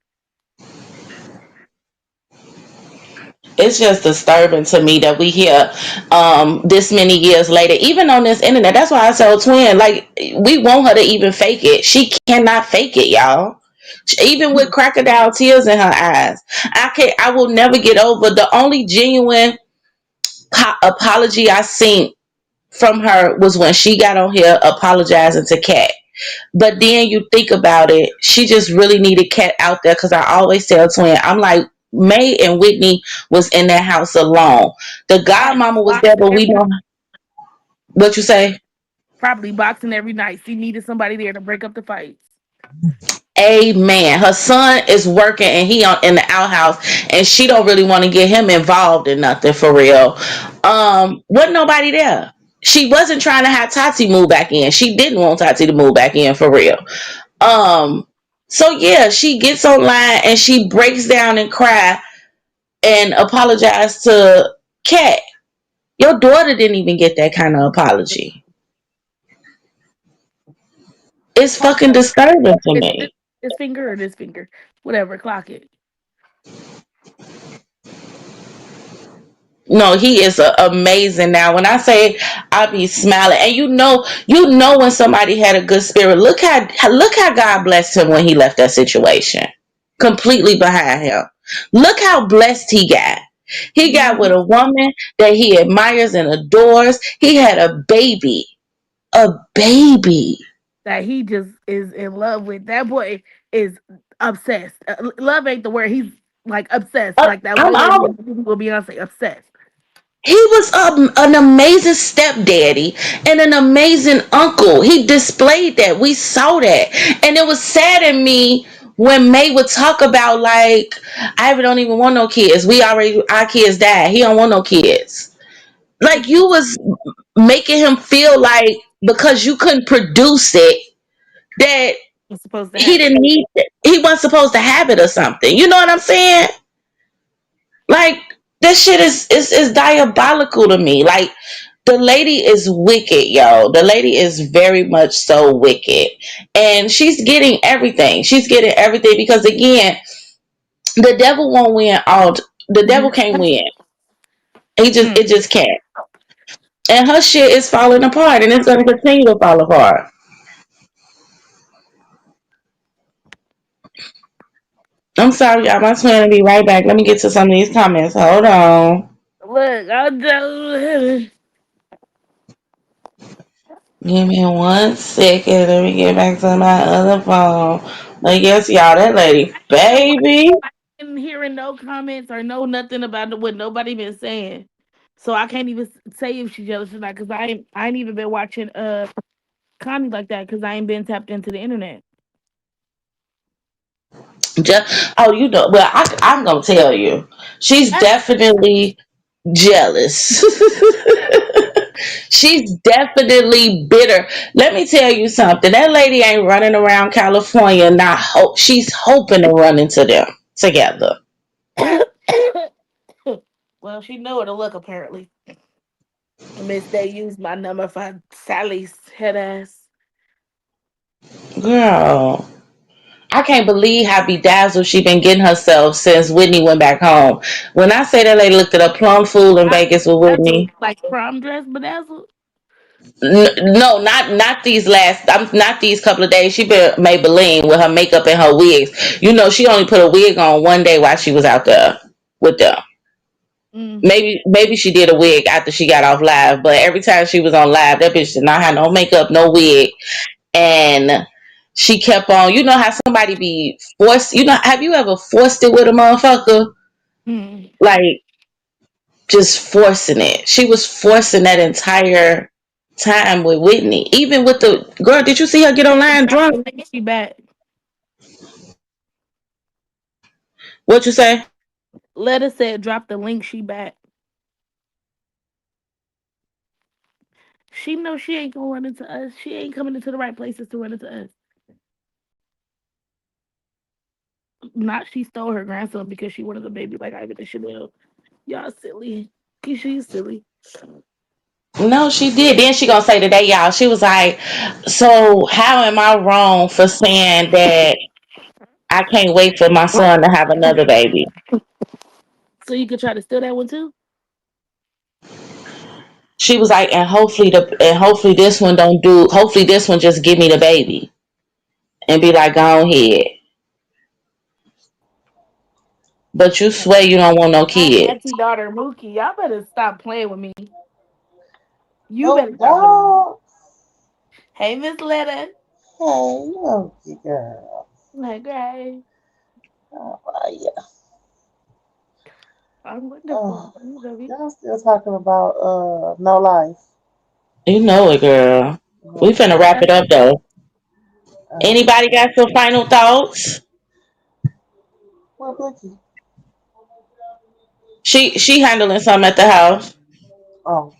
[SPEAKER 2] It's just disturbing to me that we hear this many years later, even on this internet. That's why I tell Twin, like, we want her to even fake it. She cannot fake it, y'all. Even with crocodile tears in her eyes. I will never get over the only genuine apology I seen from her was when she got on here apologizing to Kat. But then you think about it, she just really needed Kat out there because I always tell Twin, I'm like, May and Whitney was in that house alone. The
[SPEAKER 5] Right.
[SPEAKER 2] godmama was there,
[SPEAKER 5] Boxing
[SPEAKER 2] but we
[SPEAKER 5] every
[SPEAKER 2] don't. What you say?
[SPEAKER 5] Probably boxing every night. She needed somebody there to break up the fights.
[SPEAKER 2] Amen. Her son is working and he in the outhouse, and she don't really want to get him involved in nothing for real. Wasn't nobody there. She wasn't trying to have Tati move back in. She didn't want Tati to move back in for real. Um, so yeah, she gets online and she breaks down and cry and apologize to Kat. Your daughter didn't even get that kind of apology. It's
[SPEAKER 5] Clock
[SPEAKER 2] fucking
[SPEAKER 5] it.
[SPEAKER 2] disturbing to
[SPEAKER 5] It's
[SPEAKER 2] me.
[SPEAKER 5] this finger or this finger. Whatever, clock it.
[SPEAKER 2] No, he is amazing now. When I say I be smiling, and you know when somebody had a good spirit. Look how God blessed him when he left that situation, completely behind him. Look how blessed he got. He got with
[SPEAKER 5] Mhm.
[SPEAKER 2] a woman that he admires and adores. He had a baby.
[SPEAKER 5] That he just is in love with. That boy is obsessed. Love ain't the word. He's like obsessed. Like that
[SPEAKER 2] I'm
[SPEAKER 5] white lady
[SPEAKER 2] always
[SPEAKER 5] will Beyonce obsessed.
[SPEAKER 2] He was an amazing stepdaddy and an amazing uncle. He displayed that. We saw that. And it was sad in me when May would talk about, like, I don't even want no kids. Our kids died. He don't want no kids. Like you was making him feel like because you couldn't produce it that
[SPEAKER 5] I'm supposed to
[SPEAKER 2] he
[SPEAKER 5] have it.
[SPEAKER 2] didn't need it. He wasn't supposed to have it or something. You know what I'm saying? Like this shit is diabolical to me. Like the lady is wicked, yo. The lady is very much so wicked. And she's getting everything. She's getting everything because again, the devil won't win all the devil can't win. It
[SPEAKER 5] Mm.
[SPEAKER 2] just can't. And her shit is falling apart and it's gonna continue to fall apart. I'm sorry, y'all. My twin will be right back. Let me get to some of these comments. Hold on.
[SPEAKER 5] Look, I'll do.
[SPEAKER 2] Give me 1 second. Let me get back to my other phone. But yes, y'all, that lady, baby.
[SPEAKER 5] I ain't hearing no comments or know nothing about what nobody been saying. So I can't even say if she's jealous or not because I ain't even been watching Connie like that because I ain't been tapped into the internet.
[SPEAKER 2] Oh, you know, well, I'm gonna tell you, she's definitely jealous. She's definitely bitter. Let me tell you something. That lady ain't running around California. Not hope. She's hoping to run into them together.
[SPEAKER 5] Well, she know where to look apparently. Miss they used my number for Sally's head ass.
[SPEAKER 2] Girl, I can't believe how bedazzled she been getting herself since Whitney went back home. When I say that lady looked at a plum fool in
[SPEAKER 5] I
[SPEAKER 2] Vegas with
[SPEAKER 5] bedazzled
[SPEAKER 2] Whitney.
[SPEAKER 5] like prom dress bedazzled.
[SPEAKER 2] No, not these last. Not these couple of days. She been Maybelline with her makeup and her wigs. You know, she only put a wig on one day while she was out there with them.
[SPEAKER 5] Mm.
[SPEAKER 2] Maybe she did a wig after she got off live, but every time she was on live, that bitch did not have no makeup, no wig, and she kept on. You know how somebody be forced. You know, have you ever forced it with a motherfucker?
[SPEAKER 5] Mm.
[SPEAKER 2] Like just forcing it. She was forcing that entire time with Whitney. Even with the girl, did you see her get online
[SPEAKER 5] Drop
[SPEAKER 2] drunk?
[SPEAKER 5] the link, she back.
[SPEAKER 2] What you say?
[SPEAKER 5] Letter said drop the link, she back. She knows she ain't gonna run into us. She ain't coming into the right places to run into us. Not she stole her grandson because she wanted a baby like Ivan and Chanel. Y'all silly. She's silly.
[SPEAKER 2] No, she did. Then she gonna say today, y'all. She was like, "So how am I wrong for saying that I can't wait for my son to have another baby?"
[SPEAKER 5] So you could try to steal that one too?
[SPEAKER 2] She was like, and hopefully this one don't do. Hopefully this one just give me the baby and be like, go ahead. But you swear you don't want no
[SPEAKER 5] My
[SPEAKER 2] kids.
[SPEAKER 5] auntie daughter Mookie, y'all better stop playing with me. You
[SPEAKER 3] Oh,
[SPEAKER 5] better stop playing with me.
[SPEAKER 3] dog.
[SPEAKER 5] Hey, Miss Letter.
[SPEAKER 3] Hey, Loki girl.
[SPEAKER 5] Like, great.
[SPEAKER 3] How are you?
[SPEAKER 5] I'm wonderful.
[SPEAKER 3] Oh,
[SPEAKER 5] You love it.
[SPEAKER 3] y'all still talking about no life.
[SPEAKER 2] You know it, girl. We finna
[SPEAKER 3] Okay.
[SPEAKER 2] wrap it up though.
[SPEAKER 3] Okay.
[SPEAKER 2] Anybody got some final thoughts?
[SPEAKER 3] Well, Blicky.
[SPEAKER 2] She handling something at the house.
[SPEAKER 3] Oh.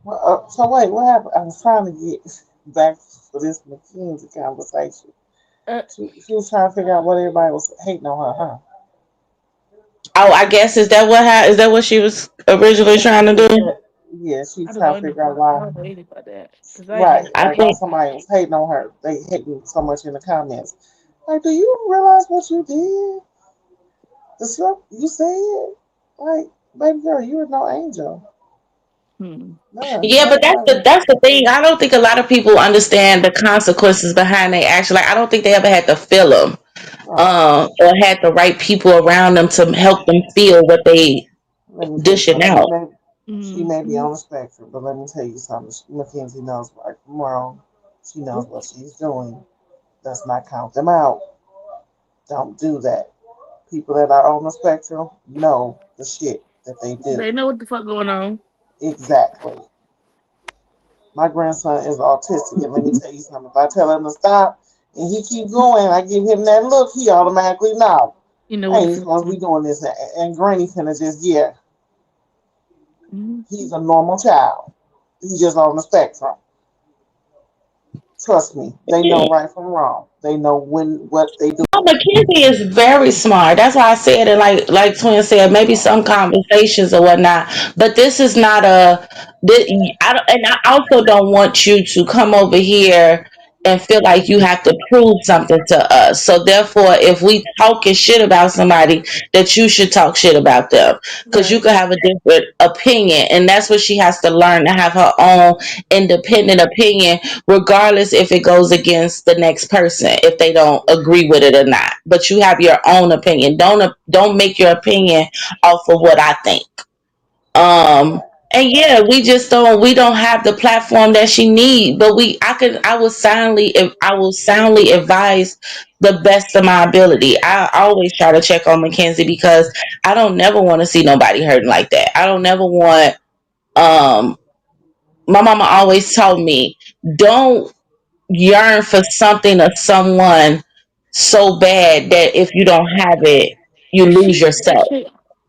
[SPEAKER 3] Well, so wait, what happened? I was trying to get back to this McKinsey conversation.
[SPEAKER 5] Uh,
[SPEAKER 3] She was trying to figure out what everybody was hating on her, huh?
[SPEAKER 2] Oh, I guess is that what she was originally trying to
[SPEAKER 3] She
[SPEAKER 2] do?
[SPEAKER 3] said, yeah, she
[SPEAKER 5] I don't
[SPEAKER 3] trying
[SPEAKER 5] know
[SPEAKER 3] to
[SPEAKER 5] anything
[SPEAKER 3] figure out
[SPEAKER 5] about I
[SPEAKER 3] why.
[SPEAKER 5] don't know anything about that. Because I ain't
[SPEAKER 3] Right,
[SPEAKER 5] hear
[SPEAKER 2] I
[SPEAKER 3] like why
[SPEAKER 2] think
[SPEAKER 3] somebody was hating on her. They hating so much in the comments. Like, do you realize what you did? The stuff you said? Like, baby girl, you are no angel.
[SPEAKER 5] hmm.
[SPEAKER 3] None.
[SPEAKER 2] yeah,
[SPEAKER 3] Not
[SPEAKER 2] but
[SPEAKER 3] one.
[SPEAKER 2] that's the thing. I don't think a lot of people understand the consequences behind their action. Like I don't think they ever had to feel them,
[SPEAKER 3] Right.
[SPEAKER 2] or had the right people around them to help them feel what they
[SPEAKER 3] Let me tell you
[SPEAKER 2] dishing
[SPEAKER 3] something.
[SPEAKER 2] out.
[SPEAKER 3] She may be
[SPEAKER 5] Mm-hmm.
[SPEAKER 3] on the spectrum, but let me tell you something. Mackenzie knows right from wrong. She knows what she's doing. Does not count them out. Don't do that. People that are on the spectrum know the shit that they do.
[SPEAKER 5] They know what the fuck going on.
[SPEAKER 3] Exactly. My grandson is autistic, and let me tell you something. If I tell him to stop and he keep going, I give him that look, he automatically know.
[SPEAKER 5] You know
[SPEAKER 3] I
[SPEAKER 5] what the
[SPEAKER 3] ain't
[SPEAKER 5] fuck
[SPEAKER 3] supposed to be
[SPEAKER 5] going
[SPEAKER 3] doing this, and Granny finna just yeah.
[SPEAKER 5] Mhm.
[SPEAKER 3] He's a normal child. He's just on the spectrum. Trust me, they know right from wrong. They know when what they
[SPEAKER 2] No,
[SPEAKER 3] doing.
[SPEAKER 2] Mackenzie is very smart. That's why I said it. Like Twin said, maybe some conversations or whatnot. But this is not a. I don't, and I also don't want you to come over here and feel like you have to prove something to us. So therefore, if we talking shit about somebody, that you should talk shit about them because you
[SPEAKER 5] Right.
[SPEAKER 2] could have a different opinion, and that's what she has to learn to have her own independent opinion regardless if it goes against the next person if they don't agree with it or not. But you have your own opinion. Don't make your opinion off of what I think. And yeah, we don't have the platform that she need, but I will soundly advise the best of my ability. I always try to check on Mackenzie because I don't never want to see nobody hurting like that. I don't never want um my mama always told me, don't yearn for something or someone so bad that if you don't have it, you lose
[SPEAKER 5] She did that
[SPEAKER 2] yourself.
[SPEAKER 5] shit.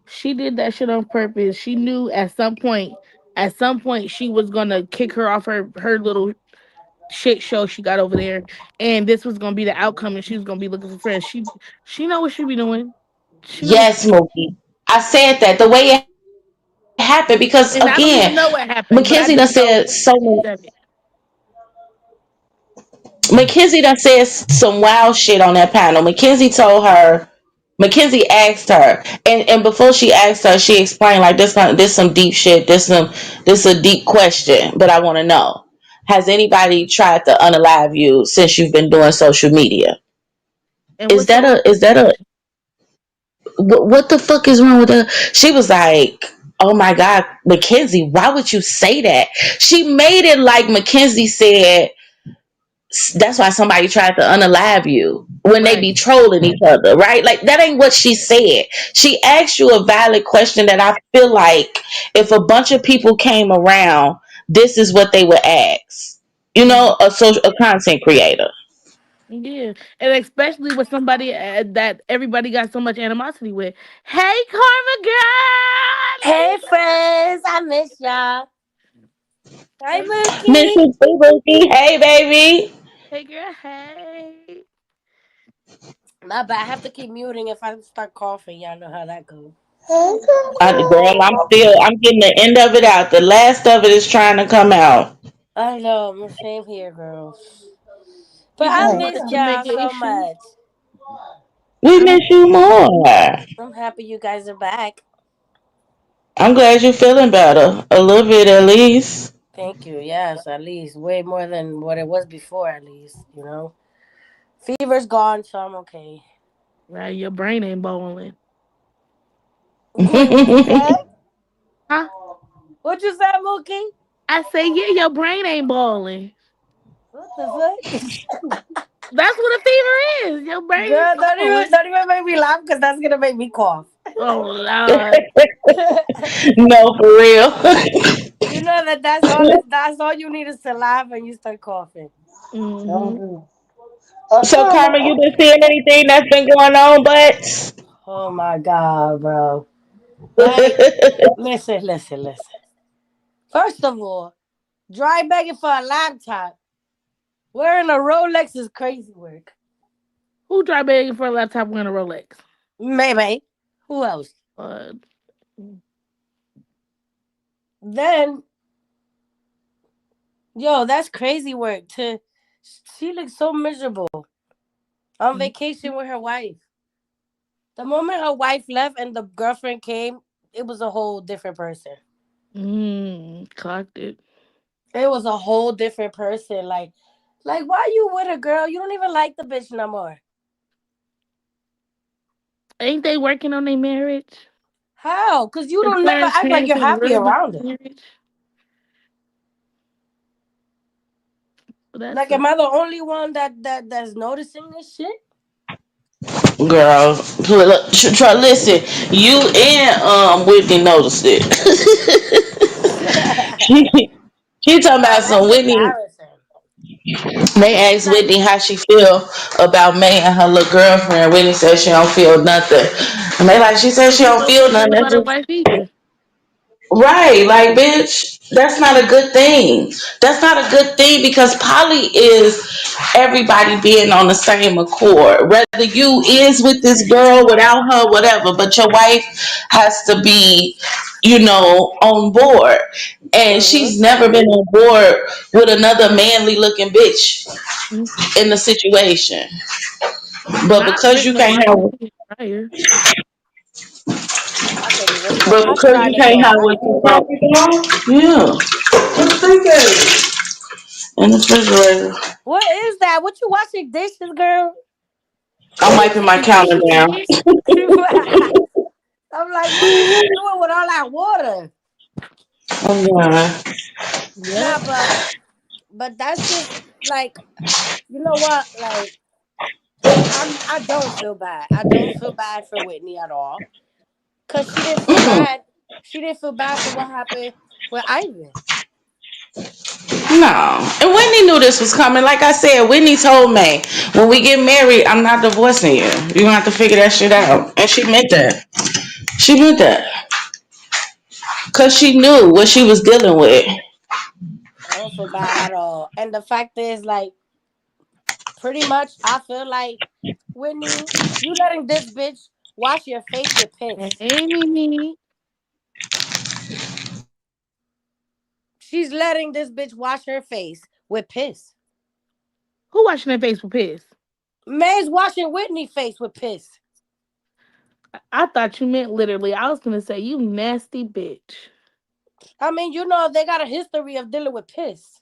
[SPEAKER 5] She did that shit on purpose. She knew at some point, she was gonna kick her off her little shit show she got over there, and this was gonna be the outcome, and she was gonna be looking for friends. She know what she be doing. She know what she
[SPEAKER 2] Yes, Mookie. I said that the way it happened because again,
[SPEAKER 5] and I don't even know what
[SPEAKER 2] Mackenzie done
[SPEAKER 5] happened, but I
[SPEAKER 2] said
[SPEAKER 5] just
[SPEAKER 2] so many
[SPEAKER 5] know she said it.
[SPEAKER 2] Mackenzie done said some wild shit on that panel. Mackenzie asked her, and before she asked her, she explained like this some deep shit. This a deep question, but I want to know: has anybody tried to unalive you since you've been doing social media?
[SPEAKER 5] And
[SPEAKER 2] Is
[SPEAKER 5] what's
[SPEAKER 2] that
[SPEAKER 5] wrong
[SPEAKER 2] a
[SPEAKER 5] with
[SPEAKER 2] is that a what the fuck is wrong with her? She was like, oh my God, Mackenzie, why would you say that? She made it like Mackenzie said that's why somebody tried to unalive you when they
[SPEAKER 5] right?
[SPEAKER 2] be trolling each other, right? Like that ain't what she said. She asked you a valid question that I feel like if a bunch of people came around, this is what they would ask. You
[SPEAKER 5] Mhm.
[SPEAKER 2] know, a content creator.
[SPEAKER 5] Yeah, and especially with somebody that everybody got so much animosity with. Hey, Karma
[SPEAKER 7] Hey
[SPEAKER 5] girl.
[SPEAKER 7] friends, I miss y'all. Hi
[SPEAKER 5] Hey,
[SPEAKER 2] Miss
[SPEAKER 7] Mookie.
[SPEAKER 2] you too, Bookie. Hey, baby.
[SPEAKER 5] hey, girl. Hey.
[SPEAKER 7] My bad. I have to keep muting if I start coughing. Y'all know how that goes.
[SPEAKER 3] Hey,
[SPEAKER 2] Girl, I'm getting the end of it out. The last of it is trying to come out.
[SPEAKER 7] I know. I'm ashamed here, girls. But
[SPEAKER 5] We
[SPEAKER 7] I
[SPEAKER 5] just
[SPEAKER 3] hey,
[SPEAKER 5] wanted
[SPEAKER 7] missed
[SPEAKER 5] to make
[SPEAKER 7] y'all
[SPEAKER 5] an
[SPEAKER 7] so
[SPEAKER 5] issue.
[SPEAKER 7] much.
[SPEAKER 2] We
[SPEAKER 7] I'm
[SPEAKER 2] miss you more.
[SPEAKER 7] I'm happy you guys are back.
[SPEAKER 2] I'm glad you're feeling better. A little bit at least.
[SPEAKER 7] Thank you. Yes, at least way more than what it was before. At least fever's gone, so I'm okay.
[SPEAKER 5] Right, your brain ain't bowling.
[SPEAKER 7] Wait, what you said?
[SPEAKER 5] Huh?
[SPEAKER 7] What you said, Mookie?
[SPEAKER 5] I say, yeah, your brain ain't bowling.
[SPEAKER 7] What the fuck?
[SPEAKER 5] That's what a fever is. Your brain is
[SPEAKER 7] Girl, don't even
[SPEAKER 5] bowling.
[SPEAKER 7] don't even make me laugh because that's gonna make me cough.
[SPEAKER 5] Oh, Lord.
[SPEAKER 2] No, for real.
[SPEAKER 7] You know that's all you need is to laugh and you start coughing.
[SPEAKER 3] don't
[SPEAKER 5] Mm-hmm.
[SPEAKER 3] do.
[SPEAKER 2] So,
[SPEAKER 3] Karma.
[SPEAKER 2] Karma, you been seeing anything that's been going on, but
[SPEAKER 7] Oh my god, bro. Like, listen. First of all, dry begging for a laptop. Wearing a Rolex is crazy work.
[SPEAKER 5] Who tried begging for a laptop wearing a Rolex?
[SPEAKER 7] Maybe. Who else?
[SPEAKER 5] Uh,
[SPEAKER 7] Then, yo, that's crazy work. She looks so miserable on vacation with her wife. The moment her wife left and the girlfriend came, it was a whole different person.
[SPEAKER 5] clocked it.
[SPEAKER 7] It was a whole different person. Like, why you with a girl? You don't even like the bitch no more.
[SPEAKER 5] Ain't they working on their marriage?
[SPEAKER 7] How? Because you
[SPEAKER 5] And
[SPEAKER 7] don't never
[SPEAKER 5] Clarence
[SPEAKER 7] act like
[SPEAKER 5] parents
[SPEAKER 7] you're
[SPEAKER 5] is
[SPEAKER 7] happy
[SPEAKER 5] real about
[SPEAKER 7] around
[SPEAKER 5] their
[SPEAKER 7] her.
[SPEAKER 5] marriage. But that's
[SPEAKER 7] Like,
[SPEAKER 5] a
[SPEAKER 7] am I the only one that's noticing this shit?
[SPEAKER 2] girl, look, try listen. You and Whitney noticed it. she she talking
[SPEAKER 7] No,
[SPEAKER 2] about some
[SPEAKER 7] that's
[SPEAKER 2] Whitney.
[SPEAKER 7] embarrassing.
[SPEAKER 2] They asked
[SPEAKER 7] Like,
[SPEAKER 2] Whitney how she feel about May and her little girlfriend. Whitney said she don't feel nothing. And they like she said
[SPEAKER 5] so
[SPEAKER 2] she
[SPEAKER 5] she
[SPEAKER 2] don't
[SPEAKER 5] don't
[SPEAKER 2] feel
[SPEAKER 5] feel
[SPEAKER 2] nothing.
[SPEAKER 5] nothing
[SPEAKER 2] That's
[SPEAKER 5] about her
[SPEAKER 2] just
[SPEAKER 5] wife either.
[SPEAKER 2] Right, like bitch, that's not a good thing. That's not a good thing because poly is everybody being on the same accord. Whether you is with this girl without her, whatever, but your wife has to be, on board. And
[SPEAKER 7] Mm-hmm.
[SPEAKER 2] she's never been on board with another manly looking bitch
[SPEAKER 5] Mm,
[SPEAKER 2] in the situation. But
[SPEAKER 5] not
[SPEAKER 2] because
[SPEAKER 5] pretty
[SPEAKER 2] you
[SPEAKER 5] much
[SPEAKER 2] can't
[SPEAKER 5] like
[SPEAKER 2] have
[SPEAKER 5] prior.
[SPEAKER 7] I can't even smoke.
[SPEAKER 2] but
[SPEAKER 7] I
[SPEAKER 2] because
[SPEAKER 7] tried
[SPEAKER 2] you
[SPEAKER 7] it
[SPEAKER 2] can't
[SPEAKER 7] for a
[SPEAKER 2] have what
[SPEAKER 7] night.
[SPEAKER 2] you want, yeah. What's thinking? In the refrigerator.
[SPEAKER 7] What is that? What you washing dishes, girl?
[SPEAKER 2] I'm wiping my
[SPEAKER 5] Is this
[SPEAKER 2] counter
[SPEAKER 5] a
[SPEAKER 2] down.
[SPEAKER 5] kid?
[SPEAKER 7] I'm like, what are you doing with all that water?
[SPEAKER 2] I'm done.
[SPEAKER 7] Nah,
[SPEAKER 5] Yep.
[SPEAKER 7] but that's just like, you know what? Like, I don't feel bad. I don't feel bad for Whitney at all. Cause she didn't feel
[SPEAKER 2] Mm-mm.
[SPEAKER 7] bad. She didn't feel bad for what happened with Ivan.
[SPEAKER 2] No. And Whitney knew this was coming. Like I said, Whitney told me, when we get married, I'm not divorcing you. You're going to have to figure that shit out. And she meant that. She meant that. Because she knew what she was dealing with.
[SPEAKER 7] I don't feel bad at all. And the fact is, like, pretty much, I feel like Whitney, you letting this bitch wash your face with piss.
[SPEAKER 5] Hey, Mimi.
[SPEAKER 7] She's letting this bitch wash her face with piss.
[SPEAKER 5] Who washing their face with piss?
[SPEAKER 7] May's washing Whitney face with piss.
[SPEAKER 5] I thought you meant literally. I was gonna say you nasty bitch.
[SPEAKER 7] I mean, you know, they got a history of dealing with piss.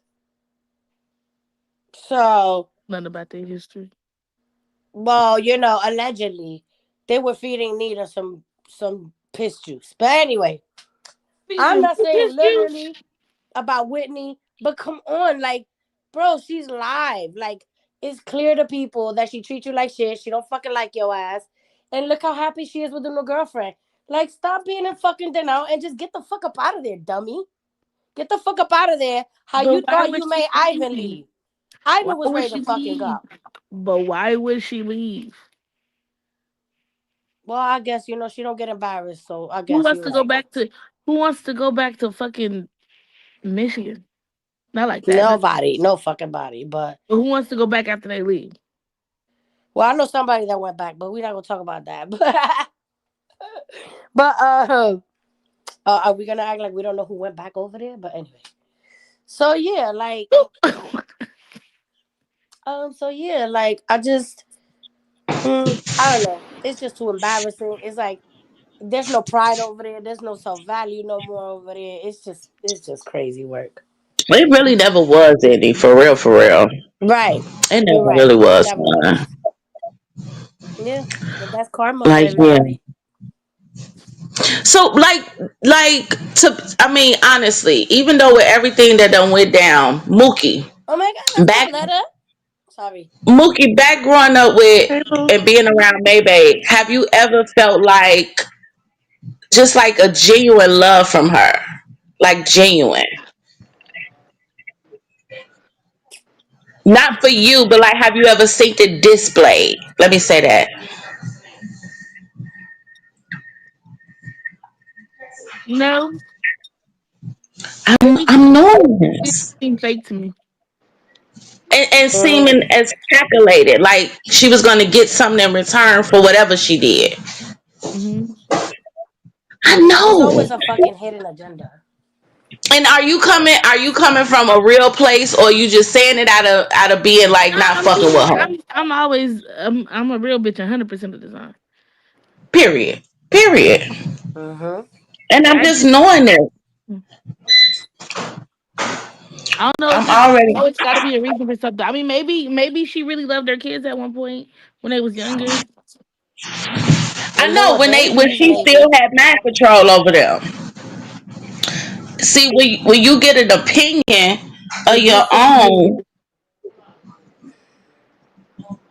[SPEAKER 7] So,
[SPEAKER 5] Nothing about their history.
[SPEAKER 7] well, you know, allegedly, they were feeding Nita some piss juice. But anyway, I'm
[SPEAKER 5] Speaking
[SPEAKER 7] not
[SPEAKER 5] of
[SPEAKER 7] saying
[SPEAKER 5] piss juice,
[SPEAKER 7] literally about Whitney, but come on, like, bro, she's live. Like, it's clear to people that she treats you like shit. She don't fucking like your ass. And look how happy she is with her new girlfriend. Like, stop being in fucking denial and just get the fuck up out of there, dummy. Get the fuck up out of there. How
[SPEAKER 5] but
[SPEAKER 7] you
[SPEAKER 5] why
[SPEAKER 7] thought
[SPEAKER 5] would
[SPEAKER 7] you
[SPEAKER 5] she
[SPEAKER 7] made Ivan
[SPEAKER 5] leave?
[SPEAKER 7] leave.
[SPEAKER 5] Why
[SPEAKER 7] Ivan was
[SPEAKER 5] would
[SPEAKER 7] ready to
[SPEAKER 5] she
[SPEAKER 7] fucking
[SPEAKER 5] leave?
[SPEAKER 7] go.
[SPEAKER 5] But why would she leave?
[SPEAKER 7] Well, I guess, you know, she don't get embarrassed, so I
[SPEAKER 5] Who
[SPEAKER 7] guess
[SPEAKER 5] wants
[SPEAKER 7] you're
[SPEAKER 5] to go
[SPEAKER 7] right.
[SPEAKER 5] back to? Who wants to go back to fucking Michigan? Not like that. Not,
[SPEAKER 7] Nobody, no fucking body. But,
[SPEAKER 5] but who wants to go back after they leave?
[SPEAKER 7] well, I know somebody that went back, but we're not going to talk about that. But, are we gonna act like we don't know who went back over there? But anyway, so yeah, like, I just, I don't know. It's just too embarrassing. It's like there's no pride over there. There's no self value no more over there. It's just crazy work.
[SPEAKER 2] It really never was any, for real, for real.
[SPEAKER 7] Right,
[SPEAKER 2] It
[SPEAKER 7] you're
[SPEAKER 2] never
[SPEAKER 7] right.
[SPEAKER 2] really
[SPEAKER 7] It
[SPEAKER 2] was.
[SPEAKER 7] never was. Yeah, but that's karma for
[SPEAKER 2] Like, yeah.
[SPEAKER 7] everybody.
[SPEAKER 2] So, I mean, honestly, even though with everything that done went down,
[SPEAKER 7] Oh my god, that's
[SPEAKER 2] back,
[SPEAKER 7] my letter. Sorry.
[SPEAKER 2] Mookie, back growing up with
[SPEAKER 4] Hey, boo.
[SPEAKER 2] and being around Maybe, have you ever felt like just like a genuine love from her, like genuine, not for you, but like have you ever seen it displayed? Let me say that.
[SPEAKER 5] No,
[SPEAKER 2] I'm
[SPEAKER 5] maybe
[SPEAKER 2] I'm knowing
[SPEAKER 5] it
[SPEAKER 2] this.
[SPEAKER 5] seemed fake to me.
[SPEAKER 2] And seeming
[SPEAKER 7] Mm.
[SPEAKER 2] as calculated, like she was going to get something in return for whatever she did.
[SPEAKER 5] Hmm.
[SPEAKER 2] I
[SPEAKER 7] There's always
[SPEAKER 2] know.
[SPEAKER 7] a fucking hidden agenda.
[SPEAKER 2] And are you coming from a real place, or you just saying it out of being like not
[SPEAKER 5] I'm
[SPEAKER 2] fucking with
[SPEAKER 5] being.
[SPEAKER 2] her?
[SPEAKER 5] I'm always. I'm a real bitch 100% of the time.
[SPEAKER 2] Period. Period.
[SPEAKER 7] Mm-hmm.
[SPEAKER 2] And I'm
[SPEAKER 5] I
[SPEAKER 2] just
[SPEAKER 5] just.
[SPEAKER 2] knowing that
[SPEAKER 5] I don't know. It's
[SPEAKER 2] I'm
[SPEAKER 5] just
[SPEAKER 2] already.
[SPEAKER 5] always got to be a reason for something. I mean, maybe she really loved her kids at one point when they was younger.
[SPEAKER 7] When
[SPEAKER 2] I
[SPEAKER 7] they
[SPEAKER 2] know
[SPEAKER 7] were
[SPEAKER 2] when
[SPEAKER 7] babies,
[SPEAKER 2] she still
[SPEAKER 7] maybe.
[SPEAKER 2] had mind control over them. See, when you get an opinion of
[SPEAKER 5] It
[SPEAKER 2] your
[SPEAKER 5] gets so
[SPEAKER 2] own,
[SPEAKER 5] weird.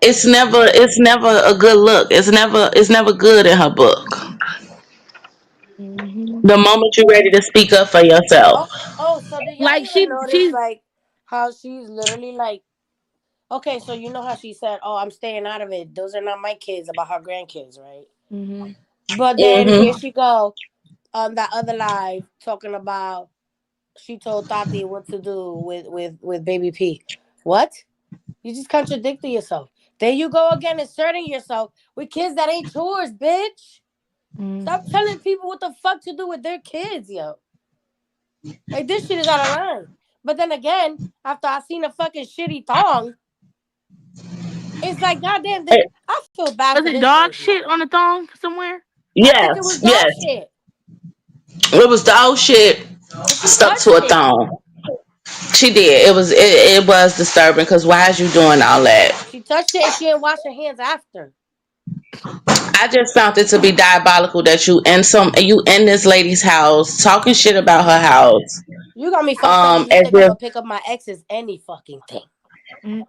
[SPEAKER 2] it's never a good look. It's never good in her book.
[SPEAKER 5] Hmm.
[SPEAKER 2] The moment you're ready to speak up for
[SPEAKER 7] Oh,
[SPEAKER 2] yourself.
[SPEAKER 7] so did y'all
[SPEAKER 5] Like
[SPEAKER 7] even notice
[SPEAKER 5] she's.
[SPEAKER 7] like how she's literally like, okay, so you know how she said, "Oh, I'm staying out of it. Those are not my kids." About her grandkids, right?
[SPEAKER 5] Hmm.
[SPEAKER 7] But then here
[SPEAKER 2] Hmm.
[SPEAKER 7] she go. on that other live talking about she told Tati what to do with baby P. What? You just contradicted yourself. There you go again, asserting yourself with kids that ain't yours, bitch. Stop
[SPEAKER 5] Mm.
[SPEAKER 7] telling people what the fuck to do with their kids, yo. Like this shit is out of line. But then again, after I seen a fucking shitty thong, it's like goddamn.
[SPEAKER 2] Eh,
[SPEAKER 7] I feel bad
[SPEAKER 5] Was
[SPEAKER 7] for
[SPEAKER 5] it
[SPEAKER 7] this
[SPEAKER 5] dog
[SPEAKER 7] baby.
[SPEAKER 5] shit on the thong somewhere?
[SPEAKER 7] I think it was
[SPEAKER 2] yes,
[SPEAKER 7] dog
[SPEAKER 2] yes.
[SPEAKER 7] shit.
[SPEAKER 2] It was dog shit
[SPEAKER 7] And she
[SPEAKER 2] stuck to
[SPEAKER 7] touched
[SPEAKER 2] a
[SPEAKER 7] it.
[SPEAKER 2] thong. She did. It was disturbing because why is you doing all that?
[SPEAKER 7] She touched it and she didn't wash her hands after.
[SPEAKER 2] I just found it to be diabolical that you in this lady's house talking shit about her house.
[SPEAKER 7] You got me fucked up if you
[SPEAKER 2] As
[SPEAKER 7] think I'm
[SPEAKER 2] if
[SPEAKER 7] gonna pick up my ex's any fucking thing.
[SPEAKER 5] Mm.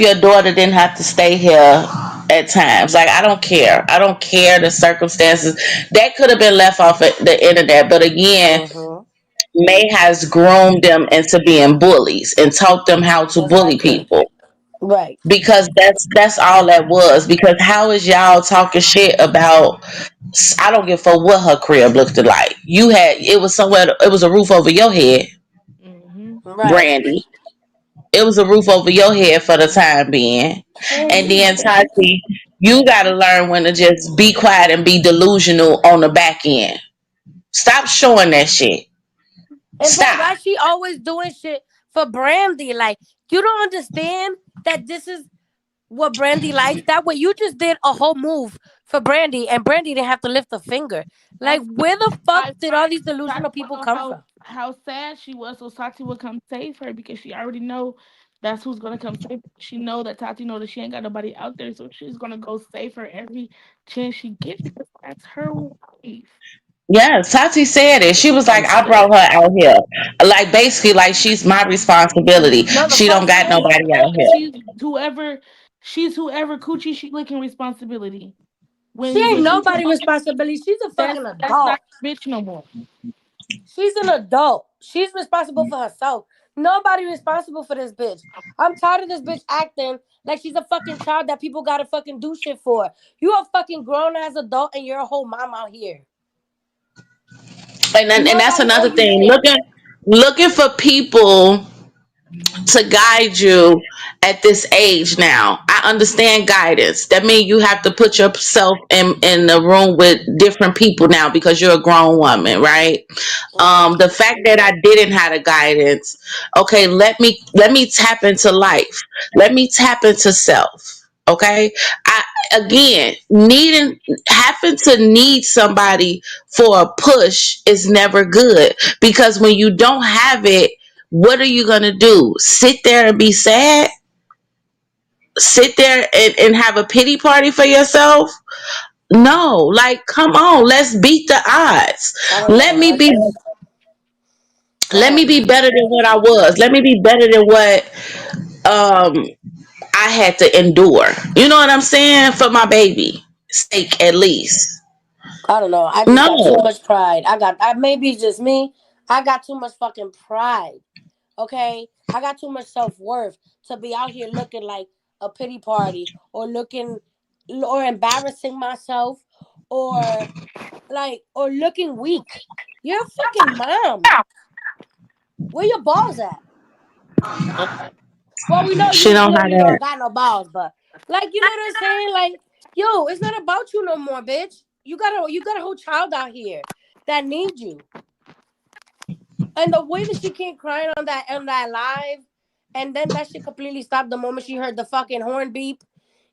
[SPEAKER 2] your daughter didn't have to stay here at times. Like I don't care. I don't care the circumstances. That could have been left off at the internet. But again,
[SPEAKER 7] Mm-hmm.
[SPEAKER 2] May has groomed them into being bullies and taught them how to bully
[SPEAKER 7] Exactly.
[SPEAKER 2] people.
[SPEAKER 7] Right.
[SPEAKER 2] Because that's all that was. Because how is y'all talking shit about? I don't give a fuck what her crib looked like. You had it was somewhere. It was a roof over your head,
[SPEAKER 5] Mm-hmm.
[SPEAKER 7] Right.
[SPEAKER 2] Brandy. It was a roof over your head for the time being. And then Tati, you got to learn when to just be quiet and be delusional on the back end. Stop showing that shit.
[SPEAKER 7] And then
[SPEAKER 2] Stop.
[SPEAKER 7] why she always doing shit for Brandy? Like you don't understand that this is what Brandy likes. That way you just did a whole move for Brandy, and Brandy didn't have to lift a finger. Like where the fuck
[SPEAKER 5] I
[SPEAKER 7] did all these
[SPEAKER 5] Tati
[SPEAKER 7] delusional people
[SPEAKER 5] know
[SPEAKER 7] come
[SPEAKER 5] how
[SPEAKER 7] from?
[SPEAKER 5] sad she was, so Tati would come save her because she already know that's who's gonna come save her. She know that Tati know that she ain't got nobody out there, so she's gonna go save her every chance she gets because that's her wife.
[SPEAKER 2] Yes, Tati said it. She was like,
[SPEAKER 7] I'm
[SPEAKER 2] I brought
[SPEAKER 7] scared.
[SPEAKER 2] her out here. Like, basically, like, she's my responsibility.
[SPEAKER 7] No, the
[SPEAKER 2] She don't
[SPEAKER 7] fuck she
[SPEAKER 2] got
[SPEAKER 7] ain't.
[SPEAKER 2] nobody out here.
[SPEAKER 5] Whoever she's whoever coochie she licking responsibility.
[SPEAKER 7] She
[SPEAKER 5] When
[SPEAKER 7] ain't
[SPEAKER 5] she
[SPEAKER 7] nobody responsibility. She's a fucking
[SPEAKER 5] that's not
[SPEAKER 7] adult.
[SPEAKER 5] a bitch no more.
[SPEAKER 7] She's an adult. She's responsible for herself. Nobody responsible for this bitch. I'm tired of this bitch acting like she's a fucking child that people gotta fucking do shit for. You a fucking grown ass adult and you're a whole mom out here.
[SPEAKER 2] And that's
[SPEAKER 7] Nobody owe
[SPEAKER 2] another
[SPEAKER 7] you
[SPEAKER 2] thing.
[SPEAKER 7] shit.
[SPEAKER 2] Looking for people to guide you at this age now. I understand guidance. That means you have to put yourself in the room with different people now because you're a grown woman, right?
[SPEAKER 7] Mm-hmm.
[SPEAKER 2] The fact that I didn't have a guidance, okay, let me tap into life. Let me tap into self. Okay. I again needing having to need somebody for a push is never good because when you don't have it, what are you gonna do? Sit there and be sad? Sit there and have a pity party for yourself? No, like come on, let's beat the odds.
[SPEAKER 7] I don't
[SPEAKER 2] Let
[SPEAKER 7] know.
[SPEAKER 2] me be
[SPEAKER 7] I don't know.
[SPEAKER 2] better than what I was. Let me be better than what um I had to endure. You know what I'm saying? For my baby sake at least.
[SPEAKER 7] I don't know. I just got too
[SPEAKER 2] No.
[SPEAKER 7] much pride. I maybe it's just me. I got too much fucking pride. Okay? I got too much self worth to be out here looking like a pity party or looking or embarrassing myself or or looking weak. You're a fucking mom. Where your balls at? Well, we know
[SPEAKER 2] She
[SPEAKER 7] you
[SPEAKER 2] don't have
[SPEAKER 7] clearly don't
[SPEAKER 2] that.
[SPEAKER 7] got no balls, but you know what I'm saying? Like, yo, it's not about you no more, bitch. You got a whole child out here that needs you. And the way that she came crying on that live, and then that shit completely stopped the moment she heard the fucking horn beep.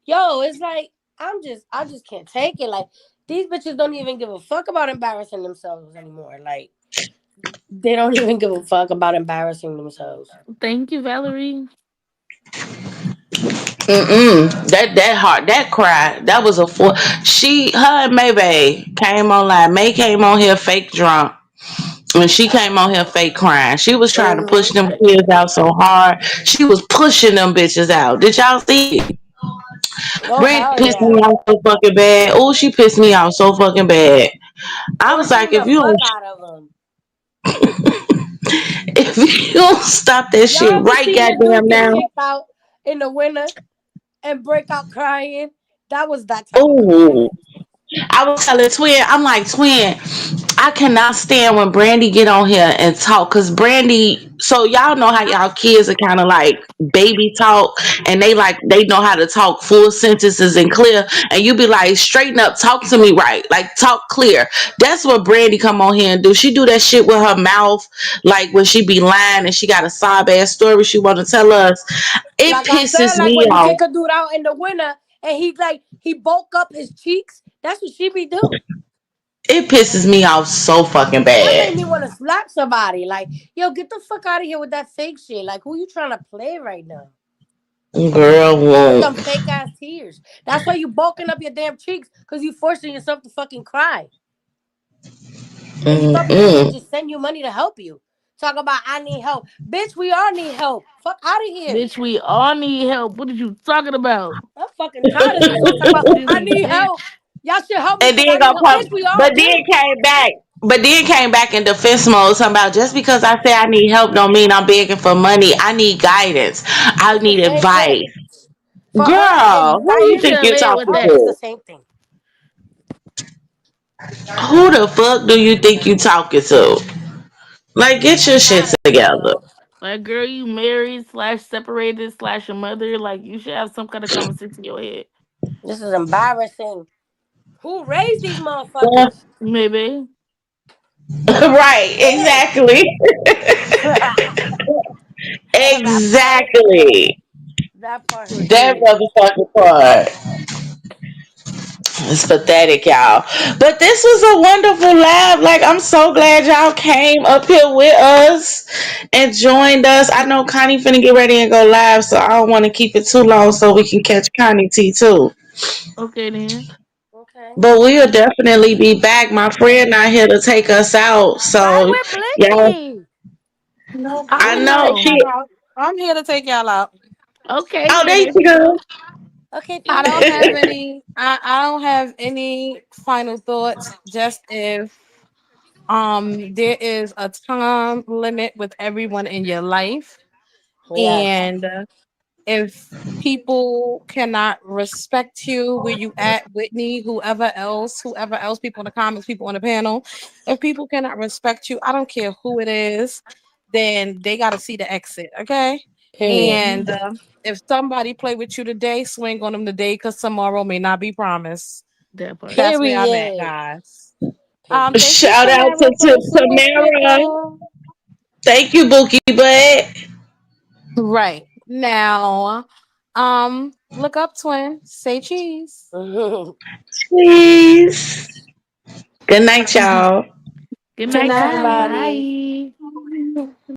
[SPEAKER 7] Yo, it's like I just can't take it. Like these bitches don't even give a fuck about embarrassing themselves anymore. Like they don't even give a fuck about embarrassing themselves.
[SPEAKER 5] Thank you, Valerie.
[SPEAKER 2] That heart, that cry, that was a four. Her and Maybay came online. May came on here fake drunk. When she came on here fake crying, she was trying to push
[SPEAKER 7] Mm-hmm.
[SPEAKER 2] them kids out so hard. She was pushing them bitches out. Did y'all see it?
[SPEAKER 7] Oh
[SPEAKER 2] Brand
[SPEAKER 7] hell
[SPEAKER 2] pissed
[SPEAKER 7] yeah!
[SPEAKER 2] me off so fucking bad. Oh, she pissed me off so fucking bad. I was like,
[SPEAKER 7] Pushing
[SPEAKER 2] if
[SPEAKER 7] the
[SPEAKER 2] you
[SPEAKER 7] fuck
[SPEAKER 2] don't,
[SPEAKER 7] out of them.
[SPEAKER 2] if you don't stop that
[SPEAKER 7] Y'all
[SPEAKER 2] shit
[SPEAKER 7] ever
[SPEAKER 2] right
[SPEAKER 7] seen the dude
[SPEAKER 2] goddamn
[SPEAKER 7] get
[SPEAKER 2] now.
[SPEAKER 7] kicked out in the winter and break out crying? That was that type of
[SPEAKER 2] Oh,
[SPEAKER 7] crying.
[SPEAKER 2] I was telling Twin, I'm like, Twin, I cannot stand when Brandy get on here and talk, cause Brandy, so y'all know how y'all kids are kind of like baby talk, and they know how to talk full sentences and clear, and you be like, straighten up, talk to me right, like talk clear. That's what Brandy come on here and do. She do that shit with her mouth, like when she be lying and she got a sob ass story she want to tell us. It
[SPEAKER 7] Like I
[SPEAKER 2] pisses
[SPEAKER 7] said, like
[SPEAKER 2] me
[SPEAKER 7] when he
[SPEAKER 2] off.
[SPEAKER 7] kick a dude out in the winter and he bulk up his cheeks. That's what she be doing.
[SPEAKER 2] It pisses me off so fucking
[SPEAKER 7] That made
[SPEAKER 2] bad.
[SPEAKER 7] me want to slap somebody. Like, yo, get the fuck out of here with that fake shit. Like, who you trying to play right now?
[SPEAKER 2] Girl
[SPEAKER 7] With
[SPEAKER 2] won't.
[SPEAKER 7] them fake ass tears. That's why you bulking up your damn cheeks because you forcing yourself to fucking cry. And you thought people
[SPEAKER 2] Mm-mm.
[SPEAKER 7] gonna just send you money to help you. Talk about I need help. Bitch, we all need help. Fuck out of here.
[SPEAKER 5] Bitch, we all need help. What are you talking about?
[SPEAKER 7] I'm fucking tired of these hoes talking about I
[SPEAKER 5] Stupid
[SPEAKER 7] need
[SPEAKER 5] bitch.
[SPEAKER 7] help. Y'all should help me
[SPEAKER 2] And
[SPEAKER 7] because
[SPEAKER 2] then
[SPEAKER 7] I need
[SPEAKER 2] go
[SPEAKER 7] help.
[SPEAKER 2] pump,
[SPEAKER 7] Bitch, we all
[SPEAKER 2] but then
[SPEAKER 7] do.
[SPEAKER 2] came back. But then came back in defense mode, talking about just because I say I need help don't mean I'm begging for money. I need guidance. I
[SPEAKER 7] It's the
[SPEAKER 2] need
[SPEAKER 7] same
[SPEAKER 2] advice.
[SPEAKER 7] thing. For her,
[SPEAKER 2] Girl, who do
[SPEAKER 5] You
[SPEAKER 2] you
[SPEAKER 7] advice
[SPEAKER 5] should
[SPEAKER 2] think
[SPEAKER 5] have
[SPEAKER 2] you're
[SPEAKER 5] led
[SPEAKER 7] and
[SPEAKER 5] with
[SPEAKER 2] talking
[SPEAKER 7] help
[SPEAKER 5] that.
[SPEAKER 7] is the
[SPEAKER 2] to?
[SPEAKER 7] same thing.
[SPEAKER 2] Who the fuck do you think you talking to? Like, get
[SPEAKER 7] I'm
[SPEAKER 2] your shit
[SPEAKER 7] tired of these
[SPEAKER 2] together.
[SPEAKER 7] hoes.
[SPEAKER 5] Like, girl, you married slash separated slash a mother. Like, you should have some kind of common sense in your head.
[SPEAKER 7] This is embarrassing. Who raised these
[SPEAKER 2] Yeah.
[SPEAKER 7] motherfuckers?
[SPEAKER 5] Maybe.
[SPEAKER 2] Right,
[SPEAKER 7] Shit.
[SPEAKER 2] exactly.
[SPEAKER 7] That part.
[SPEAKER 2] Exactly.
[SPEAKER 7] That part hurt
[SPEAKER 2] That
[SPEAKER 7] too.
[SPEAKER 2] motherfucking part. It's pathetic, y'all. But this was a wonderful laugh. Like, I'm so glad y'all came up here with us and joined us. I know Connie finna get ready and go live, so I don't want to keep it too long so we can catch Connie T too.
[SPEAKER 5] Okay, then.
[SPEAKER 7] Okay.
[SPEAKER 2] But we'll definitely be back. My friend not here to take us out,
[SPEAKER 7] Why
[SPEAKER 2] so
[SPEAKER 7] with
[SPEAKER 2] y'all.
[SPEAKER 7] Blicky?
[SPEAKER 1] No,
[SPEAKER 5] I
[SPEAKER 2] I
[SPEAKER 1] I'm
[SPEAKER 5] don't
[SPEAKER 1] here to
[SPEAKER 2] know
[SPEAKER 1] take
[SPEAKER 5] know.
[SPEAKER 1] y'all
[SPEAKER 2] she.
[SPEAKER 1] out. I'm here to take y'all out.
[SPEAKER 5] Okay,
[SPEAKER 2] Oh,
[SPEAKER 5] then.
[SPEAKER 2] there
[SPEAKER 5] There
[SPEAKER 2] you
[SPEAKER 5] you
[SPEAKER 2] go.
[SPEAKER 5] go.
[SPEAKER 7] Okay,
[SPEAKER 1] I
[SPEAKER 7] thank
[SPEAKER 1] don't have
[SPEAKER 7] you.
[SPEAKER 1] any. I don't have any final thoughts. Just if there is a time limit with everyone in your life,
[SPEAKER 7] Yes.
[SPEAKER 1] and if people cannot respect you where you at, Whitney, whoever else, people in the comments, people on the panel, if people cannot respect you, I don't care who it is, then they got to see the exit, okay?
[SPEAKER 7] Period.
[SPEAKER 1] And if somebody play with you today, swing on them today, because tomorrow may not be promised.
[SPEAKER 5] That part.
[SPEAKER 1] That's where I'm at,
[SPEAKER 7] Period.
[SPEAKER 1] guys.
[SPEAKER 7] Period.
[SPEAKER 1] Thank you,
[SPEAKER 2] Shout out
[SPEAKER 1] Tamara, for the
[SPEAKER 2] to
[SPEAKER 1] super
[SPEAKER 2] Tamara.
[SPEAKER 1] sticker.
[SPEAKER 2] Thank you, Bookie Butt.
[SPEAKER 1] Right now, look up, twin. Say cheese.
[SPEAKER 2] Please. Good night, y'all.
[SPEAKER 5] Good
[SPEAKER 7] Good
[SPEAKER 1] Good
[SPEAKER 5] night,
[SPEAKER 7] night,
[SPEAKER 5] y'all.
[SPEAKER 1] night.
[SPEAKER 7] everybody.
[SPEAKER 5] Bye.